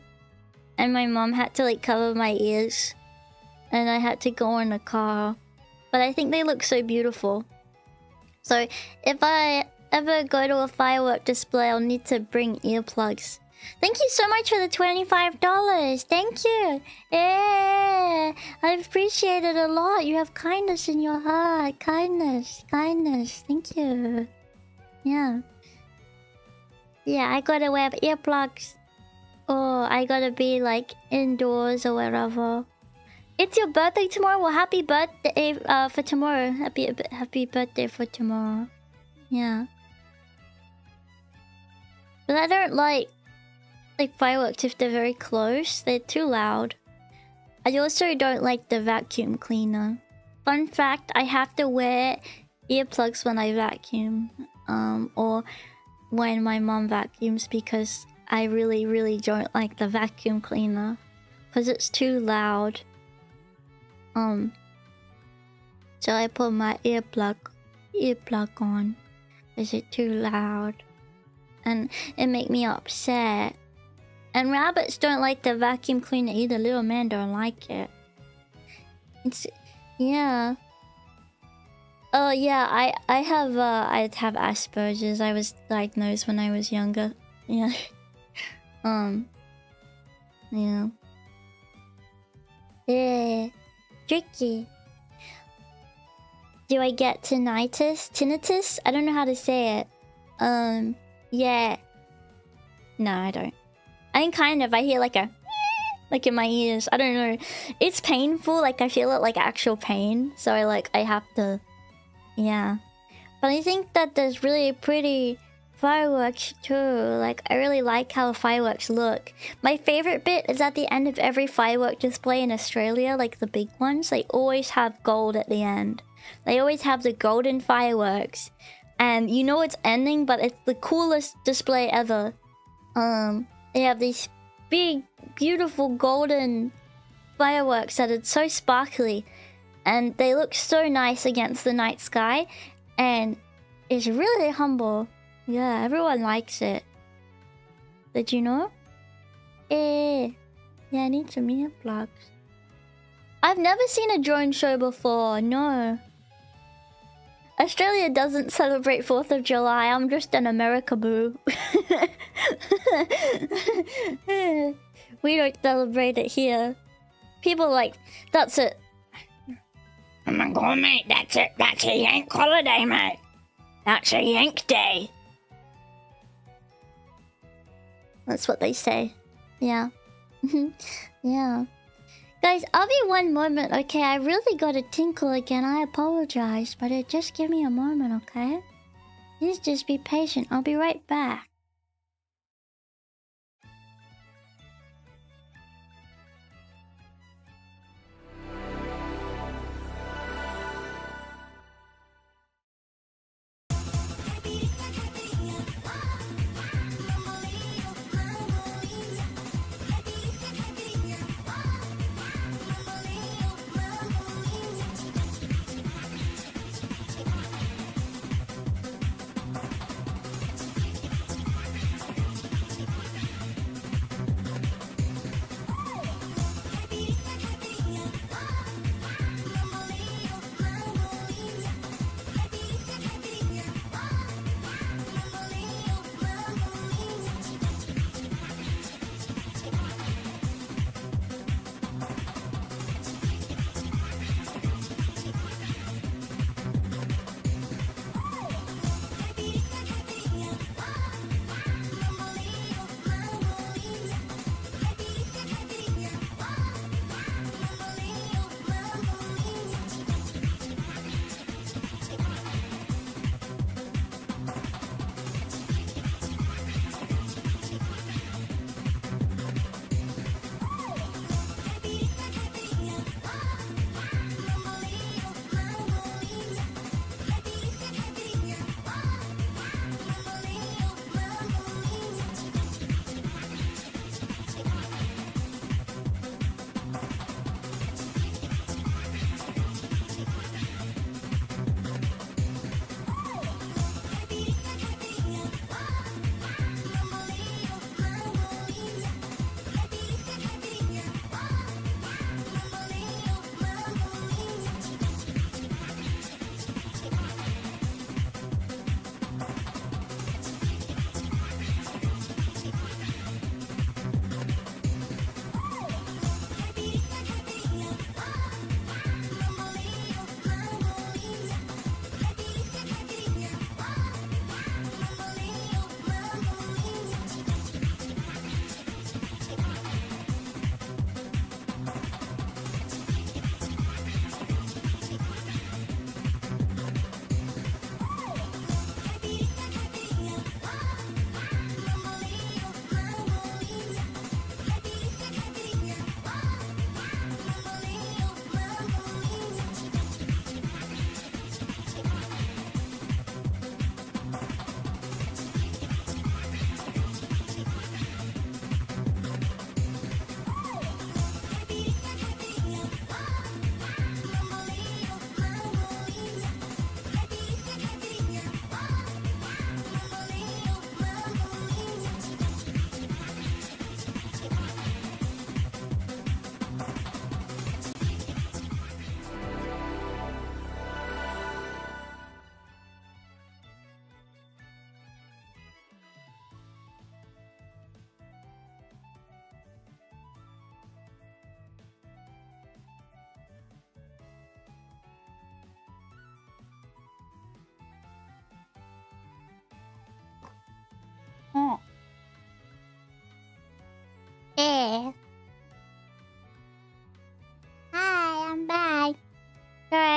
and my mom had to like cover my ears, and I had to go in the car. But I think they look so beautiful. So if I ever go to a firework display, I'll need to bring earplugs. Thank you so much for the $25. Thank you. Yeah, I appreciate it a lot. You have kindness in your heart. Kindness. Thank you. Yeah. Yeah, I gotta wear earplugs. Or I gotta be like indoors or wherever. It's your birthday tomorrow? Well, happy birthday for tomorrow. Happy birthday for tomorrow. Yeah. But I don't like fireworks if they're very close. They're too loud. I also don't like the vacuum cleaner. Fun fact, I have to wear earplugs when I vacuum. Or when my mom vacuums, because I really don't like the vacuum cleaner. Because it's too loud. So I put my earplug on. Is it too loud? And it make me upset. And rabbits don't like the vacuum cleaner either. Little man don't like it. It's yeah. Oh yeah, I have Asperger's. I was diagnosed when I was younger. Yeah. Yeah. Yeah. Tricky. Do I get tinnitus? Tinnitus? I don't know how to say it. Yeah. No, I don't. I mean, kind of. I hear like a like in my ears. I don't know. It's painful. Like I feel it like actual pain. So I have to. Yeah. But I think that there's really pretty fireworks too. Like I really like how fireworks look. My favorite bit is at the end of every firework display in Australia, like the big ones. They always have gold at the end. They always have the golden fireworks. And you know it's ending, but it's the coolest display ever. They have these big, beautiful golden fireworks that are so sparkly. And they look so nice against the night sky. And it's really humble. Yeah, everyone likes it. Did you know? Yeah, I need some earplugs. I've never seen a drone show before, no. Australia doesn't celebrate 4th of July. I'm just an America boo. We don't celebrate it here. People like, that's it. Oh my god, mate, that's it. That's a Yank holiday, mate. That's a Yank day. That's what they say. Yeah. Yeah. Guys, I'll be one moment, okay? I really got a tinkle again. I apologize, but just give me a moment, okay? Please just be patient. I'll be right back.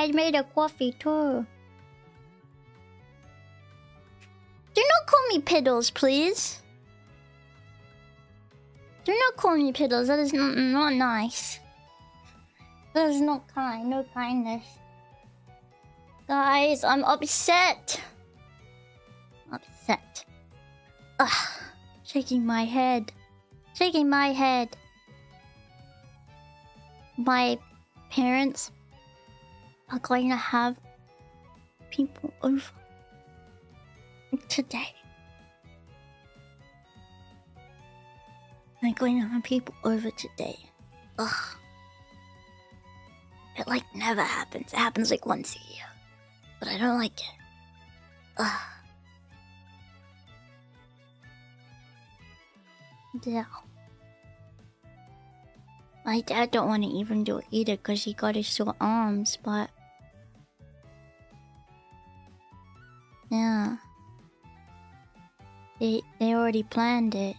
I made a coffee too. Do not call me Piddles, please. Do not call me Piddles. That is not nice. That is not kind. No kindness. Guys, I'm upset. Upset. Ugh. Shaking my head. Shaking my head. My parents are going to have people over today. I'm going to have people over today. Ugh. It like never happens. It happens like once a year. But I don't like it. Ugh. Yeah. My dad don't want to even do it either because he got his sore arms, but... Yeah. They already planned it.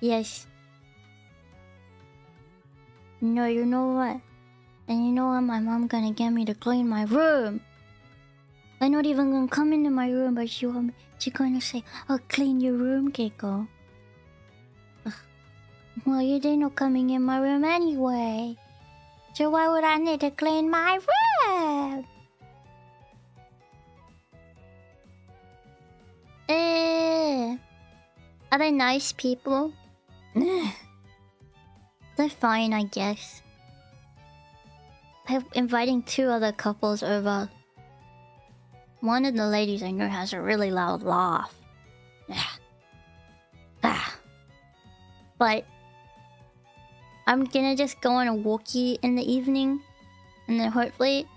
Yes. No, you know what? And you know what? My mom gonna get me to clean my room. I'm not even gonna come into my room, but she gonna say, "Oh, clean your room, Keiko." Ugh. Well, you didn't coming in my room anyway. So why would I need to clean my room? Are they nice people? They're fine, I guess. I'm inviting 2 other couples over. One of the ladies I know has a really loud laugh. But I'm gonna just go on a walkie in the evening, and then hopefully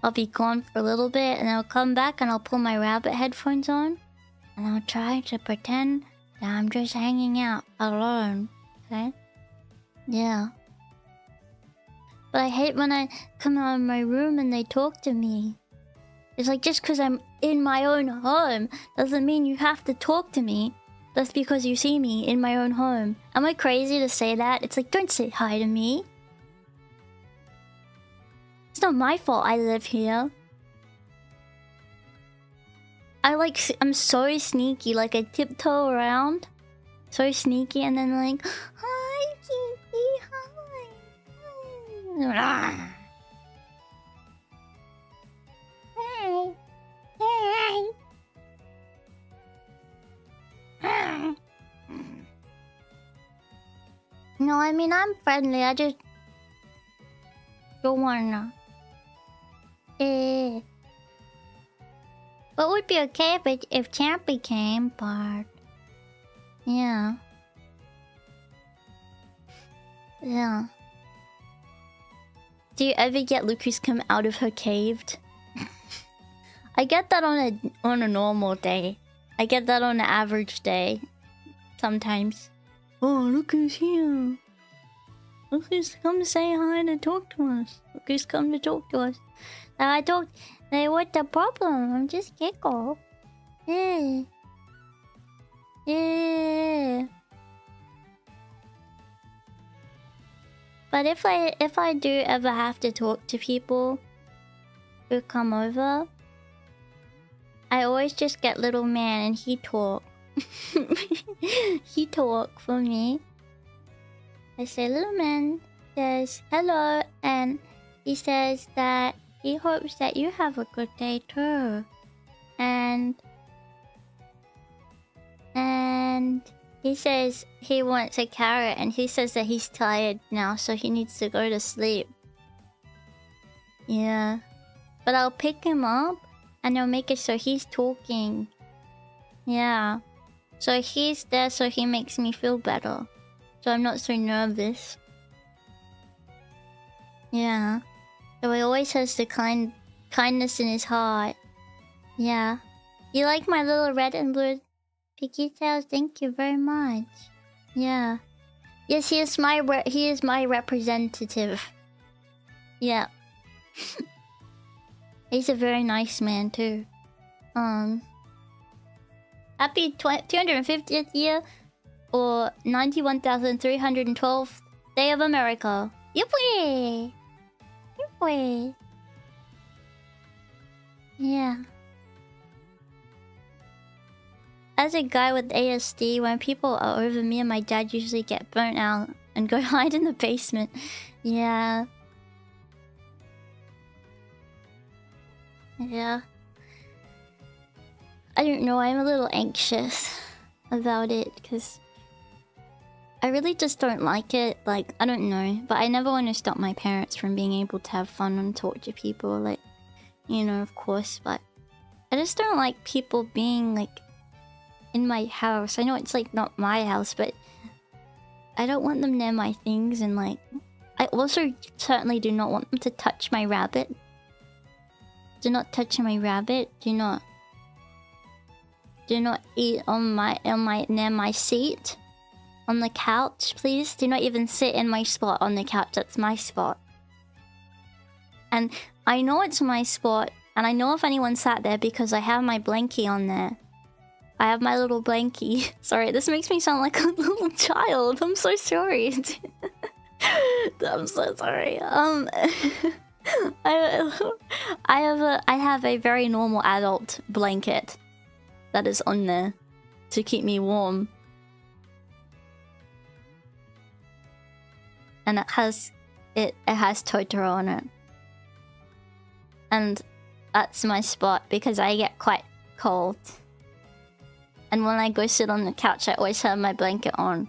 I'll be gone for a little bit, and I'll come back and I'll put my rabbit headphones on, and I'll try to pretend that I'm just hanging out alone. Okay? Yeah. But I hate when I come out of my room and they talk to me. It's like, just because I'm in my own home doesn't mean you have to talk to me. That's because you see me in my own home. Am I crazy to say that? It's like, don't say hi to me. It's not my fault I live here. I'm so sneaky, like I tiptoe around. So sneaky, and then like, hi, Kiki, hi. Hey. Hey. No, I mean, I'm friendly. I just don't wanna. But it would be okay if Champy came, but yeah. Yeah. Do you ever get Lucas come out of her caved? I get that on a normal day. I get that on an average day. Sometimes. Oh, look who's here. Look who's come to say hi to talk to us. Look who's come to talk to us. Now I talked. Hey, what's the problem? I'm just Kiko. Yeah. Yeah. But if I do ever have to talk to people who come over, I always just get little man and he talk. He talk for me. I say, little man says hello, and he says that he hopes that you have a good day too. And he says he wants a carrot, and he says that he's tired now, so he needs to go to sleep. Yeah. But I'll pick him up and I'll make it so he's talking. Yeah. So he's there, so he makes me feel better. So I'm not so nervous. Yeah. So he always has the kindness in his heart. Yeah. You like my little red and blue piggy tails? Thank you very much. Yeah. Yes, he is my representative. Yeah. He's a very nice man too. Happy 250th year or 91,312th Day of America. Yippee! Wait. Yeah. As a guy with ASD, when people are over me and my dad usually get burnt out and go hide in the basement. Yeah. Yeah. I don't know, I'm a little anxious about it because I really just don't like it. Like, I don't know, but I never want to stop my parents from being able to have fun and talk to people, like, you know, of course, but I just don't like people being like in my house. I know it's like not my house, but I don't want them near my things, and like I also certainly do not want them to touch my rabbit. Do not touch my rabbit. Do not eat on my near my seat on the couch, please. Do not even sit in my spot on the couch. That's my spot. And I know it's my spot, and I know if anyone sat there because I have my blankie on there. I have my little blankie. Sorry, this makes me sound like a little child. I'm so sorry. I'm so sorry. I have a very normal adult blanket that is on there to keep me warm. And it has Totoro on it. And that's my spot because I get quite cold. And when I go sit on the couch, I always have my blanket on.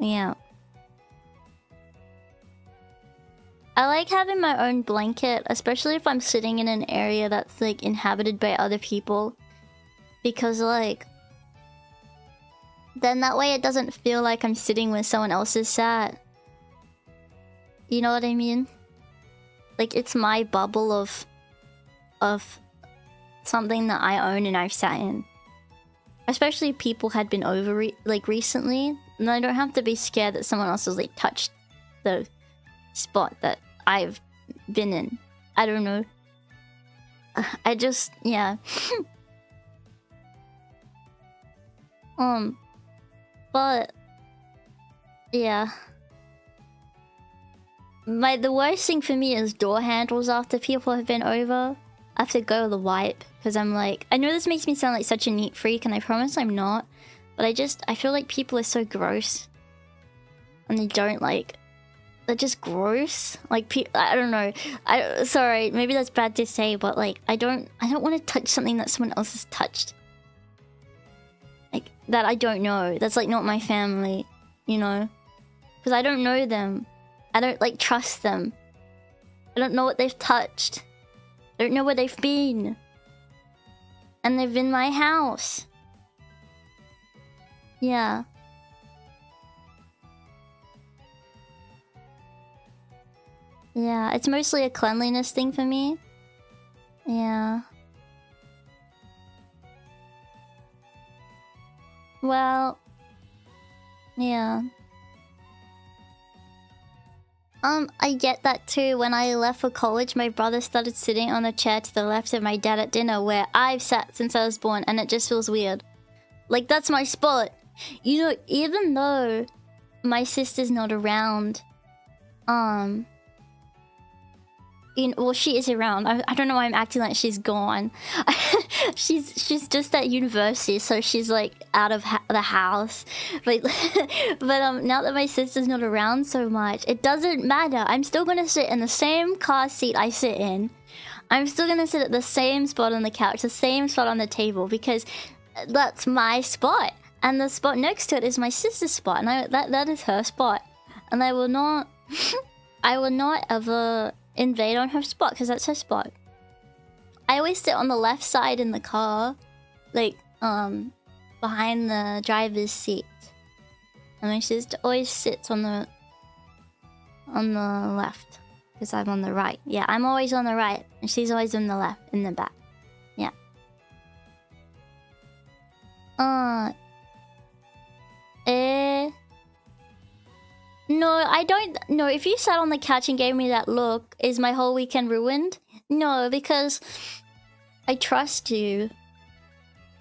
Yeah. I like having my own blanket, especially if I'm sitting in an area that's like inhabited by other people. Because like, then that way it doesn't feel like I'm sitting where someone else is sat. You know what I mean? Like, it's my bubble of something that I own and I've sat in. Especially if people had been over recently, and I don't have to be scared that someone else has like touched the spot that I've been in. I don't know. I just, yeah. But yeah. The worst thing for me is door handles after people have been over. I have to go with a wipe because I'm like, I know this makes me sound like such a neat freak, and I promise I'm not, but I feel like people are so gross, and they don't like, they're just gross. Like, I don't know. Sorry, maybe that's bad to say, but like, I don't want to touch something that someone else has touched. Like, that I don't know. That's like not my family, you know? Because I don't know them. I don't like trust them. I don't know what they've touched. I don't know where they've been. And they've been my house. Yeah. Yeah, it's mostly a cleanliness thing for me. Yeah. Well, yeah. I get that too. When I left for college, my brother started sitting on the chair to the left of my dad at dinner where I've sat since I was born, and it just feels weird. Like, that's my spot. You know, even though my sister's not around, well, she is around. I don't know why I'm acting like she's gone. she's just at university, so she's like out of the house. But now that my sister's not around so much, it doesn't matter. I'm still gonna sit in the same car seat I sit in. I'm still gonna sit at the same spot on the couch, the same spot on the table, because that's my spot. And the spot next to it is my sister's spot, and that is her spot. And I will not ever invade on her spot, because that's her spot. I always sit on the left side in the car, like behind the driver's seat, and my sister always sits on the left because I'm on the right. Yeah, I'm always on the right and she's always on the left, in the back. Yeah. No, I don't. No, if you sat on the couch and gave me that look, is my whole weekend ruined? No, because I trust you.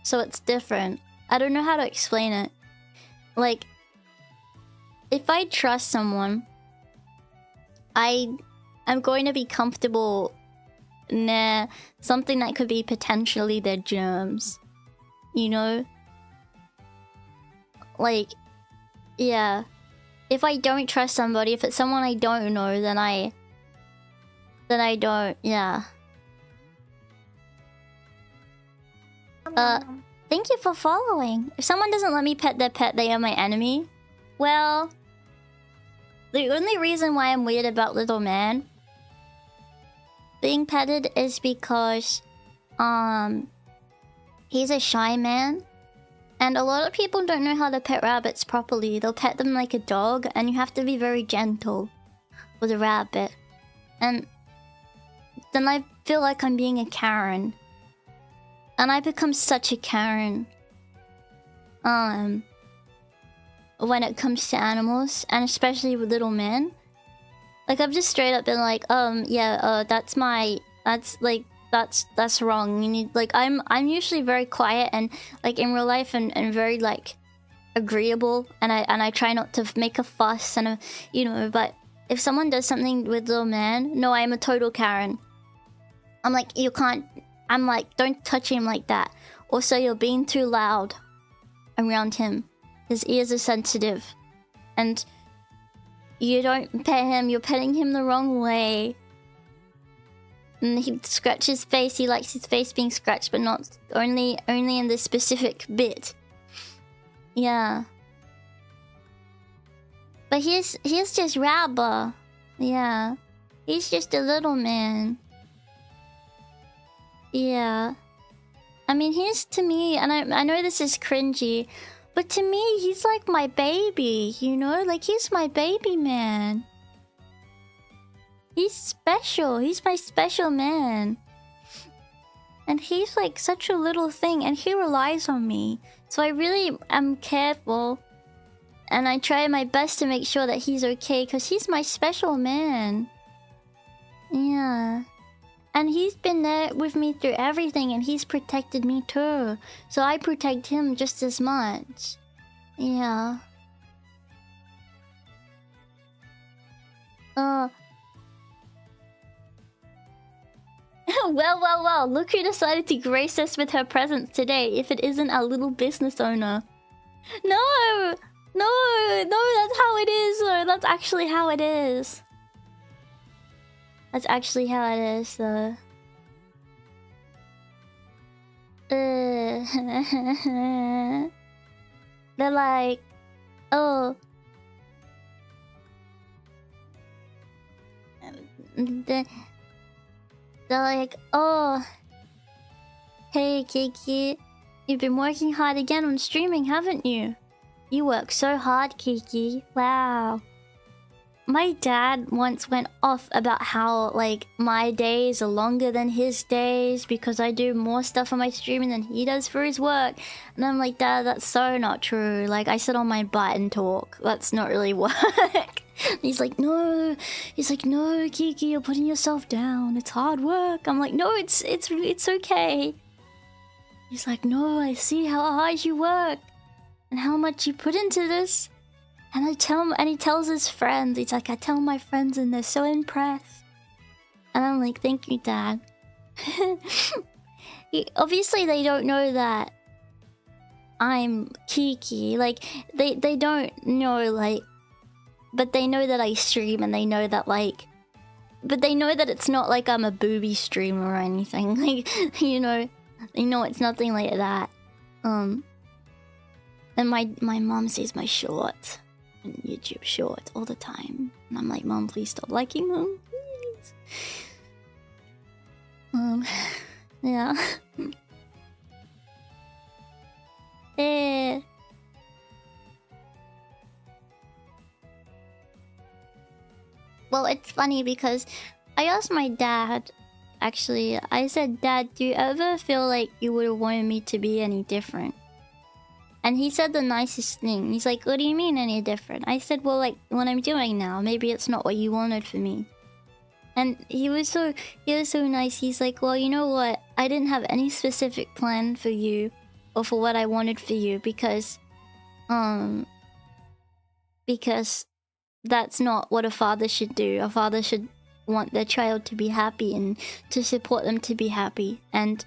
So it's different. I don't know how to explain it. Like, if I trust someone, I I'm going to be comfortable near something that could be potentially their germs. You know? Like, yeah. If I don't trust somebody, if it's someone I don't know, then I don't, yeah. Thank you for following. If someone doesn't let me pet their pet, they are my enemy. Well, the only reason why I'm weird about little man being petted is because, he's a shy man. And a lot of people don't know how to pet rabbits properly. They'll pet them like a dog, and you have to be very gentle with a rabbit. And then I feel like I'm being a Karen. And I become such a Karen. When it comes to animals, and especially with little men. Like, I've just straight up been like, that's wrong. You need, like, I'm usually very quiet and, like, in real life and very, like, agreeable. And I try not to make a fuss and, you know, but if someone does something with little man, no, I am a total Karen. I'm like, you can't, I'm like, don't touch him like that. Also, you're being too loud around him. His ears are sensitive. And you don't pet him, you're petting him the wrong way. And he scratches his face, he likes his face being scratched, but not only in this specific bit. Yeah. But he's just Rabba. Yeah. He's just a little man. Yeah. I mean, he's to me, and I know this is cringy, but to me, he's like my baby, you know? Like, he's my baby man. He's special. He's my special man. And he's like such a little thing, and he relies on me. So I really am careful. And I try my best to make sure that he's okay, because he's my special man. Yeah. And he's been there with me through everything, and he's protected me too. So I protect him just as much. Yeah. Well, look who decided to grace us with her presence today, if it isn't our little business owner. No, that's how it is, though. That's actually how it is. That's actually how it is, though. They're like, oh. They're like, oh. Hey, Kiki. You've been working hard again on streaming, haven't you? You work so hard, Kiki. Wow. My dad once went off about how, like, my days are longer than his days because I do more stuff on my streaming than he does for his work. And I'm like, Dad, that's so not true. Like, I sit on my butt and talk. That's not really work. He's like, no. He's like, no, Kiki, you're putting yourself down. It's hard work. I'm like, no, it's okay. He's like, no, I see how hard you work and how much you put into this. And I tell him, and he tells his friends. He's like, I tell my friends, and they're so impressed. And I'm like, thank you, Dad. Obviously, they don't know that I'm Kiki. Like, they don't know, like, but they know that I stream, and they know that, like, but they know that it's not like I'm a booby streamer or anything. Like, you know, they know it's nothing like that. And my mom sees my shorts. And YouTube shorts all the time, and I'm like, Mom, please stop liking them, please. Yeah. Well, it's funny because I asked my dad. Actually, I said, Dad, do you ever feel like you would have wanted me to be any different? And he said the nicest thing. He's like, what do you mean any different? I said, well, like, what I'm doing now, maybe it's not what you wanted for me. And he was so nice. He's like, well, you know what? I didn't have any specific plan for you or for what I wanted for you because that's not what a father should do. A father should want their child to be happy and to support them to be happy. And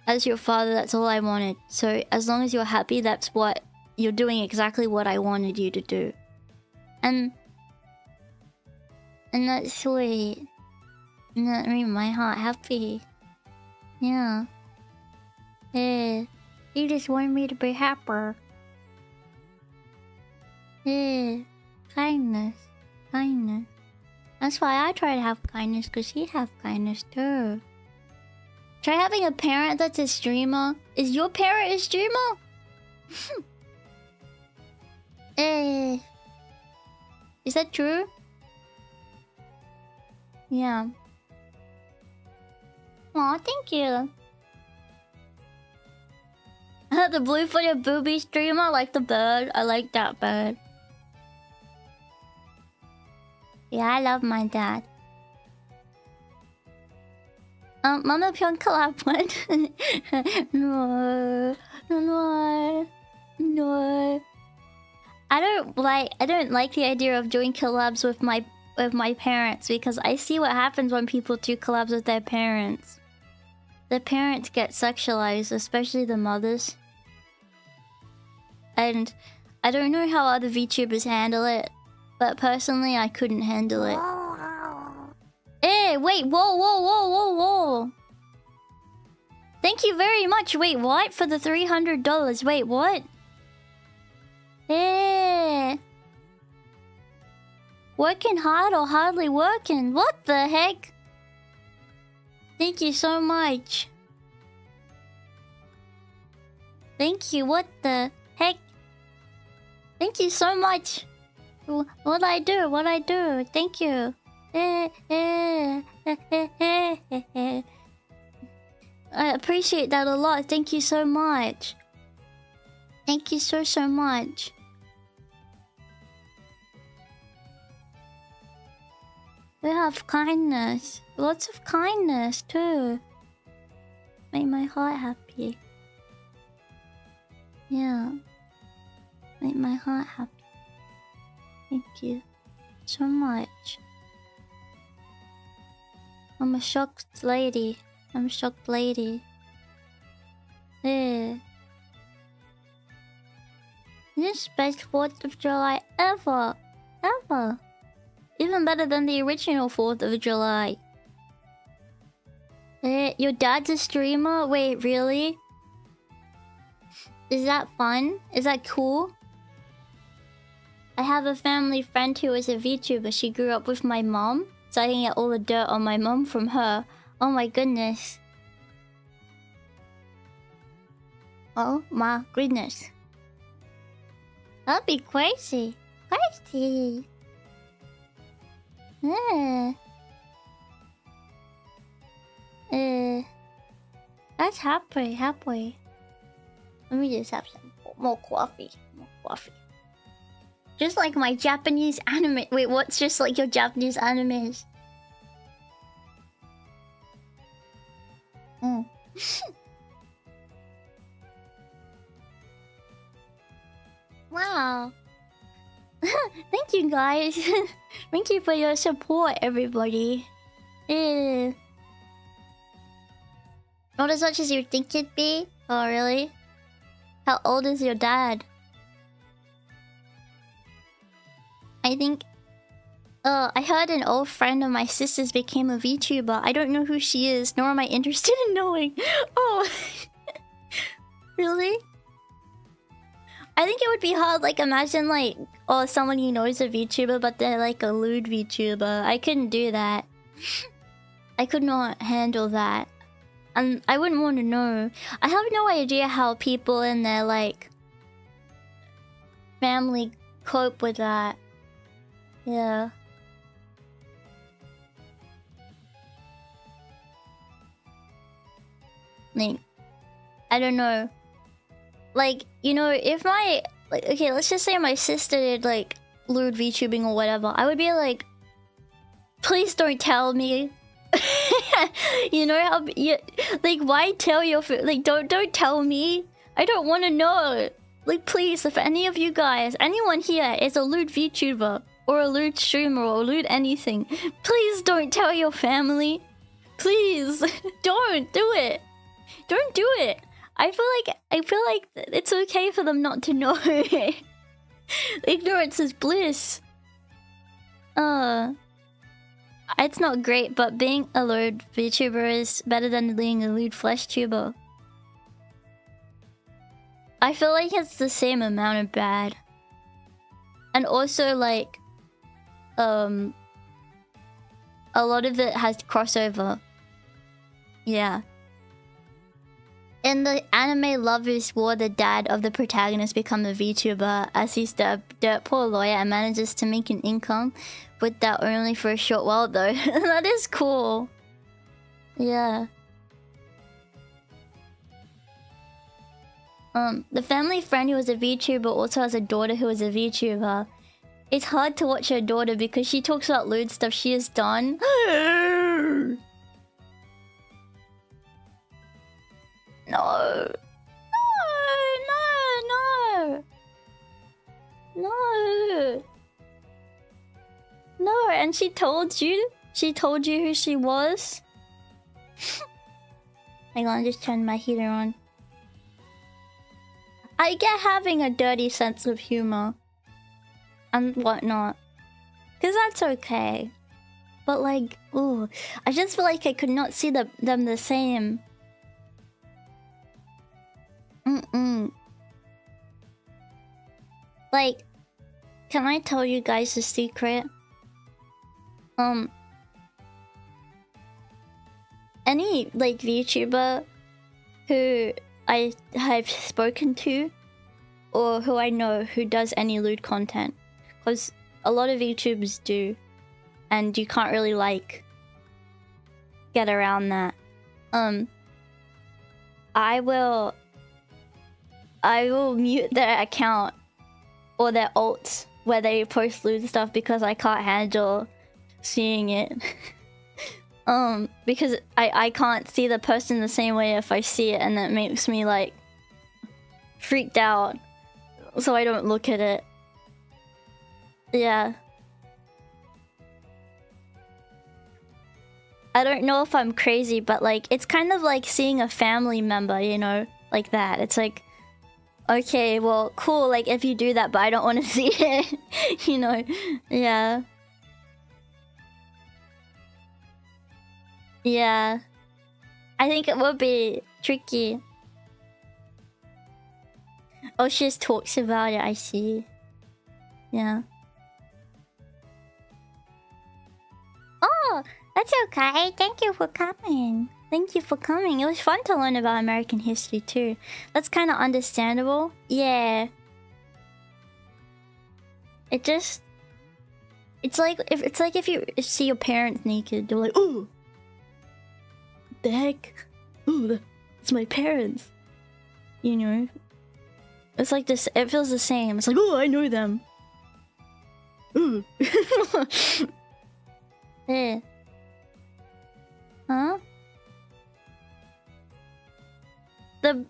as your father, that's all I wanted. So as long as you're happy, that's what you're doing, exactly what I wanted you to do. And that's sweet. And that made my heart happy. Yeah. Yeah. You just wanted me to be happier. Yeah. Kindness. Kindness. That's why I try to have kindness, because he have kindness too. Try having a parent that's a streamer. Is your parent a streamer? Is that true? Yeah. Aw, thank you. The blue-footed booby streamer, like the bird. I like that bird. Yeah, I love my dad. Mama Pyon collab one. No. I don't like the idea of doing collabs with my parents, because I see what happens when people do collabs with their parents. The parents get sexualized, especially the mothers. And I don't know how other VTubers handle it, but personally I couldn't handle it. Hey, wait, whoa. Thank you very much. Wait, what? For the $300. Wait, what? Hey. Working hard or hardly working? What the heck? Thank you so much. Thank you, what the heck? Thank you so much. What'd I do? Thank you. I appreciate that a lot. Thank you so much. Thank you so much. We have kindness. Lots of kindness too. Make my heart happy. Yeah. Make my heart happy. Thank you so much. I'm a shocked lady. Yeah. This best 4th of July ever. Even better than the original 4th of July. Your dad's a streamer? Wait, really? Is that fun? Is that cool? I have a family friend who is a VTuber. She grew up with my mom, so I can get all the dirt on my mom from her. Oh my goodness. Oh my goodness. That'd be crazy. Crazy. That's happy. Let me just have some more coffee. Just like my Japanese anime. Wait, what's just like your Japanese animes? Wow. Thank you guys. Thank you for your support, everybody. Not as much as you think it'd be? Oh, really? How old is your dad? I think... I heard an old friend of my sister's became a VTuber. I don't know who she is, nor am I interested in knowing. Oh. Really? I think it would be hard, like, imagine, like, oh, someone you know is a VTuber, but they're, like, a lewd VTuber. I couldn't do that. I could not handle that. And I wouldn't want to know. I have no idea how people in their, like, family cope with that. Yeah. Like, I don't know. Like, you know, if my... Like, okay, let's just say my sister did, like, lewd VTubing or whatever. I would be like, please don't tell me. You know how... like, why tell your... Like, don't tell me. I don't want to know. Like, please, if any of you guys, anyone here is a lewd VTuber, or a lewd streamer or lewd anything, please don't tell your family. Please don't do it. Don't do it. I feel like it's okay for them not to know. Ignorance is bliss. It's not great, but being a lewd VTuber is better than being a lewd flesh tuber. I feel like it's the same amount of bad. And also, like, a lot of it has crossover. Yeah. In the anime Love is War, the dad of the protagonist becomes a VTuber as he's the dirt poor lawyer and manages to make an income with that only for a short while though. That is cool. Yeah. The family friend who was a VTuber also has a daughter who is a VTuber. It's hard to watch her daughter because she talks about lewd stuff she has done. No. No, and she told you? She told you who she was? Hang on, just turn my heater on. I get having a dirty sense of humor. And whatnot. Cause that's okay. But like, ooh. I just feel like I could not see them the same. Like, can I tell you guys a secret? Any like VTuber who I have spoken to or who I know who does any lewd content, because a lot of VTubers do, and you can't really like get around that. I will mute their account or their alts where they post lewd stuff because I can't handle seeing it. Because I can't see the person the same way if I see it, and that makes me like freaked out, so I don't look at it. Yeah. I don't know if I'm crazy, but like it's kind of like seeing a family member, you know, like that. It's like, okay, well, cool, like if you do that, but I don't want to see it, you know? Yeah. Yeah. I think it would be tricky. Oh, she just talks about it, I see. Yeah. Oh, that's okay. Thank you for coming. Thank you for coming. It was fun to learn about American history too. That's kind of understandable. Yeah. It just... It's like if you see your parents naked, they're like, ooh! The heck? Ooh, it's my parents. You know? It's like this, it feels the same. It's like, oh, I know them. Ooh. Yeah. Huh?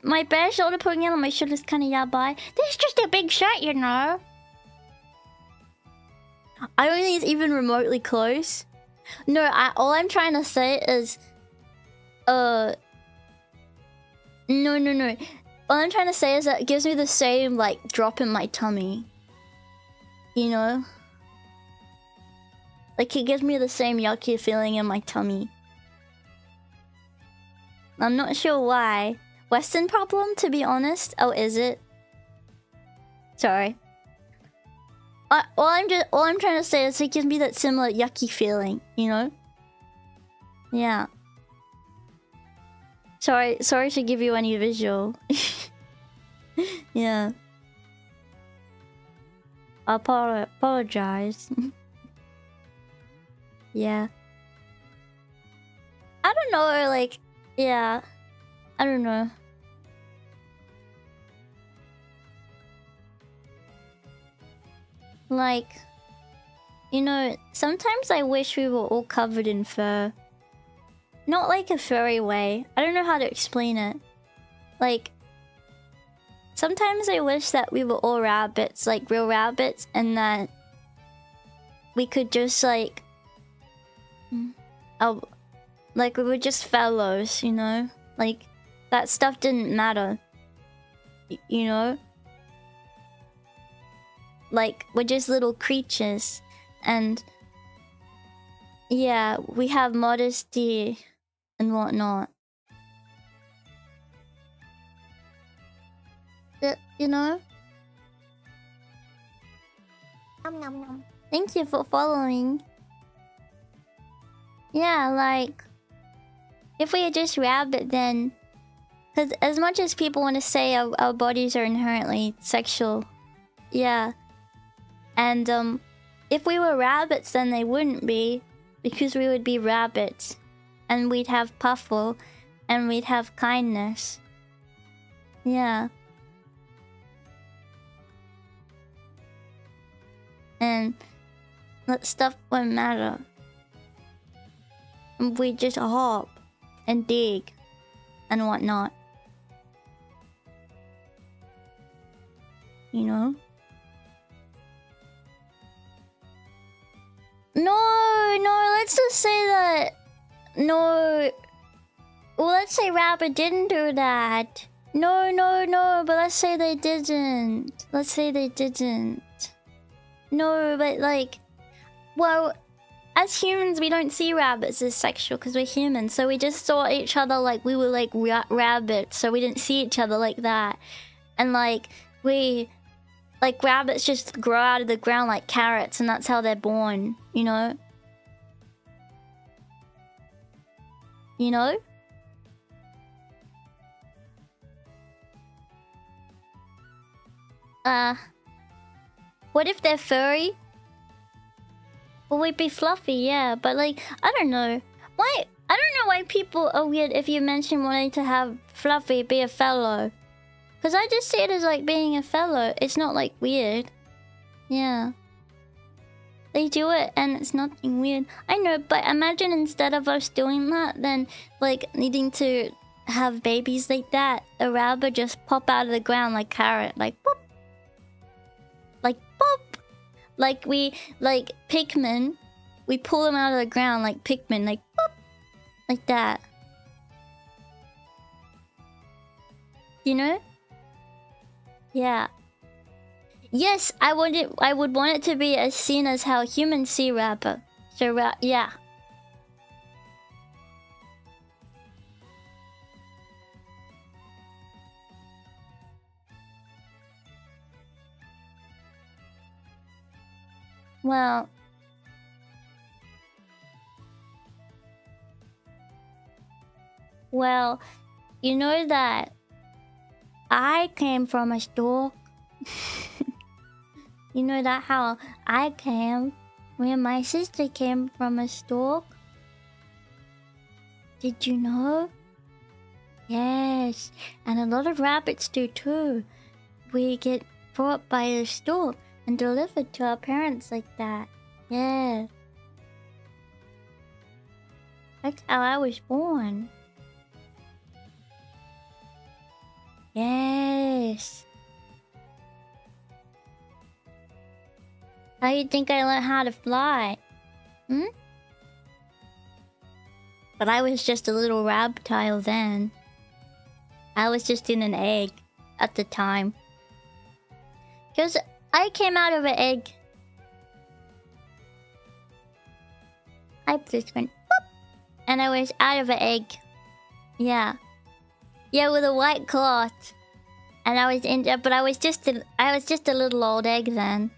My bare shoulder poking out on my shoulder is kind of yabai. This is just a big shirt, you know. I don't think it's even remotely close. No, all I'm trying to say is... No. All I'm trying to say is that it gives me the same, like, drop in my tummy. You know? Like, it gives me the same yucky feeling in my tummy. I'm not sure why. Western problem, to be honest? Oh, is it? Sorry. All I'm trying to say is it gives me that similar yucky feeling, you know? Yeah. Sorry to give you any visual. Yeah. I apologize. Yeah. I don't know, like, yeah. I don't know. Like, you know, sometimes I wish we were all covered in fur. Not like a furry way. I don't know how to explain it. Like, sometimes I wish that we were all rabbits, like real rabbits, and that we could just like, like we were just fellows, you know? Like that stuff didn't matter, you know? Like we're just little creatures, and yeah, we have modesty and whatnot. You know? Thank you for following. Yeah, like if we had just rabbit, then, because as much as people want to say our bodies are inherently sexual, yeah, and if we were rabbits, then they wouldn't be, because we would be rabbits, and we'd have puffle, and we'd have kindness. Yeah. And that stuff wouldn't matter. We just hop and dig and whatnot. You know? No, let's just say that. No. Well, let's say Rabbit didn't do that. No, but let's say they didn't. Let's say they didn't. No, but like, well, as humans, we don't see rabbits as sexual because we're humans. So we just saw each other like we were like rabbits. So we didn't see each other like that. And like, rabbits just grow out of the ground like carrots, and that's how they're born, you know? You know? What if they're furry? Well, we'd be fluffy, yeah, but like, I don't know. I don't know why people are weird if you mention wanting to have Fluffy be a fellow. Because I just see it as like being a fellow. It's not like weird. Yeah. They do it and it's nothing weird. I know, but imagine instead of us doing that, then like needing to have babies like that, a rabbit just pop out of the ground like carrot, like boop. Like pop. Like Pikmin, we pull them out of the ground like Pikmin, like boop. Like that. You know? Yeah. Yes, I would want it to be as seen as how humans see Rabba. So yeah. Well, you know that I came from a stork. You know that how I came when my sister came from a stork? Did you know? Yes, and a lot of rabbits do too. We get brought by a stork and delivered to our parents like that. Yeah. That's how I was born. Yes. How do you think I learned how to fly? But I was just a little reptile then. I was just in an egg at the time. Because I came out of an egg. I just went boop, and I was out of an egg. Yeah. Yeah, with a white cloth. And I was in, but I was just a little old egg then.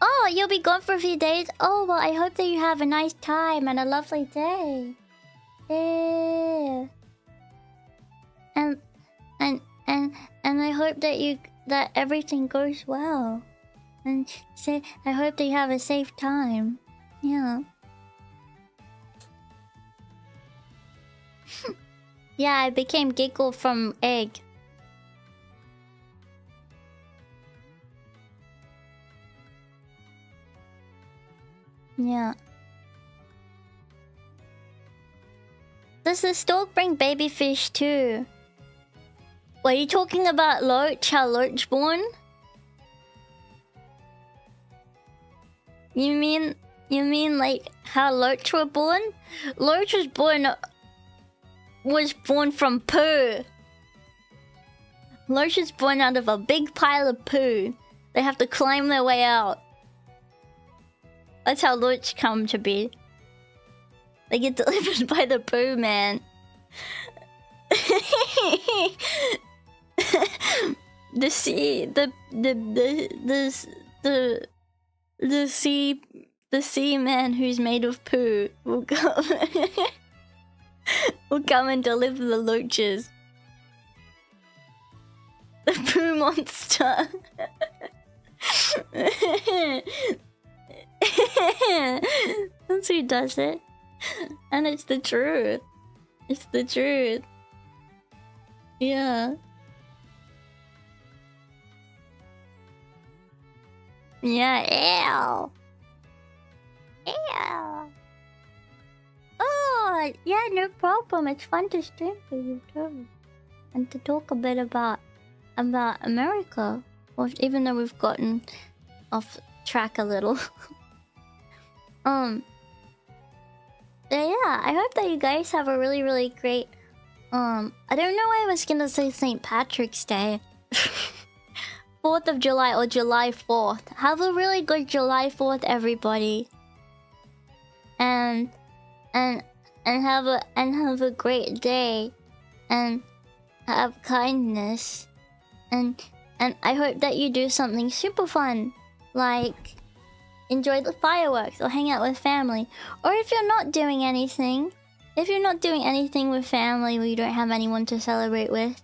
Oh, you'll be gone for a few days? Oh, well, I hope that you have a nice time and a lovely day. Yeah. And I hope that everything goes well. And I hope that you have a safe time. Yeah. Yeah, I became Giggle from egg. Yeah. Does the stork bring baby fish too? Were you talking about Loach? How Loach born? You mean You mean like how Loach were born? Loach was born from poo. Loach is born out of a big pile of poo. They have to climb their way out. That's how Loach come to be. They get delivered by the poo man. The sea man who's made of poo will come will come and deliver the loaches. The poo monster. That's who does it. And it's the truth. It's the truth. Yeah. Yeah, ew. Ew. Oh, yeah, no problem. It's fun to stream for you too. And to talk a bit about America. Well, even though we've gotten off track a little. Yeah, I hope that you guys have a really, really great I don't know why I was gonna say St. Patrick's Day. 4th of July or July 4th. Have a really good July 4th, everybody. And have a great day. And have kindness. And I hope that you do something super fun. Like enjoy the fireworks or hang out with family. Or if you're not doing anything with family or you don't have anyone to celebrate with,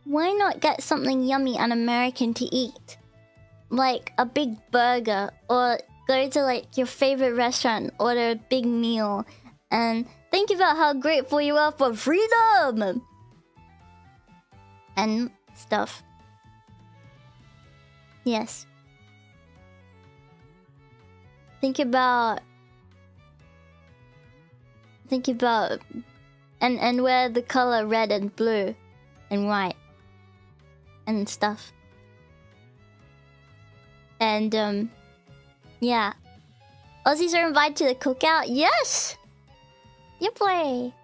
why not get something yummy and American to eat? Like a big burger, or go to like your favorite restaurant and order a big meal. And think about how grateful you are for freedom! And stuff. Yes. Think about and wear the color red and blue and white and stuff. And yeah. Aussies are invited to the cookout. Yes. You play.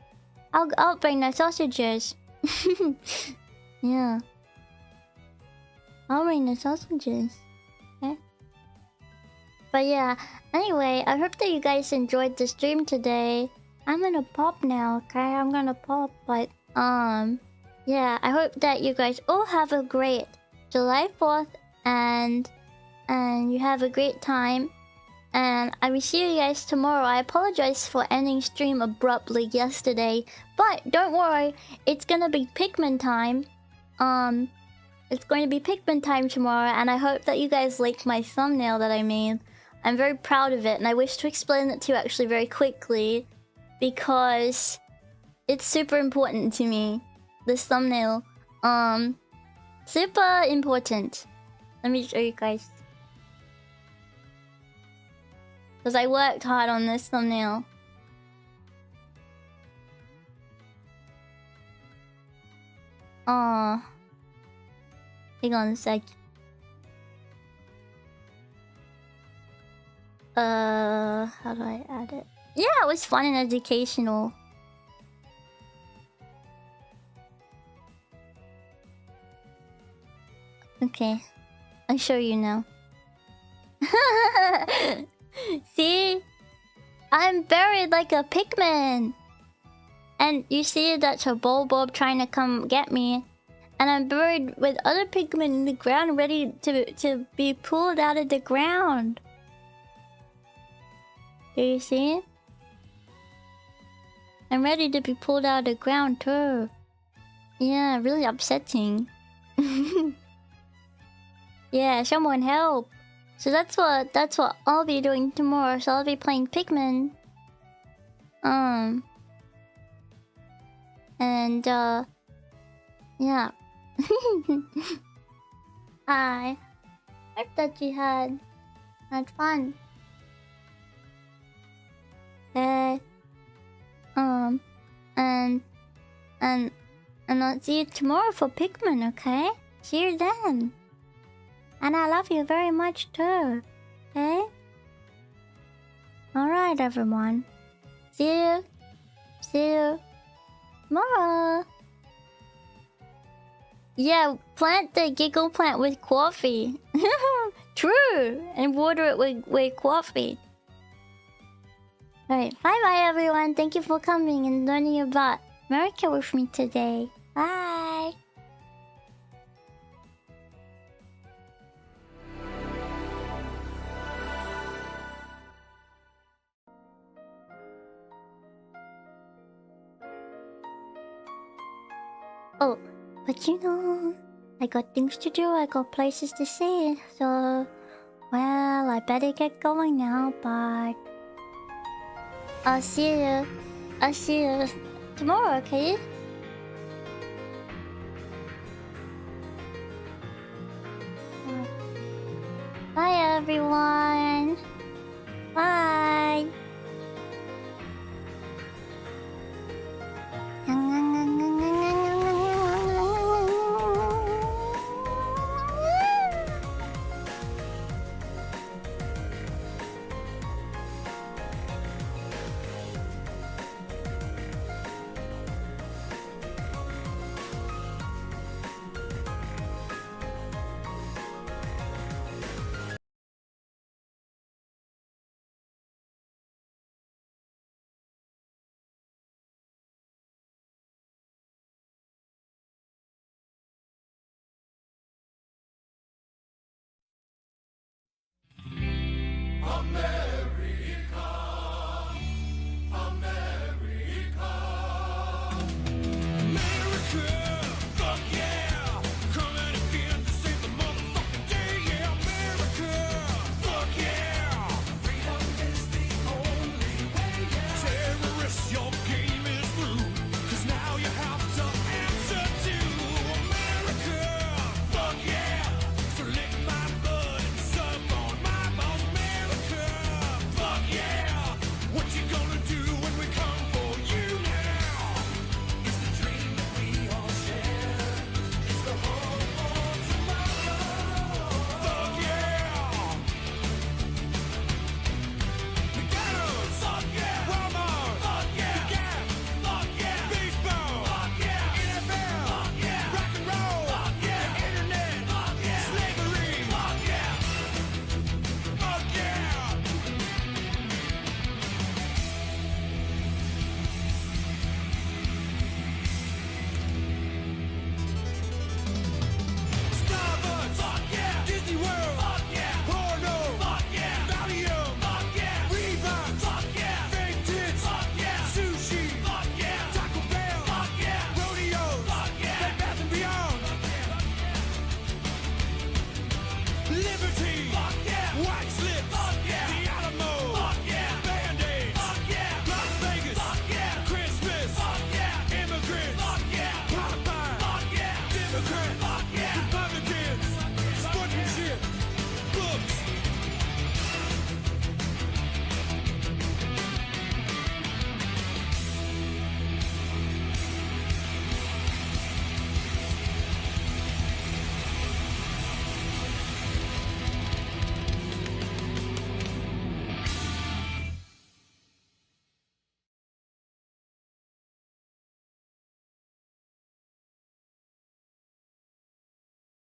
I'll bring the sausages. Yeah. I'll bring the sausages. Okay. But yeah. Anyway, I hope that you guys enjoyed the stream today. I'm gonna pop now, okay? I'm gonna pop, but yeah, I hope that you guys all have a great July 4th and you have a great time. And I will see you guys tomorrow. I apologize for ending stream abruptly yesterday, but don't worry, it's gonna be Pikmin time. It's going to be Pikmin time tomorrow, and I hope that you guys like my thumbnail that I made. I'm very proud of it, and I wish to explain it to you actually very quickly, because it's super important to me. This thumbnail, super important. Let me show you guys, because I worked hard on this thumbnail. Hang on a sec. How do I add it? Yeah, it was fun and educational. Okay, I'll show you now. See? I'm buried like a Pikmin. And you see that's a Bulbob trying to come get me. And I'm buried with other Pikmin in the ground, ready to be pulled out of the ground. Do you see? I'm ready to be pulled out of the ground too. Yeah, really upsetting. Yeah, someone help. So that's what I'll be doing tomorrow. So I'll be playing Pikmin. And yeah. I hope that you had fun. And I'll see you tomorrow for Pikmin, okay? See you then. And I love you very much too, okay? Alright, everyone. See you. See you tomorrow. Yeah, plant the giggle plant with coffee. True. And water it with coffee. Alright, bye bye everyone. Thank you for coming and learning about America with me today. Bye. Oh, but you know, I got things to do, I got places to see, so, well, I better get going now, but I'll see you tomorrow, okay? Bye everyone.